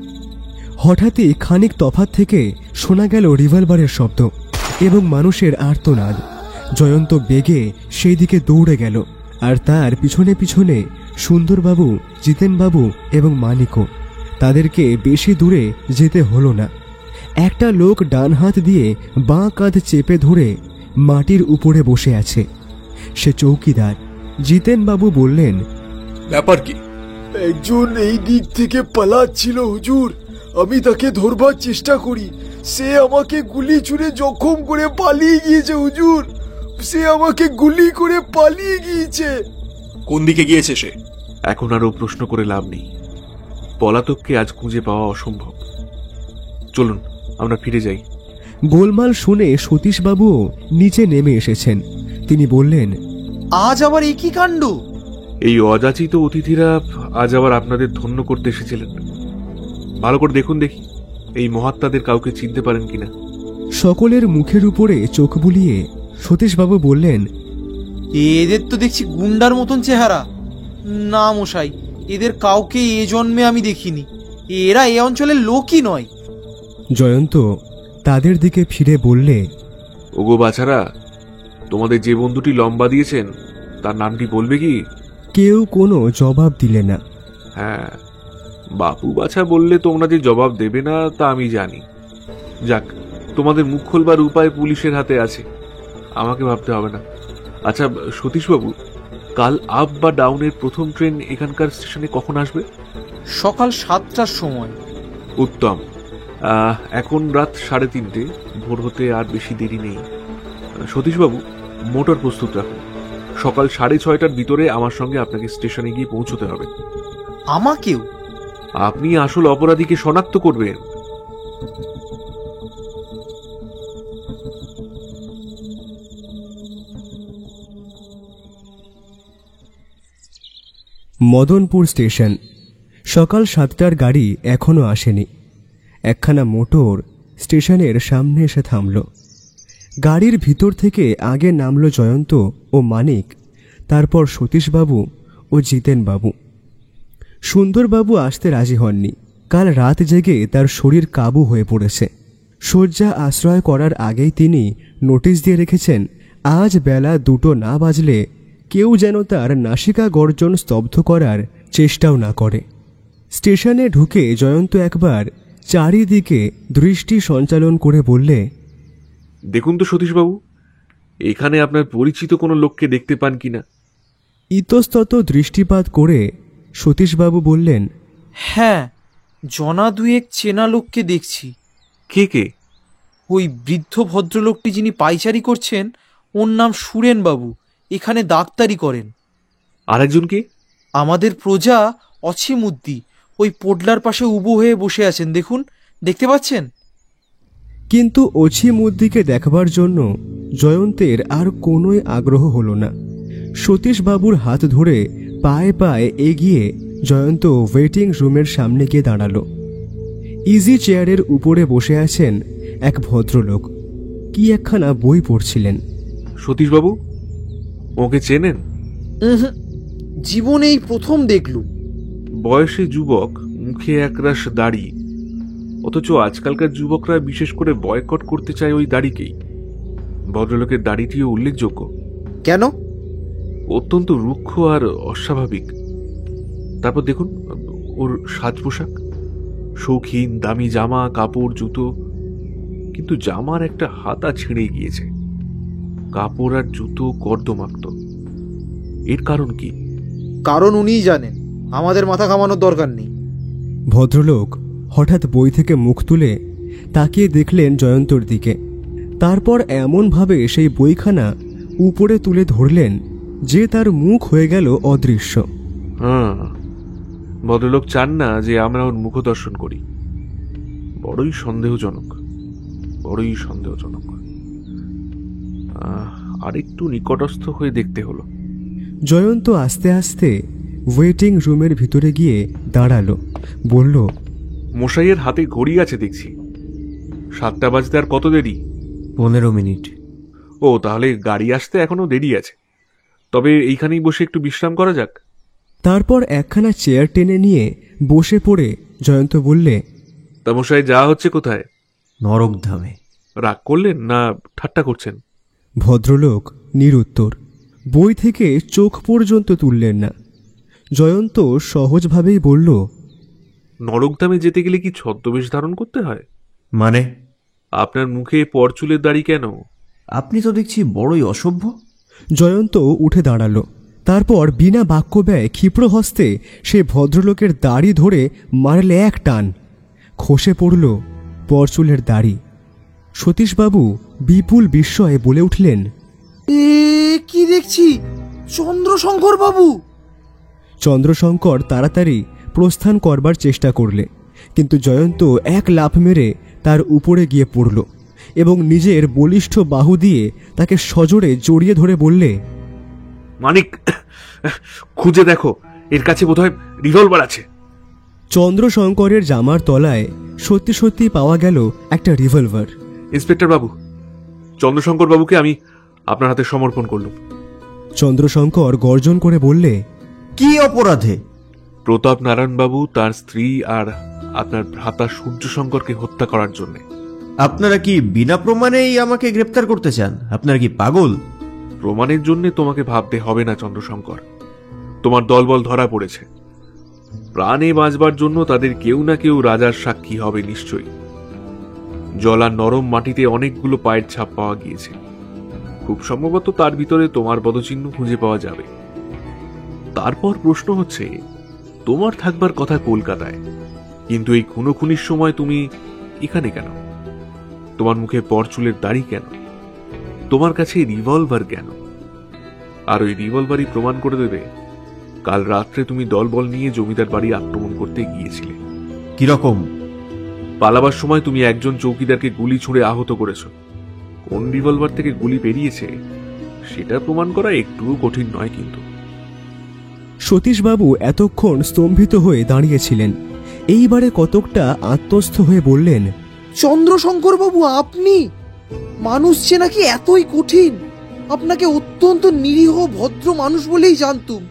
S2: হঠাৎই খানিক তফাৎ থেকে শোনা গেল রিভলভারের শব্দ এবং মানুষের আর্তনাদ। জয়ন্ত বেগে সেই দিকে দৌড়ে গেল, আর তার পিছনে পিছনে সুন্দরবাবু, জিতেনবাবু এবং মানিকও। তাদেরকে বেশি দূরে যেতে হলো না। একটা লোক ডান হাত দিয়ে বাঁ কাঁধ চেপে ধরে মাটির উপরে বসে আছে। সে চৌকিদার। জিতেনবাবু বললেন,
S6: ব্যাপার কি?
S8: একজন এই দিক থেকে পালাচ্ছিল হুজুর, আমি তাকে ধরবার চেষ্টা করি, সে আমাকে গুলি ছুড়ে জখম করে পালিয়ে গিয়েছে হুজুর, সে আমাকে গুলি করে পালিয়ে গিয়েছে।
S6: কোন দিকে গিয়েছে সে?
S4: এখন আরো প্রশ্ন করে লাভ নেই। পলাতককে আজ খুঁজে পাওয়া অসম্ভব। চলুন আমরা ফিরে যাই।
S2: গোলমাল শুনে সতীশবাবুও নিচে নেমে এসেছেন। তিনি বললেন,
S7: আজ আবার এই কি কাণ্ড!
S4: এই অযাচিত অতিথিরা আজ আবার আপনাদের ধন্য করতে এসেছিলেন। ভালো করে দেখুন দেখি এই মহাত্মাদের কাউকে চিনতে পারেন কিনা।
S2: সকলের মুখের উপরে চোখ বুলিয়ে সতীশবাবু বললেন,
S7: এদের তো দেখছি গুন্ডার মতন চেহারা। না মশাই, এদের কাউকে এ জন্মে আমি দেখিনি। এরা এ অঞ্চলের লোকই নয়।
S2: জয়ন্ত তাদের দিকে ফিরে বললে,
S4: ওগো বাছারা, তোমাদের যে বন্ধুটি লম্বা দিয়েছেন তার নামটি বলবে কি?
S2: কেউ কোনো জবাব দিলে না।
S4: হ্যাঁ, বাপু বাছা বললে তোমরা যে জবাব দেবে না তা আমি জানি। যাক, তোমাদের মুখ খোলবার উপায় পুলিশের হাতে আছে, আমাকে ভাবতে হবে না। আচ্ছা সতীশবাবু, কাল আপ বা ডাউনের প্রথম ট্রেন এখানকার স্টেশনে কখন আসবে?
S7: সকাল 7টার সময়।
S4: উত্তম। এখন রাত 3:30, ভোর হতে আর বেশি দেরি নেই। সতীশবাবু, মোটর প্রস্তুত রাখুন। সকাল 6:30টার ভিতরে আমার সঙ্গে আপনাকে স্টেশনে গিয়ে পৌঁছতে হবে।
S7: আমাকেও?
S4: আপনি আসল অপরাধীকে শনাক্ত করবেন।
S2: মদনপুর স্টেশন। সকাল 7টার গাড়ি এখনো আসেনি। একখানা মোটর স্টেশনের সামনে এসে থামল। গাড়ির ভিতর থেকে আগে নামল জয়ন্ত ও মানিক, তারপর সতীশবাবু ও জিতেনবাবু। সুন্দরবাবু আসতে রাজি হননি। কাল রাত জেগে তার শরীর কাবু হয়ে পড়েছে। শয্যা আশ্রয় করার আগেই তিনি নোটিশ দিয়ে রেখেছেন, আজ বেলা 2টো না বাজলে কেউ যেন তার নাসিকা গর্জন স্তব্ধ করার চেষ্টাও না করে। স্টেশনে ঢুকে জয়ন্ত একবার চারিদিকে দৃষ্টি সঞ্চালন করে বললে,
S4: দেখুন তো সতীশবাবু, এখানে আপনার পরিচিত কোনো লোককে দেখতে পান কিনা।
S2: ইতস্তত দৃষ্টিপাত করে সতীশবাবু বললেন,
S7: হ্যাঁ, জনা দুয়েক চেনা লোককে দেখছি।
S4: কে কে?
S7: ওই বৃদ্ধ ভদ্রলোকটি যিনি পাইচারি করছেন, ওর নাম সুরেনবাবু, এখানে ডাক্তারি করেন।
S4: আরেকজন কে?
S7: আমাদের প্রজা অছিমুদ্দি ওই পোডলার পাশে উবু হয়ে বসে আছেন, দেখুন, দেখতে পাচ্ছেন?
S2: কিন্তু অছিমুদ্দিকে দেখবার জন্য জয়ন্তের আর কোনোই আগ্রহ হলো না। সতীশবাবুর হাত ধরে পায়ে পায়ে এগিয়ে জয়ন্ত ওয়েটিং রুমের সামনে গিয়ে দাঁড়ালো। ইজি চেয়ারের উপরে বসে আছেন এক ভদ্রলোক, কি একখানা বই পড়ছিলেন।
S4: সতীশবাবু, ওকে চেনেন?
S7: জীবনে এই প্রথম দেখলুম।
S4: বয়সে যুবক, মুখে একরাশ দাড়ি, অথচ আজকালকার যুবকরা বিশেষ করে বয়কট করতে চায় ওই দাড়িকেই। ভদ্রলোকের দাড়িটিও উল্লেখযোগ্য।
S7: কেন?
S4: অত্যন্ত রুক্ষ আর অস্বাভাবিক। তারপর দেখুন ওর সাজ পোশাক, শৌখিন দামি জামা কাপড় জুতো, কিন্তু জামার একটা হাতা ছিঁড়ে গিয়েছে, কাপড় আর জুতো কর্দমাক্ত। এর কারণ কি?
S7: কারণ উনিই জানেন, আমাদের মাথা ঘামানোর দরকার নেই।
S2: ভদ্রলোক হঠাৎ বই থেকে মুখ তুলে তাকিয়ে দেখলেন জয়ন্তর দিকে। তারপর এমনভাবে সেই বইখানা উপরে তুলে ধরলেন যে তার মুখ হয়ে গেল অদৃশ্য।
S4: হ্যাঁ, ভদ্রলোক চান না যে আমরা ওর মুখ দর্শন করি। বড়ই সন্দেহজনক, বড়ই সন্দেহজনক। আরেকটু নিকটস্থ হয়ে দেখতে হলো।
S2: জয়ন্ত আস্তে আস্তে ওয়েটিং রুমের ভিতরে গিয়ে দাঁড়ালো, বলল,
S4: মশাইয়ের হাতে ঘড়ি আছে দেখছি। 7টা বাজতে আর কত দেরি?
S9: 15 মিনিট।
S4: ও, তাহলে গাড়ি আসতে এখনো দেরি আছে। তবে এইখানেই বসে একটু বিশ্রাম করা যাক।
S2: তারপর একখানা চেয়ার টেনে নিয়ে বসে পড়ে জয়ন্ত বললে,
S4: তা মশাই, যা হচ্ছে কোথায়?
S9: নরকধামে।
S4: রাগ করলেন না ঠাট্টা করছেন?
S2: ভদ্রলোক নিরুত্তর, বই থেকে চোখ পর্যন্ত তুললেন না। জয়ন্ত সহজভাবেই বলল,
S4: নরকধামে যেতে গেলে কি ছদ্মবেশ ধারণ করতে হয়?
S9: মানে?
S4: আপনার মুখে পরচুলের দাড়ি কেন?
S9: আপনি তো দেখছি বড়ই অসভ্য।
S2: জয়ন্ত উঠে দাঁড়ালো। তারপর বিনা বাক্য ব্যয় ক্ষিপ্র হস্তে সে ভদ্রলোকের দাড়ি ধরে মারলে এক টান, খসে পড়ল পরচুলের দাড়ি। সতীশবাবু বিপুল বিস্ময়ে বলে উঠলেন,
S7: এ কি দেখছি, চন্দ্রশঙ্কর বাবু!
S2: চন্দ্রশঙ্কর তাড়াতাড়ি প্রস্থান করবার চেষ্টা করলে, কিন্তু জয়ন্ত এক লাফ মেরে তার উপরে গিয়ে পড়ল এবং নিজের বলিষ্ঠ বাহু দিয়ে তাকে সজোরে জড়িয়ে ধরে বললে,
S4: মানিক, খুঁজে দেখো, এর কাছে বোধহয় রিভলভার আছে।
S2: চন্দ্রশঙ্করের জামার তলায় সত্যি সত্যি পাওয়া গেল একটা রিভলভার।
S4: ইন্সপেক্টর বাবু, চন্দ্রশঙ্কর বাবুকে আমি আপনার হাতে সমর্পণ করলুম।
S2: চন্দ্রশঙ্কর গর্জন করে বললে,
S9: কি অপরাধে?
S4: প্রতাপ নারায়ণ বাবু তার স্ত্রী আর আপনার ভ্রাতা সূর্যশঙ্করকে হত্যা করার জন্য।
S9: আপনারা কি বিনা প্রমাণেই আমাকে গ্রেপ্তার করতে চান? আপনারা কি পাগল?
S4: প্রমাণের জন্য তোমাকে ভাবতে হবে না চন্দ্রশঙ্কর, তোমার দলবল ধরা পড়েছে। প্রাণে বাঁচবার জন্য তাদের কেউ না কেউ রাজার সাক্ষী হবে নিশ্চয়ই। জলার নরম মাটিতে অনেকগুলো পায়ের ছাপ পাওয়া গিয়েছে, খুব সম্ভবত তার ভিতরে তোমার পদচিহ্ন খুঁজে পাওয়া যাবে। তারপর প্রশ্ন হচ্ছে, তোমার থাকবার কথা কলকাতায়, কিন্তু এই খুনোখুনির সময় তুমি এখানে কেন? তোমার মুখে পরচুলের দাড়ি কেন? তোমার কাছে রিভলভার কেন? আর ওই রিভলভারই প্রমাণ করে দেবে কাল রাত্রে তুমি দলবল নিয়ে জমিদার বাড়ি আক্রমণ করতে গিয়েছিলে।
S9: কিরকম?
S4: পালাবার সময় তুমি একজন চৌকিদারকে গুলি ছুঁড়ে আহত করেছ। কোন রিভলভার থেকে গুলি বেরিয়েছে সেটা প্রমাণ করা একটুও কঠিন নয়। কিন্তু
S2: সতীশবাবু এতক্ষণ স্তম্ভিত হয়ে দাঁড়িয়েছিলেন। এইবারে কতকটা আত্মস্থ হয়ে বললেন,
S7: চন্দ্রশঙ্কর বাবু, আপনি? মানুষ চেনা কি এতই কঠিন? আপনাকে অত্যন্ত নিরীহ ভদ্র মানুষ বলেই জানতুম,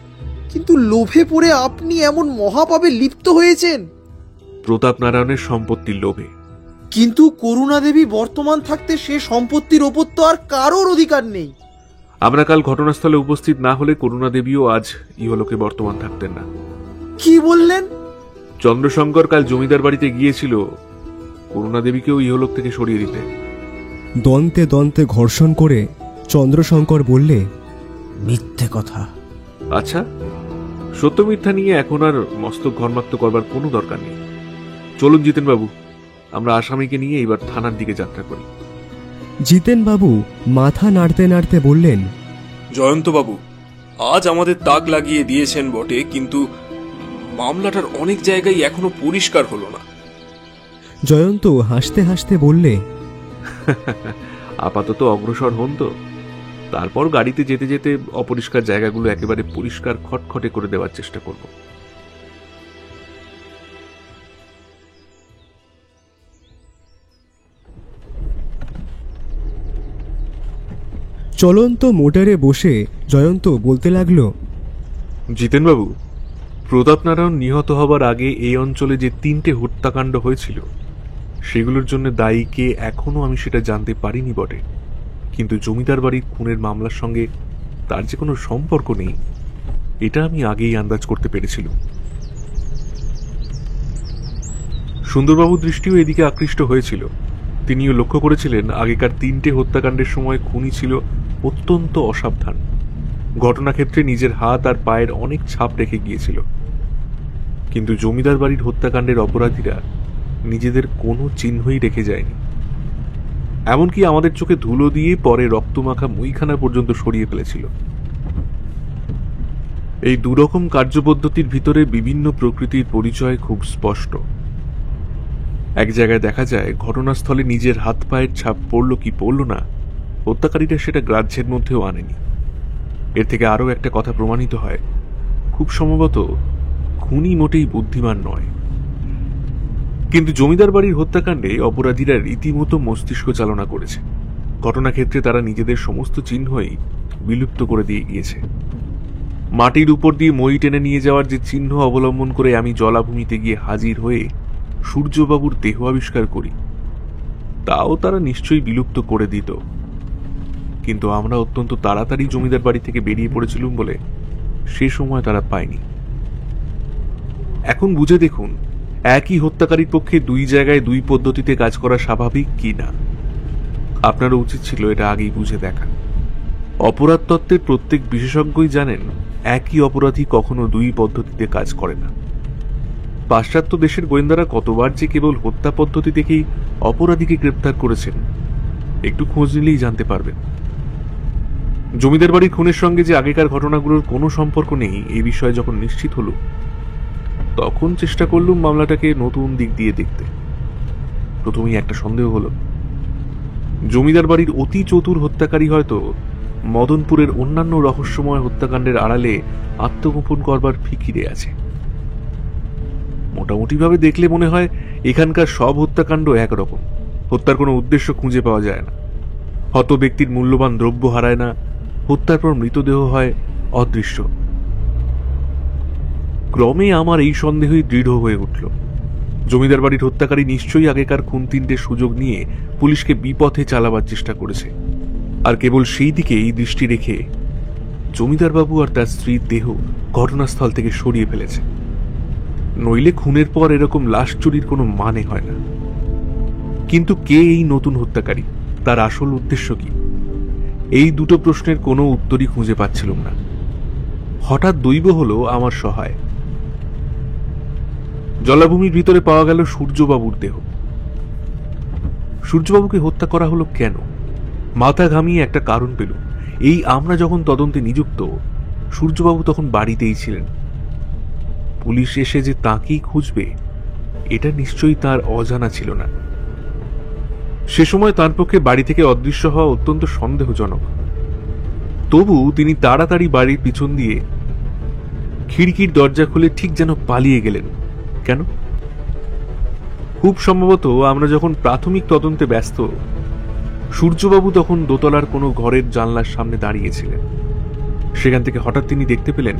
S7: কিন্তু লোভে পড়ে আপনি এমন মহাপাপে লিপ্ত হয়েছেন।
S4: প্রতাপ নারায়ণের সম্পত্তির লোভে।
S7: কিন্তু করুণা দেবী বর্তমান থাকতে সে সম্পত্তির ওপর তো আর কারোর অধিকার নেই।
S4: আমরা কাল ঘটনাস্থলে উপস্থিত না হলে করুণা দেবীও আজ ইহলোকে বর্তমান থাকতেন না।
S7: কি বললেন?
S4: চন্দ্রশঙ্কর কাল জমিদার বাড়িতে গিয়েছিল করুণা দেবীকেও ইহলোক থেকে সরিয়ে দিতে।
S2: দন্তে দন্তে ঘর্ষণ করে চন্দ্রশঙ্কর বললে,
S5: মিথ্যে কথা।
S4: আচ্ছা, সত্য মিথ্যা নিয়ে এখন আর মস্তক ঘর্মাক্ত করবার কোনো দরকার নেই। চলুন জিতেনবাবু, আমরা আসামিকে নিয়ে এবার থানার দিকে যাত্রা করি।
S2: জিতেনবাবু মাথা নাড়তে নাড়তে বললেন,
S6: জয়ন্তবাবু, আজ আমাদের তাক লাগিয়ে দিয়েছেন বটে, কিন্তু মামলাটার অনেক জায়গায় এখনো পরিষ্কার হলো না।
S2: জয়ন্ত হাসতে হাসতে বললে,
S4: আপাতত অগ্রসর হন তো, তারপর গাড়িতে যেতে যেতে অপরিষ্কার জায়গাগুলো একেবারে পরিষ্কার খটখটে করে দেওয়ার চেষ্টা করব।
S2: চলন্ত মোটরে বসে জয়ন্ত বলতে লাগলো,
S4: জিতেনবাবু, প্রতাপ নারায়ণ নিহত হবার আগে এই অঞ্চলে যে 3টে হত্যাকাণ্ড হয়েছিল সেগুলোর জন্য দায়ী কে এখনো আমি সেটা জানতে পারিনি বটে, কিন্তু জমিদার বাড়ির খুনের মামলার সঙ্গে তার যে কোনো সম্পর্ক নেই এটা আমি আগেই আন্দাজ করতে পেরেছিলাম। সুন্দরবাবুর দৃষ্টিও এদিকে আকৃষ্ট হয়েছিল। তিনিও লক্ষ্য করেছিলেন আগেকার 3টে হত্যাকাণ্ডের সময় খুনি ছিল অত্যন্ত অসাবধান, ঘটনাক্ষেত্রে নিজের হাত আর পায়ের অনেক ছাপ রেখে গিয়েছিল। কিন্তু জমিদার বাড়ির হত্যাকাণ্ডের অপরাধীরা নিজেদের কোনো চিহ্নই রেখে যায়নি, এমনকি আমাদের চোখে ধুলো দিয়ে পরে রক্তমাখা মুইখানা পর্যন্ত সরিয়ে ফেলেছিল। এই দুরকম কার্যপদ্ধতির ভিতরে বিভিন্ন প্রকৃতির পরিচয় খুব স্পষ্ট। এক জায়গায় দেখা যায় ঘটনাস্থলে নিজের হাত পায়ের ছাপ পড়ল কি পড়ল না, হত্যাকারীরা সেটা গ্রাহ্যের মধ্যেও আনেনি। এর থেকে আরও একটা কথা প্রমাণিত হয়, খুব সম্ভবত খুনি মোটেই বুদ্ধিমান নয়। কিন্তু জমিদার বাড়ির হত্যাকাণ্ডে অপরাধীরা রীতিমতো মস্তিষ্ক চালনা করেছে। ঘটনাক্ষেত্রে তারা নিজেদের সমস্ত চিহ্নই বিলুপ্ত করে দিয়ে গিয়েছে। মাটির উপর দিয়ে মই টেনে নিয়ে যাওয়ার যে চিহ্ন অবলম্বন করে আমি জলাভূমিতে গিয়ে হাজির হয়ে সূর্যবাবুর দেহ আবিষ্কার করি, তাও তারা নিশ্চয়ই বিলুপ্ত করে দিত। কিন্তু আমরা অত্যন্ত তাড়াতাড়ি জমিদার বাড়ি থেকে বেরিয়ে পড়েছিলাম বলে সে সময় তারা পায়নি। এখন বুঝে দেখুন, একই হত্যাকারীর পক্ষে 2 জায়গায় 2 পদ্ধতিতে কাজ করা স্বাভাবিক কি না। আপনারও উচিত ছিল এটা আগেই বুঝে দেখা। অপরাধ তত্ত্বের প্রত্যেক বিশেষজ্ঞই জানেন একই অপরাধী কখনো 2 পদ্ধতিতে কাজ করে না। পাশ্চাত্য দেশের গোয়েন্দারা কতবার যে কেবল হত্যা পদ্ধতি দেখেই অপরাধীকে গ্রেপ্তার করেছেন, একটু খোঁজ নিলেই জানতে পারবেন। জমিদার বাড়ির খুনের সঙ্গে যে আগেকার ঘটনাগুলোর কোনো সম্পর্ক নেই এই বিষয়ে যখন নিশ্চিত হল, তখন চেষ্টা করলুম মামলাটাকে নতুন দিক দিয়ে দেখতে। প্রথমেই একটা সন্দেহ হলো, জমিদার বাড়ির অতি চতুর হত্যাকারী হয়তো মদনপুরের অন্যান্য রহস্যময় হত্যাকাণ্ডের আড়ালে আত্মগোপন করবার ফিকিরে আছে। মোটামুটিভাবে দেখলে মনে হয় এখানকার সব হত্যাকাণ্ড একরকম, হত্যার কোনো উদ্দেশ্য খুঁজে পাওয়া যায় না, হত ব্যক্তির মূল্যবান দ্রব্য হারায় না, হত্যার পর মৃতদেহ হয় অদৃশ্য। ক্রমে আমার এই সন্দেহই দৃঢ় হয়ে উঠল, জমিদার বাড়ির হত্যাকারী নিশ্চয়ই আগেকার খুন 3টের সুযোগ নিয়ে পুলিশকে বিপথে চালাবার চেষ্টা করেছে, আর কেবল সেই দিকেই দৃষ্টি রেখে জমিদারবাবু আর তার স্ত্রীর দেহ ঘটনাস্থল থেকে সরিয়ে ফেলেছে। নইলে খুনের পর এরকম লাশ চুরির কোনো মানে হয় না। কিন্তু কে এই নতুন হত্যাকারী, তার আসল উদ্দেশ্য কি, এই দুটো প্রশ্নের কোনো উত্তরই খুঁজে পাচ্ছিলাম না। হঠাৎ দৈব হলো আমার সহায়। জলাভূমির ভিতরে পাওয়া গেল সূর্যবাবুর দেহ। সূর্যবাবুকে হত্যা করা হলো কেন, মাথা ঘামিয়ে একটা কারণ পেল। এই আমরা যখন তদন্তে নিযুক্ত, সূর্যবাবু তখন বাড়িতেই ছিলেন। পুলিশ এসে যে তাকেই খুঁজবে এটা নিশ্চয়ই তার অজানা ছিল না। সে সময় তার পক্ষে বাড়ি থেকে অদৃশ্য হওয়া অত্যন্ত সন্দেহজনক। তবু তিনি তাড়াতাড়ি বাড়ির পিছন দিয়ে খিড়কির দরজা খুলে ঠিক যেন পালিয়ে গেলেন। কেন? খুব সম্ভবত আমরা যখন প্রাথমিক তদন্তে ব্যস্ত, সূর্যবাবু তখন দোতলার কোনো ঘরের জানলার সামনে দাঁড়িয়েছিলেন। সেখান থেকে হঠাৎ তিনি দেখতে পেলেন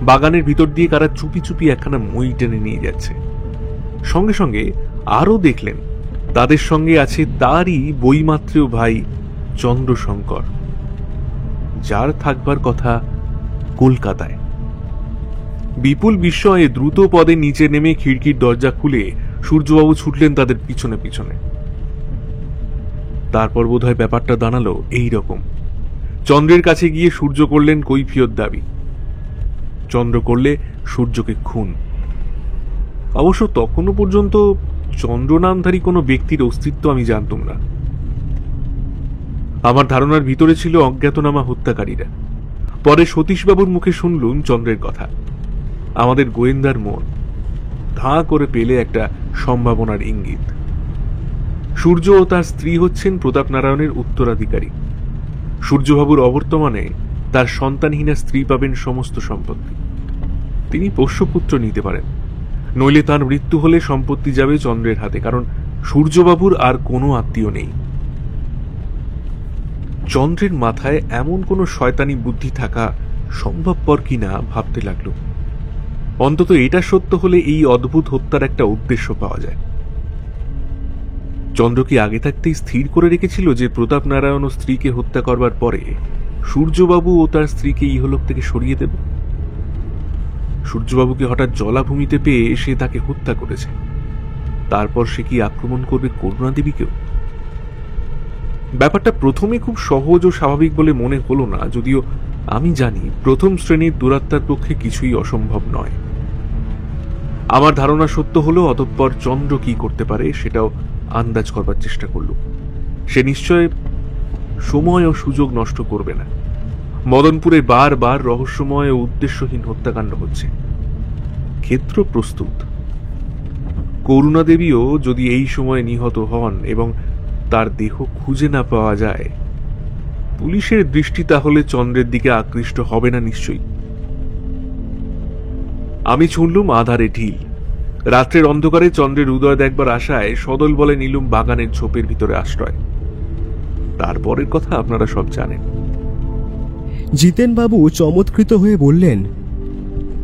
S4: বাগানের ভিতর দিয়ে কারা চুপি চুপি একখানা মই টেনে নিয়ে যাচ্ছে। সঙ্গে সঙ্গে আরও দেখলেন তাদের সঙ্গে আছে তারই বইমাত্রেয় ভাই চন্দ্রশঙ্কর, যার থাকবার কথা কলকাতায়। বিপুল বিস্ময়ে দ্রুত পদে নিচে নেমে খিড়কির দরজা খুলে সূর্যবাবু ছুটলেন তাদের পিছনে পিছনে। তারপর বোধহয় ব্যাপারটা দাঁড়ালো এই রকম। চন্দ্রের কাছে গিয়ে সূর্য করলেন কৈফিয়ত দাবি, চন্দ্র করলে সূর্যকে খুন। অবশ্য তখনও পর্যন্ত চন্দ্র নামধারী কোনো ব্যক্তির অস্তিত্ব আমি জানতাম না। আমার ধারণার ভিতরে ছিল অজ্ঞাতনামা হত্যাকারীরা। পরে সতীশবাবুর মুখে শুনলুম চন্দ্রের কথা। আমাদের গোয়েন্দার মন ধাঁ করে পেলে একটা সম্ভাবনার ইঙ্গিত। সূর্য ও তার স্ত্রী হচ্ছেন প্রতাপ নারায়ণের উত্তরাধিকারী। সূর্যবাবুর অবর্তমানে তার সন্তানহীনা স্ত্রী পাবেন সমস্ত সম্পত্তি। তিনি পোষ্যপুত্র নিতে পারেন, নইলে তার মৃত্যু হলে সম্পত্তি যাবে চন্দ্রের হাতে, কারণ সূর্যবাবুর আর কোনো আত্মীয় নেই। চন্দ্রের মাথায় এমন কোনো শয়তানি বুদ্ধি থাকা সম্ভবপর কিনা ভাবতে লাগল। অন্তত এটা সত্য হলে এই অদ্ভুত হত্যার একটা উদ্দেশ্য পাওয়া যায়। চন্দ্র কি আগে থাকতেই স্থির করে রেখেছিল যে প্রতাপ নারায়ণ ও স্ত্রীকে হত্যা করবার পরে সূর্যবাবু ও তার স্ত্রীকে ইহলোক থেকে সরিয়ে দেবে? সূর্যবাবুকে হঠাৎ জলাভূমিতে পেয়ে সে তাকে হত্যা করেছে, তারপর সে কি আক্রমণ করবে করুণা দেবীকেও? ব্যাপারটা প্রথমে খুব সহজ ও স্বাভাবিক বলে মনে হলো না, যদিও আমি জানি প্রথম শ্রেণীর দুরাত্মার পক্ষে কিছুই অসম্ভব নয়। আমার ধারণা সত্য হলো অতঃপর চন্দ্র কি করতে পারে সেটাও আন্দাজ করবার চেষ্টা করল। সে নিশ্চয় সময় ও সুযোগ নষ্ট করবে না। মদনপুরে বারবার রহস্যময় ও উদ্দেশ্যহীন হত্যাকাণ্ড হচ্ছে, ক্ষেত্র প্রস্তুত। করুণা দেবীও যদি এই সময় নিহত হন এবং তার দেহ খুঁজে না পাওয়া যায়, পুলিশের দৃষ্টি তাহলে চন্দ্রের দিকে আকৃষ্ট হবে না নিশ্চয়ই। আমি ছুঁড়লুম আধারে ঢিল। রাত্রের অন্ধকারে চন্দ্রের উদয় দেখবার আশায় সদল বলে নিলুম বাগানের ঝোপের ভিতরে আশ্রয়। তারপরের কথা আপনারা সব জানেন।
S2: জিতেনবাবু চমৎকৃত হয়ে বললেন,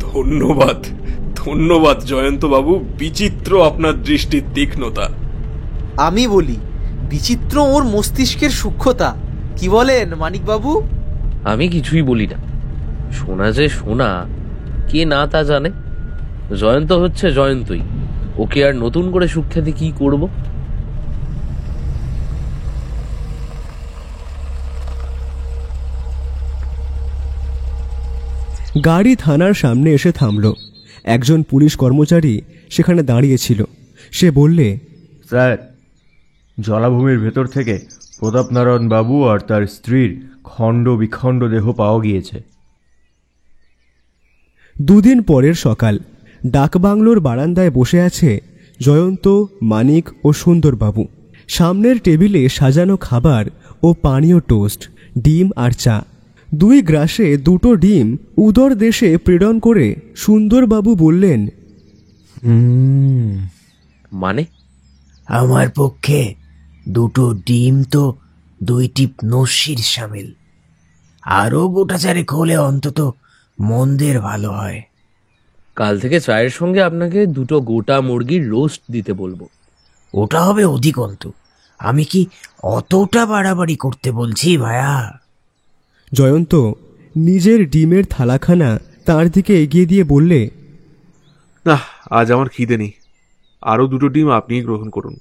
S6: ধন্যবাদ ধন্যবাদ জয়ন্তবাবু, বিচিত্র আপনার দৃষ্টির তীক্ষ্ণতা।
S7: আমি বলি, বিচিত্র ওর মস্তিষ্কের সূক্ষ্মতা। কি বলেন মানিকবাবু?
S3: আমি কিছুই বলি না। শোনা যে শোনা, কে না তা জানে। জয়ন্ত হচ্ছে জয়ন্তই, ওকে আর নতুন করে সুখ্যাতি কি করব?
S2: গাড়ি থানার সামনে এসে থামল। একজন পুলিশ কর্মচারী সেখানে দাঁড়িয়েছিল। সে বললে,
S9: স্যার, জলাভূমির ভেতর থেকে প্রতাপ নারায়ণ বাবু আর তার স্ত্রীর খণ্ড বিখণ্ড দেহ পাওয়া গিয়েছে।
S2: দুদিন পরের সকাল। ডাকবাংলোর বারান্দায় বসে আছে জয়ন্ত, মানিক ও সুন্দরবাবু। সামনের টেবিলে সাজানো খাবার ও পানীয় টোস্ট, ডিম আর চা। দুই গ্রাসে দুটো ডিম উদর দেশে প্রেরণ করে সুন্দরবাবু বললেন,
S3: মানে?
S5: আমার পক্ষে দুটো ডিম তো 2 টিপ নস্যির সামিল। আরও গোটা চারেক হলে অন্তত মন্দের ভালো হয়।
S3: কাল থেকে চায়ের সঙ্গে আপনাকে 2টো গোটা মুরগির রোস্ট দিতে বলবো।
S5: ওটা হবে অধিকন্তু। আমি কি অতটা বাড়াবাড়ি করতে বলছি ভায়া?
S2: জয়ন্ত নিজের ডিমের থালাখানা তার দিকে এগিয়ে দিয়ে বললে,
S4: না, আজ আমার খিদে নেই। আরো 2টো ডিম আপনিই গ্রহণ করুন।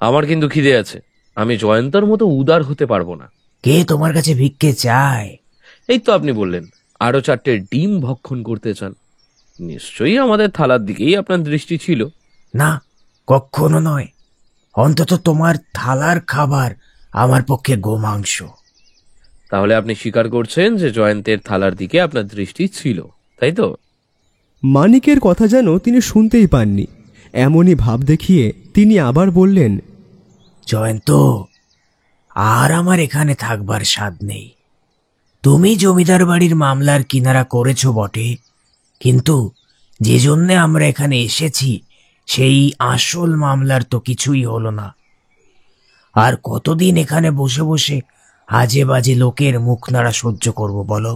S3: আমার কিন্তু খিদে আছে। আমি জয়ন্তর মতো উদার হতে পারবো না।
S5: কে তোমার কাছে ভিক্ষে চায়?
S3: এই তো আপনি বললেন আরো 4টে ডিম ভক্ষণ করতে চান। নিশ্চয়ই আমাদের থালার দিকেই আপনার দৃষ্টি ছিল।
S5: না, কখনো নয়। অন্তত তোমার থালার খাবার আমার পক্ষে গোমাংস।
S3: তাহলে আপনি স্বীকার করছেন যে জয়ন্তের থালার দিকে আপনার দৃষ্টি ছিল, তাই তো?
S2: মানিকের কথা যেন তিনি শুনতেই পাননি। এমনই ভাব দেখিয়ে তিনি আবার বললেন,
S5: জয়ন্ত, আর আমার এখানে থাকবার স্বাদ নেই। তুমি জমিদার বাড়ির মামলার কিনারা করেছ বটে, কিন্তু যে জন্যে আমরা এখানে এসেছি সেই আসল মামলার তো কিছুই হলো না। আর কতদিন এখানে বসে বসে আজে বাজে লোকের মুখ নাড়া সহ্য করব বলো?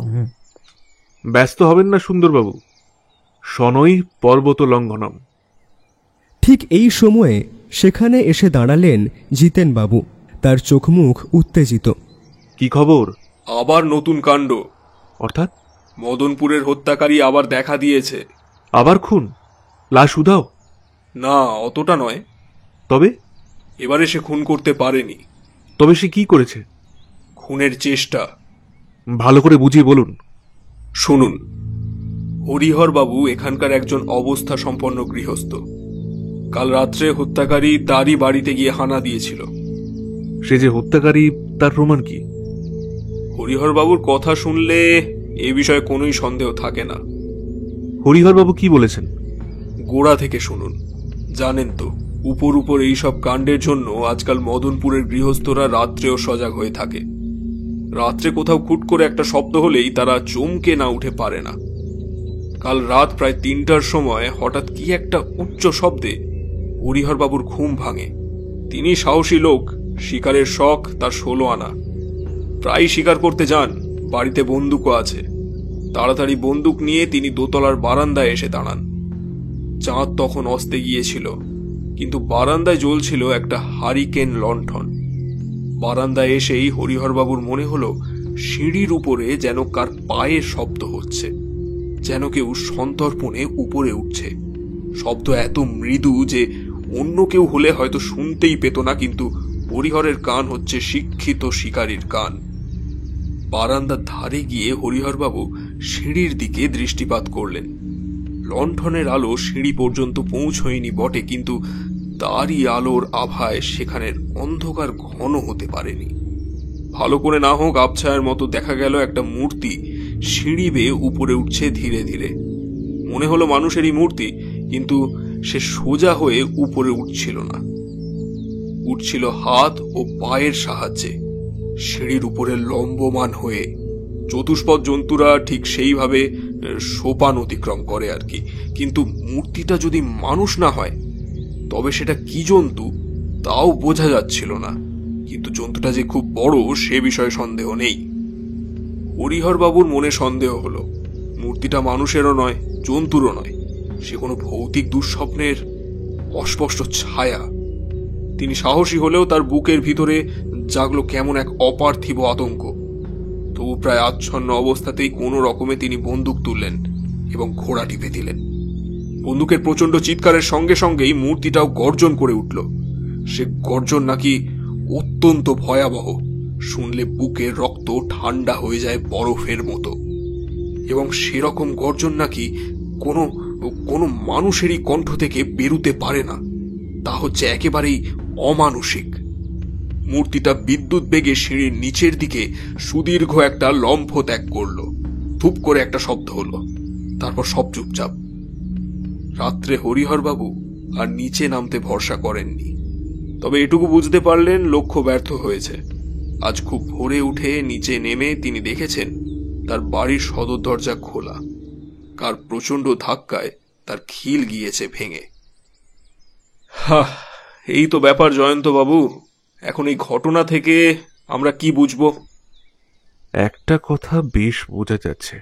S4: ব্যস্ত হবেন না সুন্দরবাবু, শনৈ পর্বত লঙ্ঘনম।
S2: ঠিক এই সময়ে সেখানে এসে দাঁড়ালেন জিতেনবাবু। তার চোখ মুখ উত্তেজিত।
S4: কি খবর?
S6: আবার নতুন কাণ্ড।
S4: অর্থাৎ?
S6: মদনপুরের হত্যাকারী আবার দেখা দিয়েছে।
S4: আবার খুন? লাশ উধাও?
S6: না, অতটা নয়।
S4: তবে?
S6: এবারে সে খুন করতে পারেনি।
S4: তবে সে কি করেছে?
S6: খুনের চেষ্টা।
S4: ভালো করে বুঝিয়ে বলুন।
S6: শুনুন, হরিহরবাবু এখানকার একজন অবস্থা সম্পন্ন গৃহস্থ। কাল রাত্রে হত্যাকারী তারই বাড়িতে গিয়ে হানা দিয়েছিল।
S4: সে যে হত্যাকারী তার প্রমাণ কি?
S6: হরিহরবাবুর কথা শুনলে এ বিষয়ে কোনোই সন্দেহ থাকে না।
S4: হরিহরবাবু কি বলেছেন?
S6: গোড়া থেকে শুনুন। জানেন তো, উপর উপর এইসব কাণ্ডের জন্য আজকাল মদনপুরের গৃহস্থরা রাত্রেও সজাগ হয়ে থাকে। রাত্রে কোথাও খুট করে একটা শব্দ হলেই তারা চমকে না উঠে পারে না। কাল রাত প্রায় 3টার সময় হঠাৎ কি একটা উচ্চ শব্দে হরিহরবাবুর ঘুম ভাঙে। তিনি সাহসী লোক, শিকারের শখ তার 16 আনা। প্রায় শিকার করতে যান, বাড়িতে বন্দুকও আছে। তাড়াতাড়ি বন্দুক নিয়ে তিনি দোতলার বারান্দায় এসে দাঁড়ান। চাঁদ তখন অস্তে গিয়েছিল, কিন্তু বারান্দায় জ্বলছিল একটা হারিকেন লণ্ঠন। বারান্দায় এসেই হরিহরবাবুর মনে হলো সিঁড়ির উপরে যেন কার পায়ের শব্দ হচ্ছে, যেন কেউ সন্তর্পণে উপরে উঠছে। শব্দ এত মৃদু যে অন্য কেউ হলে হয়তো শুনতেই পেত না, কিন্তু হরিহরের কান হচ্ছে শিক্ষিত শিকারীর কান। বারান্দার ধারে গিয়ে হরিহরবাবু সিঁড়ির দিকে দৃষ্টিপাত করলেন। লণ্ঠনের আলো সিঁড়ি পর্যন্ত পৌঁছয়নি বটে, কিন্তু তারই আলোর আভায় সেখানের অন্ধকার ঘন হতে পারেনি। ভালো করে না হোক আবছায়ের মতো দেখা গেল একটা মূর্তি সিঁড়ি বেয়ে উপরে উঠছে ধীরে ধীরে। মনে হলো মানুষেরই মূর্তি, কিন্তু সে সোজা হয়ে উপরে উঠছিল না, উঠছিল হাত ও পায়ের সাহায্যে, সিঁড়ির উপরে লম্বমান হয়ে। চতুষ্পদ জন্তুরা ঠিক সেইভাবে সোপান অতিক্রম করে আর কি, কিন্তু মূর্তিটা যদি মানুষ না হয় তবে সেটা কি জন্তু তাও বোঝা যাচ্ছিল না। কিন্তু জন্তুটা যে খুব বড় সে বিষয়ে সন্দেহ নেই। হরিহরবাবুর মনে সন্দেহ হলো, মূর্তিটা মানুষেরও নয়, জন্তুরও নয়, সে কোনো ভৌতিক দুঃস্বপ্নের অস্পষ্ট ছায়া। তিনি সাহসী হলেও তার বুকের ভিতরে জাগলো কেমন এক অপার্থিব আতঙ্ক। তবু প্রায় আচ্ছন্ন অবস্থাতেই কোনো রকমে তিনি বন্দুক তুললেন এবং ঘোড়া টিপে দিলেন। বন্দুকের প্রচন্ড চিৎকারের সঙ্গে সঙ্গেই মূর্তিটাও গর্জন করে উঠল। সে গর্জন নাকি অত্যন্ত ভয়াবহ, শুনলে বুকের রক্ত ঠান্ডা হয়ে যায় বরফের মতো। এবং সেরকম গর্জন নাকি কোনো কোনো মানুষেরই কণ্ঠ থেকে বেরুতে পারে না, তা হচ্ছে একেবারেই অমানুষিক। মূর্তিটা বিদ্যুৎ বেগে সিঁড়ির নিচের দিকে সুদীর্ঘ একটা লম্ফ ত্যাগ করল। ধূপ করে একটা শব্দ হলো, তারপর সব চুপচাপ। রাত্রে হরিহরবাবু আর নিচে নামতে ভরসা করেননি, তবে এটুকু বুঝতে পারলেন লক্ষ্য ব্যর্থ হয়েছে। আজ খুব ভোরে উঠে নিচে নেমে তিনি দেখেছেন তার বাড়ির সদর দরজা খোলা। কার প্রচন্ড ধাক্কায় তার খিল গিয়েছে ভেঙে। এই তো ব্যাপার জয়ন্ত বাবু। এখন এই ঘটনা থেকে আমরা কি বুঝবো?
S4: একটা কথা বেশ বোঝা যাচ্ছে।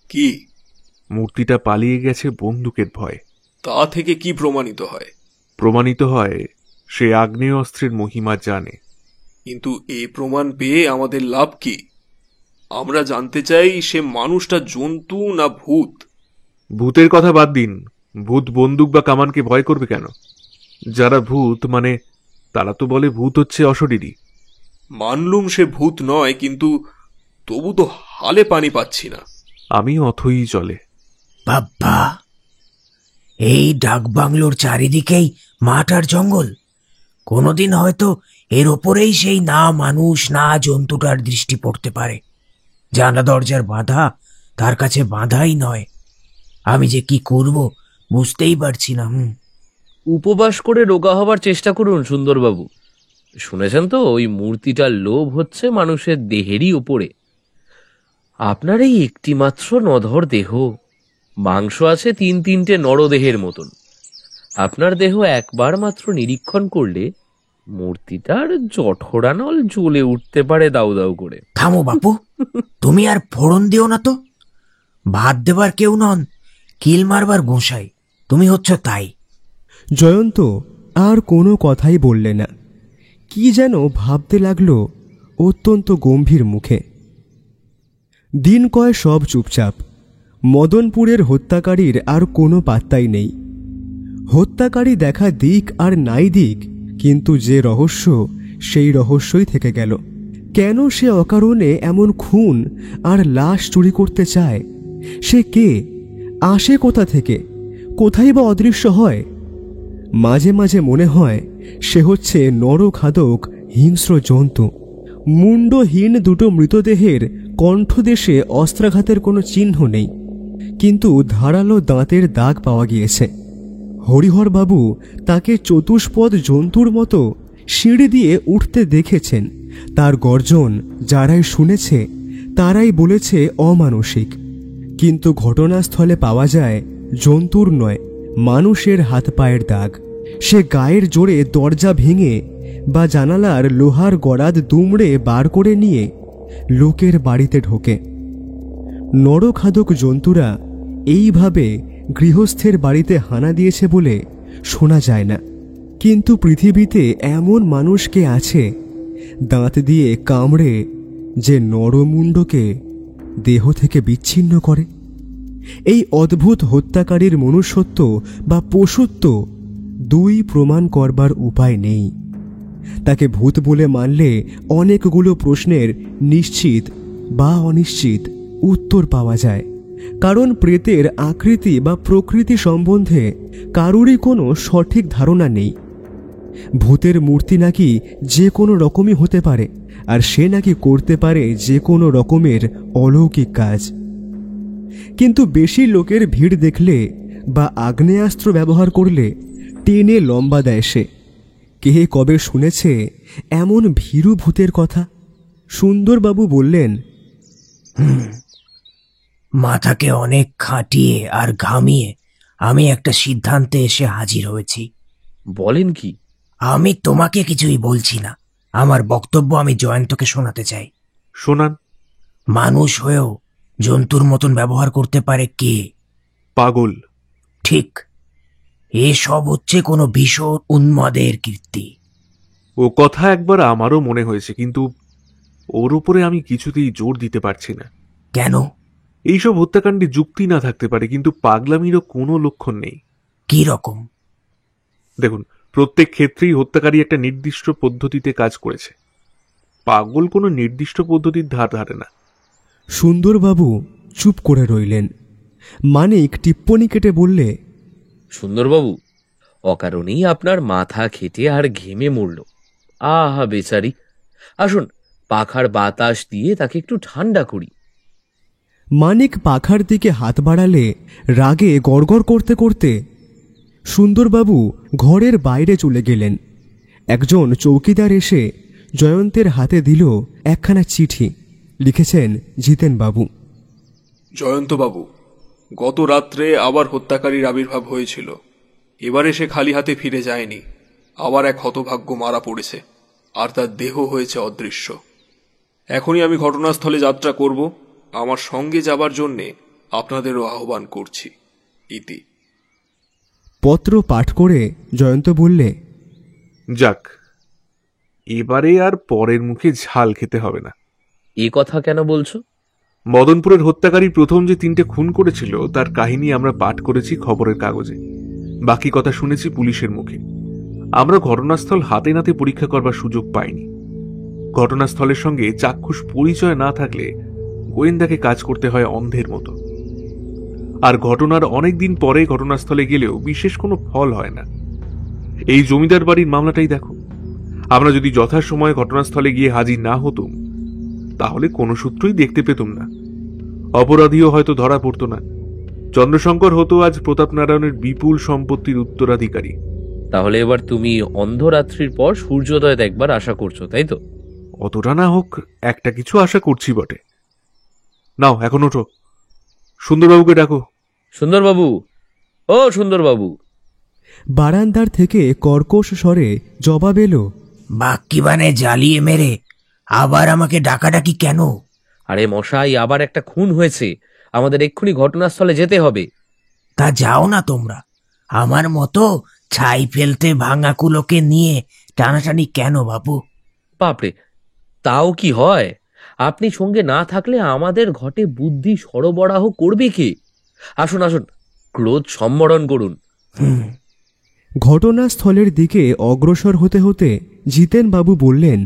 S6: কি?
S4: মূর্তিটা পালিয়ে গেছে বন্দুকের ভয়।
S6: তা থেকে কি প্রমাণিত হয়?
S4: প্রমাণিত হয় সে আগ্নেয় অস্ত্রের মহিমা জানে।
S6: কিন্তু এই প্রমাণ পেয়ে আমাদের লাভ কি? আমরা জানতে চাই সে মানুষটা জন্তু না ভূত।
S4: ভূতের কথা বাদ দিন, ভূত বন্দুক বা কামানকে ভয় করবে কেন? যারা ভূত মানে তারা তো বলে ভূত হচ্ছে অশরীরী।
S6: মানলুম সে ভূত নয়, কিন্তু তবু তো হালে পানি পাচ্ছি না।
S4: আমি অথই চলে।
S5: বাবা, এই ডাক বাংলোর চারিদিকেই মাঠ আর জঙ্গল। কোনোদিন হয়তো এর ওপরেই সেই না মানুষ না জন্তুটার দৃষ্টি পড়তে পারে। জানা দরজার বাঁধা তার কাছে বাঁধাই নয়। আমি যে কি করব বুঝতেই পারছি না।
S3: উপবাস করে রোগা হবার চেষ্টা করুন সুন্দরবাবু। শুনেছেন তো ওই মূর্তিটার লোভ হচ্ছে মানুষের দেহেরই ওপরে। আপনার এই একটি মাত্র নধর দেহ, মাংস আছে 3-3টে নরদেহের মতন। আপনার দেহ একবার মাত্র নিরীক্ষণ করলে মূর্তিটার জঠরানল জ্বলে উঠতে পারে দাউ দাউ করে।
S5: থামো বাপু, তুমি আর ফোড়ন দিও না তো। ভাত দেবার কেউ নন, কিল মারবার গোসাই তুমি হচ্ছ তাই।
S2: জয়ন্ত আর কোনো কথাই বললে না। কি যেন ভাবতে লাগলো অত্যন্ত গম্ভীর মুখে। দিন কয় সব চুপচাপ। মদনপুরের হত্যাকারীর আর কোনো পাত্তাই নেই। হত্যাকারী দেখা দিক আর নাই দিক, কিন্তু যে রহস্য সেই রহস্যই থেকে গেল। কেন সে অকারণে এমন খুন আর লাশ চুরি করতে চায়? সে কে? আসে কোথা থেকে? কোথায় বা অদৃশ্য হয়? মাঝে মাঝে মনে হয় সে হচ্ছে নরখাদক হিংস্র জন্তু। মুন্ডহীন দুটো মৃতদেহের কণ্ঠদেশে অস্ত্রাঘাতের কোনো চিহ্ন নেই, কিন্তু ধারালো দাঁতের দাগ পাওয়া গিয়েছে। হরিহরবাবু তাকে চতুষ্পদ জন্তুর মতো সিঁড়ি দিয়ে উঠতে দেখেছেন। তার গর্জন যারাই শুনেছে তারাই বলেছে অমানসিক। কিন্তু ঘটনাস্থলে পাওয়া যায় জন্তুর নয়, মানুষের হাত পায়ের দাগ। সে গায়ের জোরে দরজা ভেঙে বা জানালার লোহার গরাদ দুমড়ে বার করে নিয়ে লোকের বাড়িতে ঢোকে। নরখাদক জন্তুরা এইভাবে গৃহস্থের বাড়িতে হানা দিয়েছে বলে শোনা যায় না। কিন্তু পৃথিবীতে এমন মানুষ কে আছে দাঁত দিয়ে কামড়ে যে নরমুণ্ডকে দেহ থেকে বিচ্ছিন্ন করে? এই অদ্ভুত হত্যাকারীর মনুষ্যত্ব বা পশুত্ব দুই প্রমাণ করবার উপায় নেই। তাকে ভূত বলে মানলে অনেকগুলো প্রশ্নের নিশ্চিত বা অনিশ্চিত উত্তর পাওয়া যায়, কারণ প্রেতের আকৃতি বা প্রকৃতি সম্বন্ধে কারোরই কোনো সঠিক ধারণা নেই। ভূতের মূর্তি নাকি যে কোনো রকমই হতে পারে, আর সে নাকি করতে পারে যে কোনো রকমের অলৌকিক কাজ। কিন্তু বেশি লোকের ভিড় দেখলে বা আগ্নেয়াস্ত্র ব্যবহার করলে টেনে লম্বা দেয় সে। কে কবে শুনেছে এমন ভীরু ভূতের কথা? সুন্দরবাবু বললেন,
S5: মাথাকে অনেক খাটিয়ে আর ঘামিয়ে আমি একটা সিদ্ধান্তে এসে হাজির হয়েছি।
S3: বলেন কি?
S5: আমি তোমাকে কিছুই বলছি না, আমার বক্তব্য আমি জয়ন্তকে শোনাতে চাই।
S4: শোনান।
S5: মানুষ হয়েও জন্তুর মতন ব্যবহার করতে পারে কে?
S4: পাগল।
S5: ঠিক। এসব হচ্ছে কোনো ভীষণ উন্মাদের কীর্তি।
S4: ও কথা একবার আমারও মনে হয়েছে, কিন্তু ওর উপরে আমি কিছুতেই জোর দিতে পারছি না।
S5: কেন?
S4: এইসব হত্যাকাণ্ডে যুক্তি না থাকতে পারে, কিন্তু পাগলামিরও কোনো লক্ষণ নেই।
S5: কি রকম?
S4: দেখুন, প্রত্যেক ক্ষেত্রেই হত্যাকারী একটা নির্দিষ্ট পদ্ধতিতে কাজ করেছে। পাগল কোনো নির্দিষ্ট পদ্ধতির ধার ধারে না।
S2: সুন্দরবাবু চুপ করে রইলেন। মানিক টিপ্পনি কেটে বললে,
S3: সুন্দরবাবু, অকারণেই আপনার মাথা খেটে আর ঘেমে মরল। আহা বেচারি, আসুন পাখার বাতাস দিয়ে তাকে একটু ঠান্ডা করি।
S2: মানিক পাখার দিকে হাত বাড়ালে রাগে গড়গড় করতে করতে সুন্দরবাবু ঘরের বাইরে চলে গেলেন। একজন চৌকিদার এসে জয়ন্তের হাতে দিল একখানা চিঠি। লিখেছেন জিতেনবাবু।
S6: জয়ন্তবাবু, গত রাত্রে আবার হত্যাকারীর আবির্ভাব হয়েছিল। এবারে সে খালি হাতে ফিরে যায়নি। আবার এক হতভাগ্য মারা পড়েছে, আর তার দেহ হয়েছে অদৃশ্য। এখনই আমি ঘটনাস্থলে যাত্রা করব। আমার সঙ্গে যাবার জন্যে আপনাদেরও আহ্বান করছি। ইতি।
S2: পত্র পাঠ করে জয়ন্ত বললে,
S4: যাক, এবারে আর পরের মুখে ঝাল খেতে হবে না।
S3: এ কথা কেন বলছো?
S4: মদনপুরের হত্যাকারী প্রথম যে 3টে খুন করেছিল তার কাহিনী আমরা পাঠ করেছি খবরের কাগজে। বাকি কথা শুনেছি পুলিশের মুখে। আমরা ঘটনাস্থল হাতে নাতে পরীক্ষা করবার সুযোগ পাইনি। ঘটনাস্থলের সঙ্গে চাক্ষুষ পরিচয় না থাকলে গোয়েন্দাকে কাজ করতে হয় অন্ধের মতো। আর ঘটনার অনেক দিন পরে ঘটনাস্থলে গেলেও বিশেষ কোনো ফল হয় না। এই জমিদার বাড়ির মামলাটাই দেখো। আমরা যদি যথাসময়ে ঘটনাস্থলে গিয়ে হাজির না হতুম তাহলে কোনো সূত্রই দেখতে পেতুম না। অপরাধীও হয়তো ধরা পড়তো না। চন্দ্রশঙ্কর হতো আজ প্রতাপনারায়ণের বিপুল সম্পত্তির উত্তরাধিকারী।
S3: তাহলে এবার তুমি অন্ধরাত্রির পর সূর্যোদয় দেখবার আশা করছো, তাই তো?
S4: অতটা না হোক, একটা কিছু আশা করছি বটে। নাও এখন ওঠো, সুন্দরবাবুকে ডাকো।
S3: সুন্দরবাবু, ও সুন্দরবাবু।
S2: বারান্দার থেকে কর্কশ স্বরে জবাব এলো,
S5: বাক্যিবানে জ্বালিয়ে মেরে আবার আমাকে ডাকাডাকি কেন?
S3: আরে মশাই, আবার একটা খুন হয়েছে, আমাদের এক্ষুনি ঘটনাস্থলে যেতে হবে।
S5: তা যাও না তোমরা, আমার মতো ছাই ফেলতে ভাঙা কুলোকে নিয়ে টানাটানি কেন বাবু?
S3: বাপরে, তাও কি হয়? আপনি সঙ্গে না থাকলে আমাদের ঘটে বুদ্ধি সরবরাহ করবে কে? আসুন আসুন, ক্রোধ সম্বরণ করুন।
S2: ঘটনাস্থলের দিকে অগ্রসর হতে হতে জিতেন বাবু বললেন,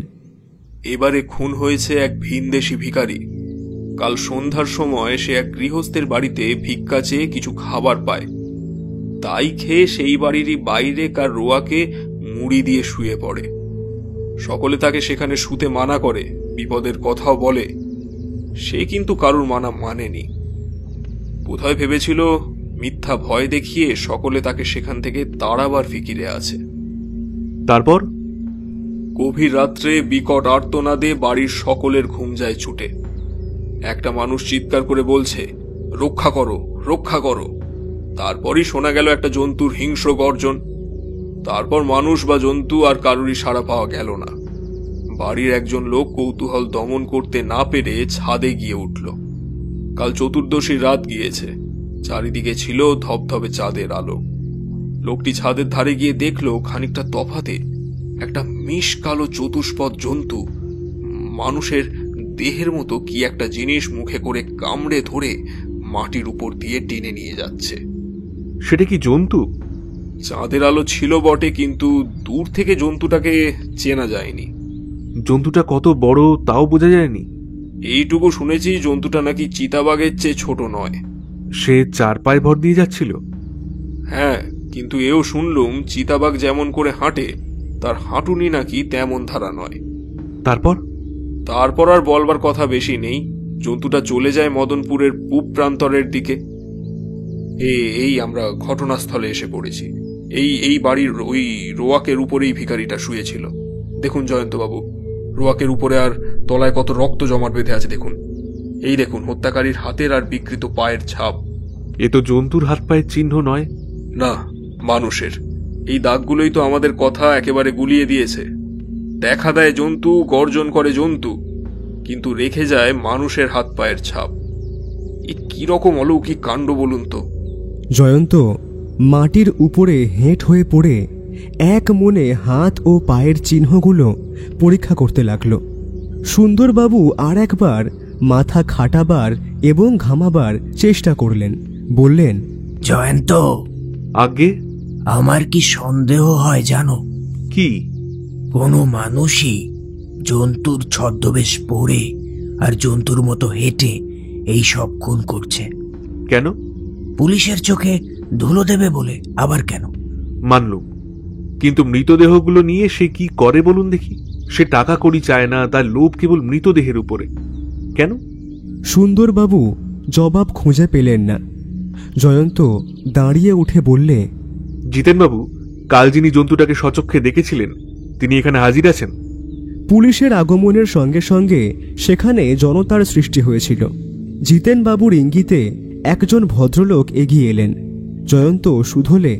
S6: এবারে খুন হয়েছে এক ভিনদেশি ভিখারি। কাল সন্ধ্যার সময় সে এক গৃহস্থের বাড়িতে ভিক্ষা চেয়ে কিছু খাবার পায়, তাই খেয়ে সেই বাড়িরই বাইরে কার রোয়াকে মুড়ি দিয়ে শুয়ে পড়ে। সকলে তাকে সেখানে শুতে মানা করে, বিপদের কথাও বলে। সে কিন্তু কারুর মানা মানেনি। বোধহয় ভেবেছিল মিথ্যা ভয় দেখিয়ে সকলে তাকে সেখান থেকে তাড়াবার ফিকিরে আছে।
S4: তারপর
S6: গভীর রাত্রে বিকট আর্তনাদে বাড়ির সকলের ঘুম যায় ছুটে। একটা মানুষ চিৎকার করে বলছে, রক্ষা করো, রক্ষা করো। তারপরই শোনা গেল একটা জন্তুর হিংস্র গর্জন। তারপর মানুষ বা জন্তু আর কারুরই সাড়া পাওয়া গেল না। বাড়ির একজন লোক কৌতূহল দমন করতে না পেরে ছাদে গিয়ে উঠল। কাল চতুর্দশীর রাত গিয়েছে, চারিদিকে ছিল ধবধবে চাঁদের আলো। লোকটি ছাদের ধারে গিয়ে দেখল খানিকটা তফাতে একটা মিশ কালো চতুষ্পদ জন্তু মানুষের দেহের মতো কি একটা জিনিস মুখে করে কামড়ে ধরে মাটির উপর দিয়ে টেনে নিয়ে যাচ্ছে।
S4: সেটা কি জন্তু?
S6: চাঁদের আলো ছিল বটে, কিন্তু দূর থেকে জন্তুটাকে চেনা যায়নি।
S4: জন্তুটা কত বড় তাও বোঝা যায়নি।
S6: এইটুকু শুনেছি জন্তুটা নাকি চিতাবাঘের চেয়ে ছোট নয়।
S4: সে 4 পায়ে ভর দিয়ে যাচ্ছিল।
S6: হ্যাঁ, কিন্তু এও শুনলুম চিতাবাঘ যেমন করে হাঁটে তার হাঁটুনি নাকি তেমন ধারা নয়। তারপর আর বলবার কথা বেশি নেই। জন্তুটা চলে যায় মদনপুরের পূব প্রান্তরের দিকে। এই আমরা ঘটনাস্থলে এসে পড়েছি। এই বাড়ির ওই রোয়াকের উপরেই ভিখারিটা শুয়েছিল। দেখুন জয়ন্তবাবু, রোয়াকের উপরে আর তলায় কত রক্ত জমাট বেঁধে আছে দেখুন। এই দেখুন হত্যাকারীর হাতের আর বিকৃত পায়ের ছাপ।
S4: এ তো জন্তুর হাত পায়ের চিহ্ন নয়।
S6: না, মানুষের। এই দাগগুলোই তো আমাদের কথা একেবারে গুলিয়ে দিয়েছে। দেখা দেয় জন্তু, গর্জন করে জন্তু, কিন্তু রেখে যায় মানুষের হাত পায়ের ছাপ। এ কিরকম অলৌকিক কাণ্ড বলুন তো।
S2: জয়ন্ত মাটির উপরে হেঁট হয়ে পড়ে এক মনে হাত ও পায়ের চিহ্নগুলো পরীক্ষা করতে লাগল। সুন্দরবাবু আর একবার মাথা খাটাবার এবং ঘামাবার চেষ্টা করলেন। বললেন,
S5: জয়ন্ত,
S4: আগে
S5: আমার কি সন্দেহ হয় জানো?
S4: কি?
S5: কোনো মানুষই জন্তুর ছদ্মবেশ পরে আর জন্তুর মতো হেঁটে এই সব খুন করছে।
S4: কেন?
S5: পুলিশের চোখে ধুলো দেবে বলে। আবার কেন?
S4: মানলুম, কিন্তু মৃতদেহগুলো নিয়ে সে কি করে বলুন দেখি। সে টাকা কড়ি চায় না, তার লোভ কেবল মৃতদেহের উপরে। কেন?
S2: সুন্দরবাবু জবাব খুঁজে পেলেন না। জয়ন্ত দাঁড়িয়ে উঠে বললে,
S4: জিতেনবাবু, কাল যিনি জন্তুটাকে সচক্ষে দেখেছিলেন তিনি এখানে হাজির আছেন।
S2: পুলিশের আগমনের সঙ্গে সঙ্গে সেখানে জনতার সৃষ্টি হয়েছিল। জিতেনবাবুর ইঙ্গিতে একজন ভদ্রলোক এগিয়ে এলেন। জয়ন্ত শুধলে,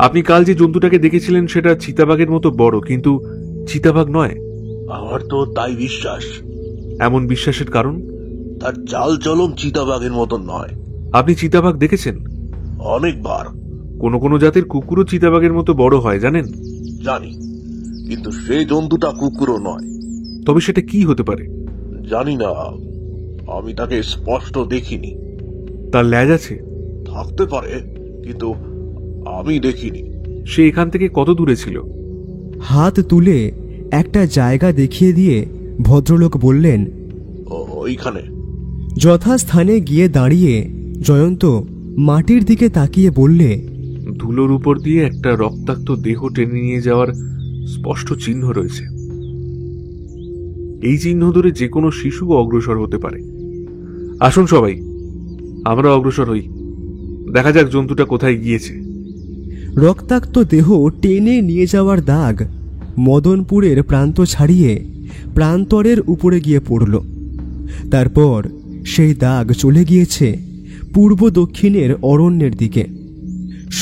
S4: আপনি কাল যে জন্তুটাকে দেখেছিলেন সেটা চিতাবাঘের মতো বড়, কিন্তু চিতাবাঘ নয়।
S10: আমার তো তাই বিশ্বাস।
S4: এমন বিশ্বাসের কারণ?
S10: তার চাল চলন চিতাবাঘের মতো নয়।
S4: আপনি চিতাবাঘ দেখেছেন?
S10: অনেকবার।
S4: কোন কোন জাতের কুকুরও চিতাবাঘের মতো বড় হয় জানেন?
S10: জানি, কিন্তু সেই জন্তুটা কুকুরও নয়।
S4: তবে সেটা কি হতে পারে?
S10: জানি না, আমি তাকে স্পষ্ট দেখিনি।
S4: তার ল্যাজ আছে?
S10: থাকতে পারে, কিন্তু আমি দেখিনি।
S4: সে এখান থেকে কত দূরে ছিল?
S2: হাত তুলে একটা জায়গা দেখিয়ে দিয়ে ভদ্রলোক বললেন,
S10: ওইখানে।
S2: যথাস্থানে গিয়ে দাঁড়িয়ে জয়ন্ত মাটির দিকে তাকিয়ে বললে,
S4: ধুলোর উপর দিয়ে একটা রক্তাক্ত দেহ টেনে নিয়ে যাওয়ার স্পষ্ট চিহ্ন রয়েছে। এই চিহ্ন ধরে যে কোনো শিশু অগ্রসর হতে পারে। আসুন সবাই, আমরা অগ্রসর হই, দেখা যাক জন্তুটা কোথায় গিয়েছে।
S2: রক্তাক্ত দেহ টেনে নিয়ে যাওয়ার দাগ মদনপুরের প্রান্ত ছাড়িয়ে প্রান্তরের উপরে গিয়ে পড়ল। তারপর সেই দাগ চলে গিয়েছে পূর্ব দক্ষিণের অরণ্যের দিকে।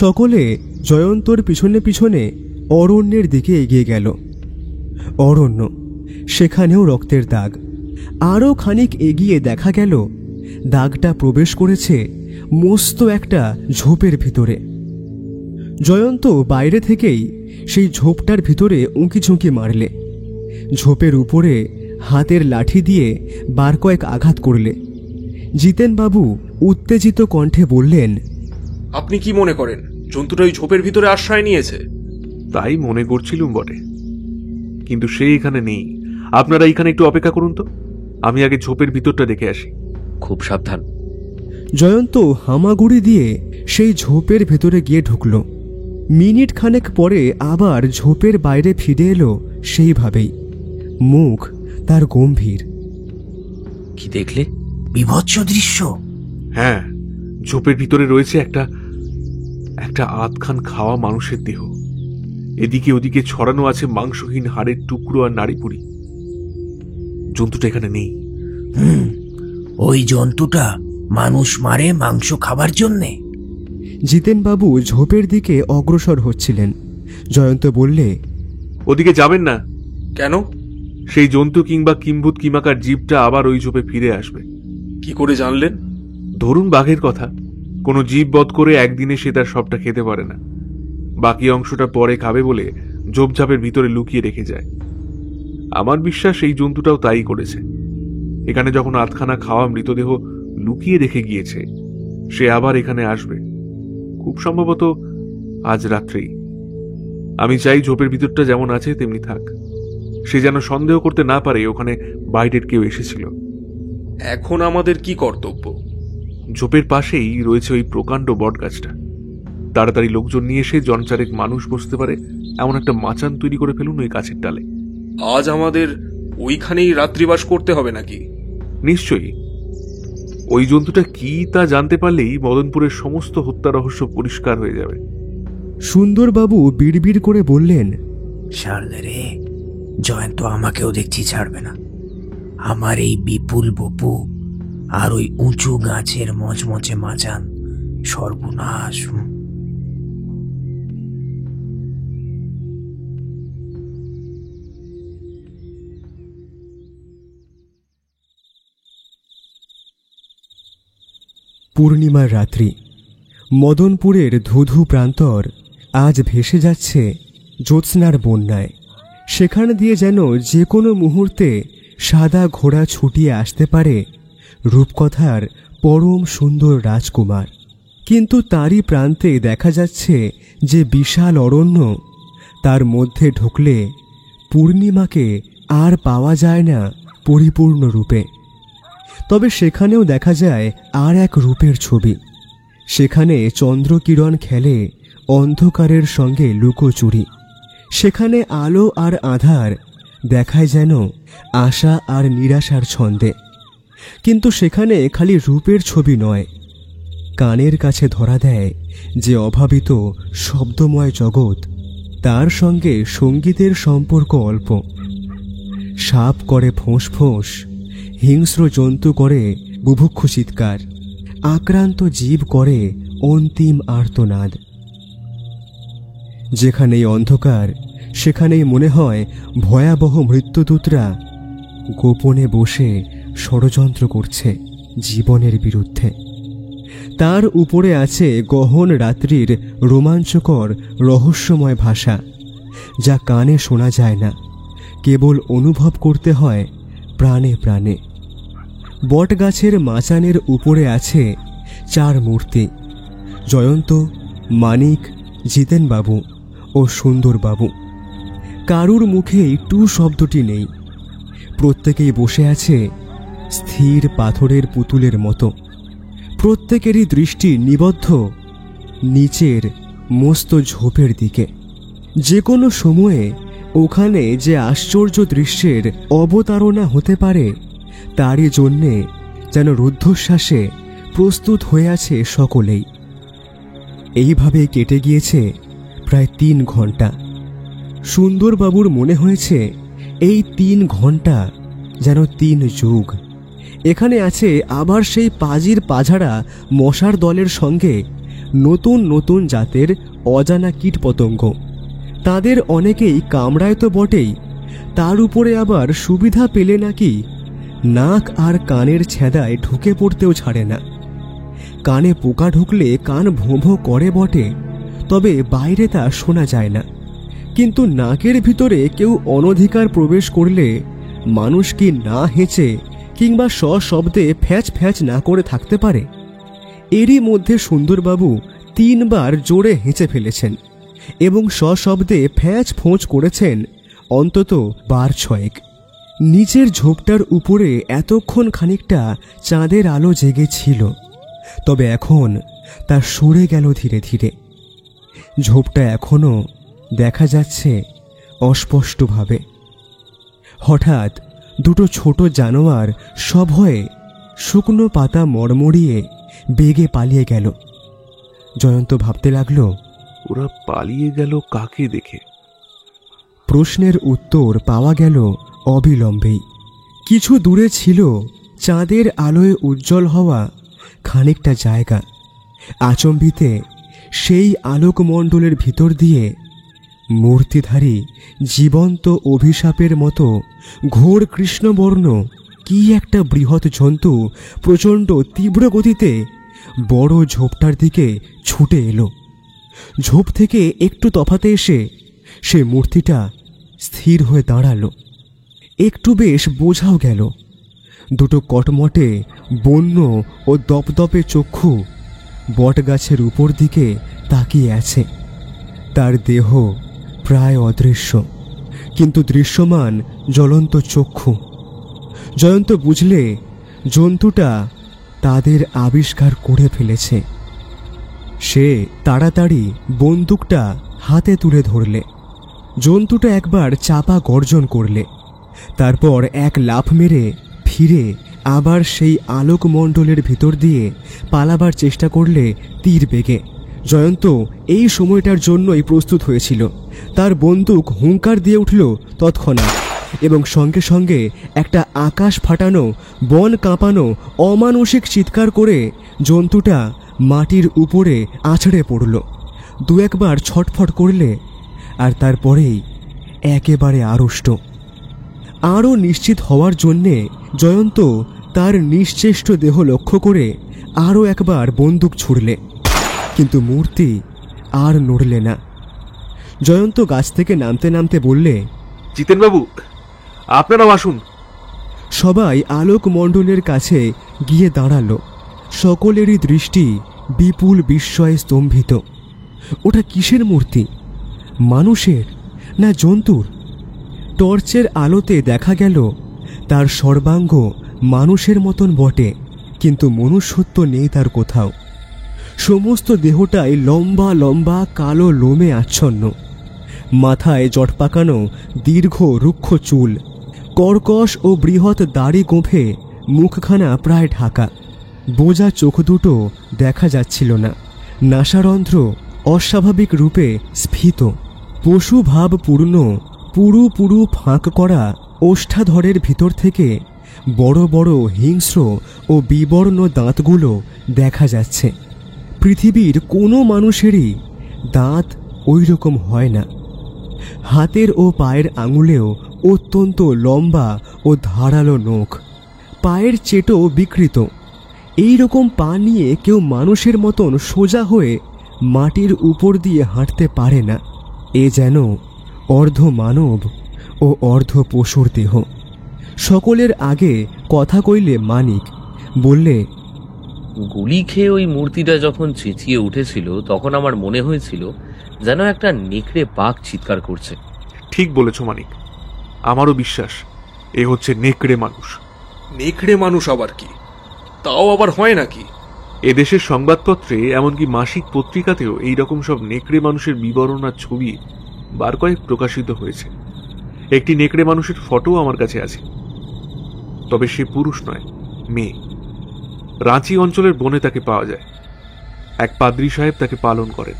S2: সকলে জয়ন্তর পিছনে পিছনে অরণ্যের দিকে এগিয়ে গেল। অরণ্য, সেখানেও রক্তের দাগ। আরও খানিক এগিয়ে দেখা গেল দাগটা প্রবেশ করেছে মস্ত একটা ঝোপের ভিতরে। জয়ন্ত বাইরে থেকেই সেই ঝোপটার ভিতরে উঁকিঝুঁকি মারলে। ঝোপের উপরে হাতের লাঠি দিয়ে বার কয়েক আঘাত করলে। জিতেনবাবু উত্তেজিত কণ্ঠে বললেন,
S6: আপনি কি মনে করেন জন্তুটা ওই ঝোপের ভিতরে আশ্রয় নিয়েছে?
S4: তাই মনে করছিলুম বটে, কিন্তু সে এখানে নেই। আপনারা এখানে একটু অপেক্ষা করুন তো, আমি আগে ঝোপের ভিতরটা দেখে আসি।
S3: খুব সাবধান।
S2: জয়ন্ত হামাগুড়ি দিয়ে সেই ঝোপের ভেতরে গিয়ে ঢুকল। মিনিট খানেক পরে আবার ঝোপের বাইরে ফিরে এলো সেইভাবেই। মুখ তার গম্ভীর।
S3: কি দেখলে?
S5: বিভৎস দৃশ্য।
S4: হ্যাঁ, ঝোপের ভিতরে রয়েছে একটা আধখান খাওয়া মানুষের দেহ। এদিকে ওদিকে ছড়ানো আছে মাংসহীন হাড়ের টুকরো আর নাড়িপুরি। জন্তুটা এখানে নেই।
S5: ওই জন্তুটা মানুষ মারে মাংস খাবার জন্যে।
S2: জিতেনবাবু ঝোপের দিকে অগ্রসর হচ্ছিলেন। জয়ন্ত বললে,
S4: ওদিকে যাবেন না।
S6: কেন?
S4: সেই জন্তু কিংবা কিম্ভূত কিমাকার জীবটা আবার ওই ঝোপে ফিরে আসবে।
S6: কি করে জানলেন?
S4: ধরুন বাঘের কথা, কোনো জীব বধ করে একদিনে সে তার সবটা খেতে পারে না, বাকি অংশটা পরে খাবে বলে ঝোপঝাপের ভিতরে লুকিয়ে রেখে যায়। আমার বিশ্বাস এই জন্তুটাও তাই করেছে। এখানে যখন আধখানা খাওয়া মৃতদেহ লুকিয়ে রেখে গিয়েছে, সে আবার এখানে আসবে, খুব সম্ভবত আজ রাত্রেই। আমি চাই ঝোপের ভিতরটা যেমন আছে তেমনি থাক। সে যেন সন্দেহ করতে না পারে ওখানে বাইরের কেউ এসেছিল।
S6: এখন আমাদের কি কর্তব্য?
S4: ঝোপের পাশেই রয়েছে ওই প্রকাণ্ড বট গাছটা। তাড়াতাড়ি লোকজন নিয়ে এসে জনচারেক মানুষ বসতে পারে এমন একটা মাচান তৈরি করে ফেলুন ওই গাছের ডালে।
S6: আজ আমাদের ওইখানেই রাত্রিবাস করতে হবে নাকি?
S4: নিশ্চয়ই। ওই জন্তুটা কি তা জানতে পারলেই মদনপুরের সমস্ত হত্যা রহস্য পরিষ্কার হয়ে যাবে।
S2: সুন্দরবাবু বিড়বিড় করে বললেন,
S5: সারলে রে, জয়ন্ত আমাকেও দেখছি ছাড়বে না। আমার এই বিপুল বপু আর ওই উঁচু গাছের মচমচে মাচান, সর্বনাশ।
S2: পূর্ণিমার রাত্রি। মদনপুরের ধুধু প্রান্তর আজ ভেসে যাচ্ছে জ্যোৎস্নার বন্যায়। সেখান দিয়ে যেন যে কোনো মুহূর্তে সাদা ঘোড়া ছুটিয়ে আসতে পারে রূপকথার পরম সুন্দর রাজকুমার। কিন্তু তারই প্রান্তে দেখা যাচ্ছে যে বিশাল অরণ্য, তার মধ্যে ঢুকলে পূর্ণিমাকে আর পাওয়া যায় না পরিপূর্ণ রূপে। তবে সেখানেও দেখা যায় আর এক রূপের ছবি। সেখানে চন্দ্রকিরণ খেলে অন্ধকারের সঙ্গে লুকোচুরি। সেখানে আলো আর আধার দেখায় যেন আশা আর নিরাশার ছন্দে। কিন্তু সেখানে খালি রূপের ছবি নয়, কানের কাছে ধরা দেয় যে অভাবিত শব্দময় জগৎ, তার সঙ্গে সঙ্গীতের সম্পর্ক অল্প। সাপ করে ফোঁস ফোঁস, হিংস্র জন্তু করে বুভুক্ষু চিৎকার, আক্রান্ত জীব করে অন্তিম আর্তনাদ। যেখানেই অন্ধকার সেখানেই মনে হয় ভয়াবহ মৃত্যুদূতরা গোপনে বসে ষড়যন্ত্র করছে জীবনের বিরুদ্ধে। তার উপরে আছে গহন রাত্রির রোমাঞ্চকর রহস্যময় ভাষা, যা কানে শোনা যায় না, কেবল অনুভব করতে হয় প্রাণে প্রাণে। বটগাছের মাচানের উপরে আছে 4 মূর্তি: জয়ন্ত, মানিক, জিতেনবাবু ও সুন্দরবাবু। কারুর মুখেই টু শব্দটি নেই। প্রত্যেকেই বসে আছে স্থির পাথরের পুতুলের মতো। প্রত্যেকেরই দৃষ্টি নিবদ্ধ নিচের মস্ত ঝোপের দিকে। যে কোনো সময়ে ওখানে যে আশ্চর্য দৃশ্যের অবতারণা হতে পারে, তারই জন্যে যেন রুদ্ধশ্বাসে প্রস্তুত হয়ে আছে সকলেই। এইভাবে কেটে গিয়েছে প্রায় 3 ঘন্টা। সুন্দরবাবুর মনে হয়েছে এই 3 ঘন্টা যেন 3 যুগ। এখানে আছে আবার সেই পাজির পাঝাড়া মশার দলের সঙ্গে নতুন নতুন জাতের অজানা কীটপতঙ্গ। তাদের অনেকেই কামড়ায় তো বটেই, তার উপরে আবার সুবিধা পেলে নাকি নাক আর কানের ছেঁদায় ঢুকে পড়তেও ছাড়ে না। কানে পোকা ঢুকলে কান ভোঁ ভোঁ করে বটে, তবে বাইরে তা শোনা যায় না। কিন্তু নাকের ভিতরে কেউ অনধিকার প্রবেশ করলে মানুষ কি না হেঁচে কিংবা সশব্দে ফ্যাচ ফ্যাচ না করে থাকতে পারে? এরই মধ্যে সুন্দরবাবু 3 বার জোরে হেঁচে ফেলেছেন এবং সশব্দে ফ্যাচ ফোঁচ করেছেন অন্তত 12-6। নিচের ঝোপটার উপরে এতক্ষণ খানিকটা চাঁদের আলো জেগেছিল, তবে এখন তা সরে গেল ধীরে ধীরে। ঝোপটা এখনো দেখা যাচ্ছে অস্পষ্টভাবে। হঠাৎ দুটো ছোট জানোয়ার সভয়ে শুকনো পাতা মড়মড়িয়ে বেগে পালিয়ে গেল। জয়ন্ত ভাবতে লাগলো,
S4: ওরা পালিয়ে গেল কাকে দেখে?
S2: প্রশ্নের উত্তর পাওয়া গেল অবিলম্বেই। কিছু দূরে ছিল চাঁদের আলোয় উজ্জ্বল হওয়া খানিকটা জায়গা। আচম্বিতে সেই আলোকমণ্ডলের ভিতর দিয়ে মূর্তিধারী জীবন্ত অভিশাপের মতো ঘোর কৃষ্ণবর্ণ কি একটা বৃহৎ জন্তু প্রচণ্ড তীব্র গতিতে বড় ঝোপটার দিকে ছুটে এলো। ঝোপ থেকে একটু তফাতে এসে সে মূর্তিটা স্থির হয়ে দাঁড়ালো। একটু বেশ বোঝাও গেল, দুটো কটমটে বন্য ও দপদপে চক্ষু বটগাছের উপর দিকে তাকিয়ে আছে। তার দেহ প্রায় অদৃশ্য, কিন্তু দৃশ্যমান জ্বলন্ত চক্ষু। জয়ন্ত বুঝলে জন্তুটা তাদের আবিষ্কার করে ফেলেছে। সে তাড়াতাড়ি বন্দুকটা হাতে তুলে ধরলে। জন্তুটা একবার চাপা গর্জন করলে, তারপর এক লাফ মেরে ফিরে আবার সেই আলোকমণ্ডলের ভিতর দিয়ে পালাবার চেষ্টা করলে তীর বেগে। জয়ন্ত এই সময়টার জন্যই প্রস্তুত হয়েছিল। তার বন্দুক হুঙ্কার দিয়ে উঠল তৎক্ষণাৎ, এবং সঙ্গে সঙ্গে একটা আকাশ ফাটানো, বন কাঁপানো অমানসিক চিৎকার করে জন্তুটা মাটির উপরে আছড়ে পড়ল। 2-1 বার ছটফট করলে, আর তারপরেই একেবারে আড়ষ্ট। আরও নিশ্চিত হওয়ার জন্যে জয়ন্ত তার নিশ্চেষ্ট দেহ লক্ষ্য করে আরও একবার বন্দুক ছুড়লে, কিন্তু মূর্তি আর নড়লে না। জয়ন্ত গাছ থেকে নামতে নামতে বললে,
S4: জিতেনবাবু, আপনারাও আসুন।
S2: সবাই আলোকমণ্ডলের কাছে গিয়ে দাঁড়ালো। সকলেরই দৃষ্টি বিপুল বিস্ময়ে স্তম্ভিত। ওটা কিসের মূর্তি? মানুষের না জন্তুর? টর্চের আলোতে দেখা গেল তার সর্বাঙ্গ মানুষের মতন বটে, কিন্তু মনুষ্যত্ব নেই তার কোথাও। সমস্ত দেহটাই লম্বা লম্বা কালো লোমে আচ্ছন্ন। মাথায় জটপাকানো দীর্ঘ রুক্ষ চুল, কর্কশ ও বৃহৎ দাড়ি গোঁফে মুখখানা প্রায় ঢাকা। বোজা চোখ দুটো দেখা যাচ্ছিল না। নাসারন্ধ্র অস্বাভাবিক রূপে স্ফীত। পশু ভাবপূর্ণ পুরু পুরু ফাঁক করা ওষ্ঠাধরের ভিতর থেকে বড় বড় হিংস্র ও বিবর্ণ দাঁতগুলো দেখা যাচ্ছে। পৃথিবীর কোনো মানুষেরই দাঁত ওই রকম হয় না। হাতের ও পায়ের আঙুলেও অত্যন্ত লম্বা ও ধারালো নখ। পায়ের চেটো বিকৃত। এই রকম পা নিয়ে কেউ মানুষের মতন সোজা হয়ে মাটির উপর দিয়ে হাঁটতে পারে না। এ যেন অর্ধ মানব ও অর্ধ পশুর দেহ। সকলের আগে কথা কইলে মানিক বললে,
S3: গুলি খেয়ে ওই মূর্তিটা যখন চেঁচিয়ে উঠেছিল তখন আমার মনে হয়েছিল যেন একটা নেকড়ে বাঘ চিৎকার করছে।
S4: ঠিক বলেছ মানিক, আমারও বিশ্বাস এ হচ্ছে নেকড়ে মানুষ।
S6: নেকড়ে মানুষ আবার কি? তাও আবার হয় নাকি?
S4: এদেশের সংবাদপত্রে এমনকি মাসিক পত্রিকাতেও এইরকম সব নেকড়ে মানুষের বিবরণ আর ছবি বার কয়েক প্রকাশিত হয়েছে। একটি নেকড়ে মানুষের ফটো আমার কাছে আছে, তবে সে পুরুষ নয়, মেয়ে। রাঁচি অঞ্চলের বনে তাকে পাওয়া যায়। এক পাদ্রী সাহেব তাকে পালন করেন।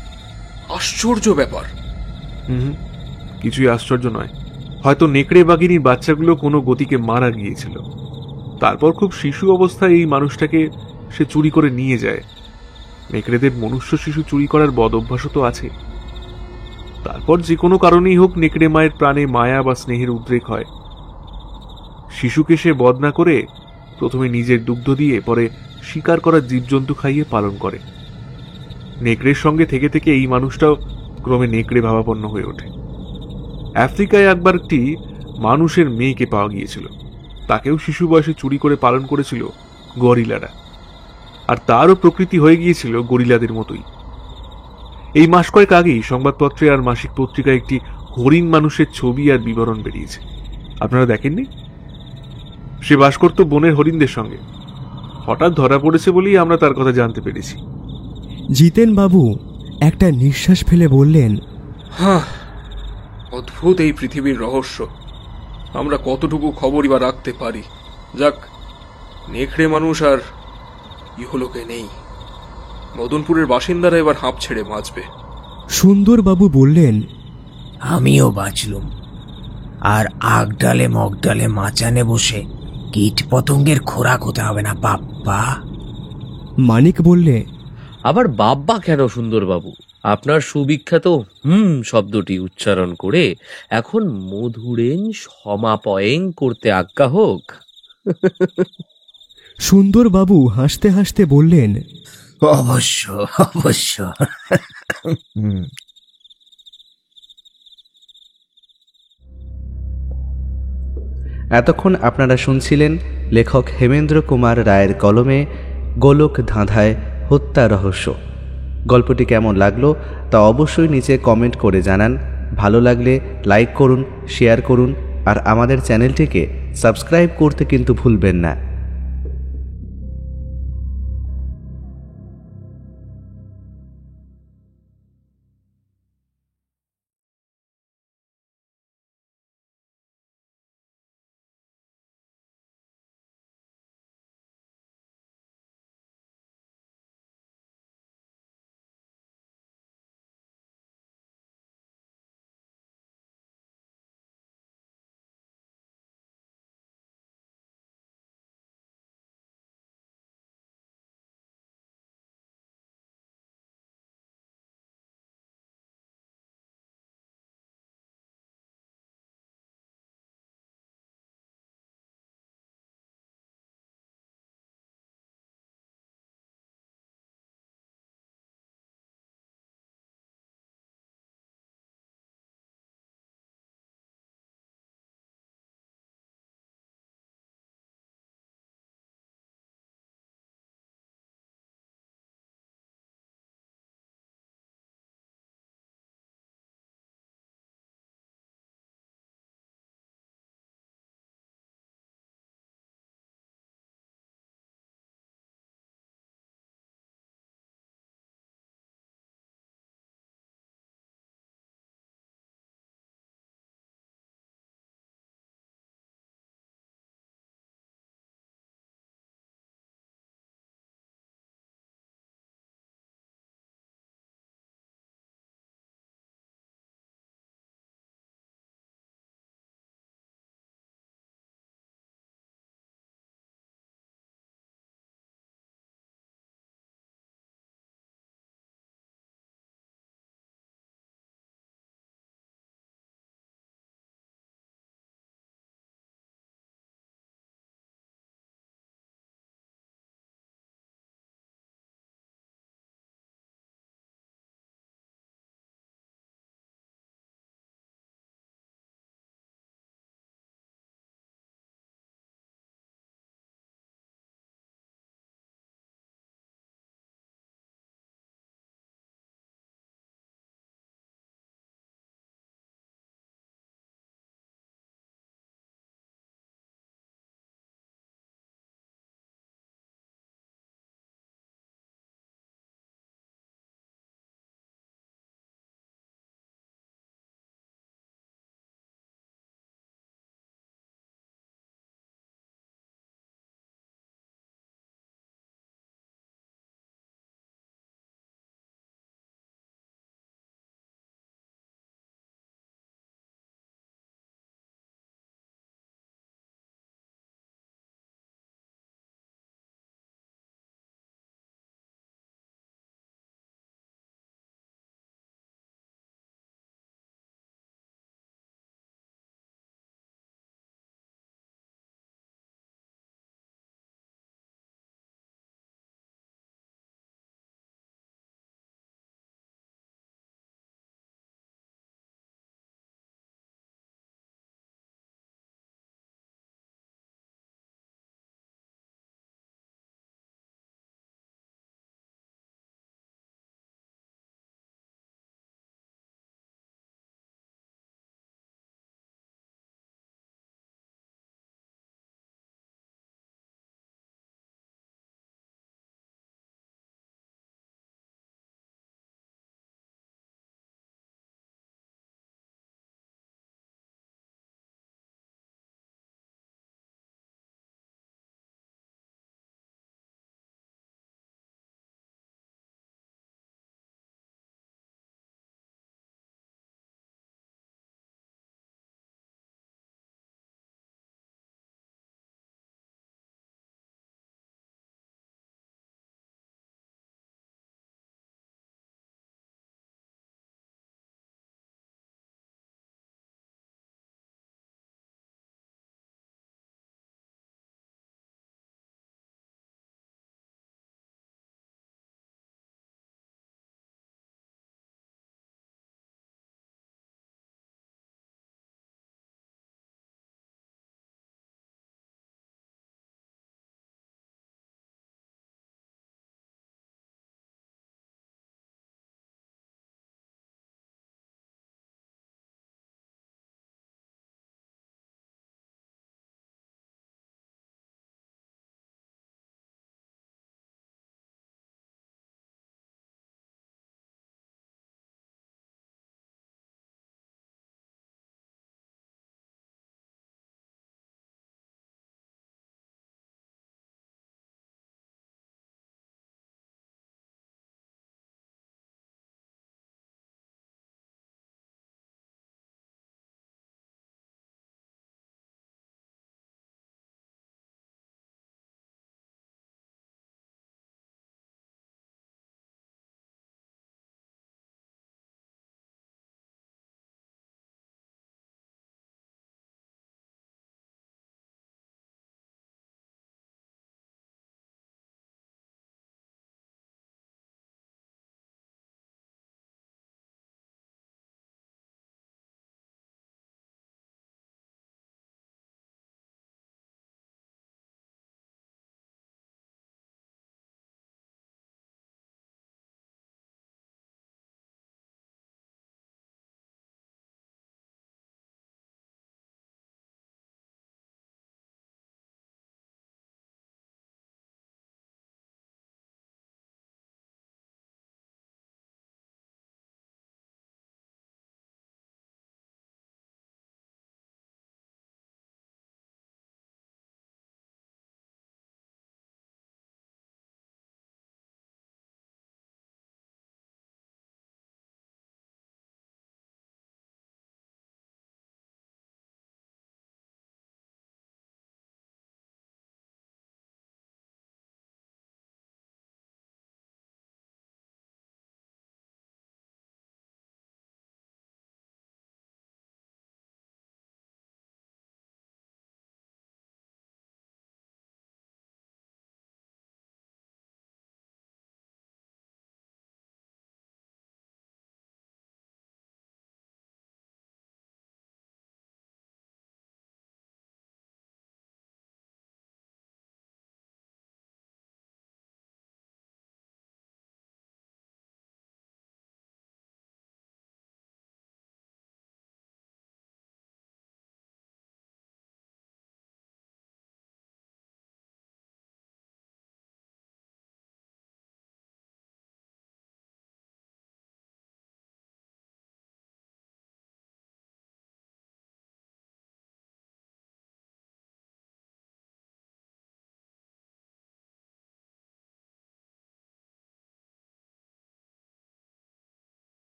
S6: আশ্চর্য ব্যাপার।
S4: কিছুই আশ্চর্য নয়। হয়তো নেকড়ে বাঘিনীর বাচ্চাগুলো কোনো গতিকে মারা গিয়েছিল, তারপর খুব শিশু অবস্থায় এই মানুষটাকে সে চুরি করে নিয়ে যায়। নেকড়েদের মনুষ্য শিশু চুরি করার বদ অভ্যাস তো আছে। তারপর যে কোনো কারণেই হোক নেকড়ে মায়ের প্রাণে মায়া বা স্নেহের উদ্রেক হয়। শিশুকে সে বধ না করে প্রথমে নিজের দুগ্ধ দিয়ে পরে শিকার করা জীবজন্তু খাইয়ে পালন করে। নেকড়ের সঙ্গে থেকে থেকে এই মানুষটাও ক্রমে নেকড়ে ভাবাপন্ন হয়ে ওঠে। আফ্রিকায় একবার একটি মানুষের মেয়েকে পাওয়া গিয়েছিল, তাকেও শিশু বয়সে চুরি করে পালন করেছিল গরিলারা, আর তারও প্রকৃতি হয়ে গিয়েছিল গরিলাদের মতোই। এই মাস কয়েক আগেই সংবাদপত্রে আর মাসিক পত্রিকায় একটি হরিণ মানুষের ছবি আর বিবরণ বেরিয়েছে, আপনারা দেখেননি? সে বাস করত বনের হরিণদের সঙ্গে। হঠাৎ ধরা পড়েছে বলেই আমরা তার কথা জানতে পেরেছি।
S2: জিতেন বাবু একটা নিঃশ্বাস ফেলে বললেন,
S6: হ্যাঁ, অদ্ভুত এই পৃথিবীর রহস্য। আমরা কতটুকু খবরই বা রাখতে পারি। যাক, নেকড়ে মানুষ আর ইহলোকে নেই। মদনপুরের বাসিন্দারা এবার হাঁপ ছেড়ে বাঁচবে।
S2: সুন্দরবাবু বললেন,
S5: আমিও বাঁচলুম, আর আগডালে মগডালে মাচানে বসে কীট পতঙ্গের খোরাক হতে হবে না বাপ্পা।
S2: মানিক বললে,
S3: আবার বাব্বা কেন সুন্দরবাবু? আপনার সুবিখ্যাত শব্দটি উচ্চারণ করে এখন মধুরেন সমাপয়েং করতে আজ্ঞা হোক।
S2: সুন্দরবাবু হাসতে হাসতে বললেন,
S5: অবশ্য অবশ্য।
S1: এতক্ষণ আপনারা শুনছিলেন লেখক হেমেন্দ্র কুমার রায়ের কলমে গোলক ধাঁধায় হত্যা রহস্য। গল্পটি কেমন লাগলো তা অবশ্যই নিচে কমেন্ট করে জানান। ভালো লাগলে লাইক করুন, শেয়ার করুন, আর আমাদের চ্যানেলটিকে সাবস্ক্রাইব করতে কিন্তু ভুলবেন না।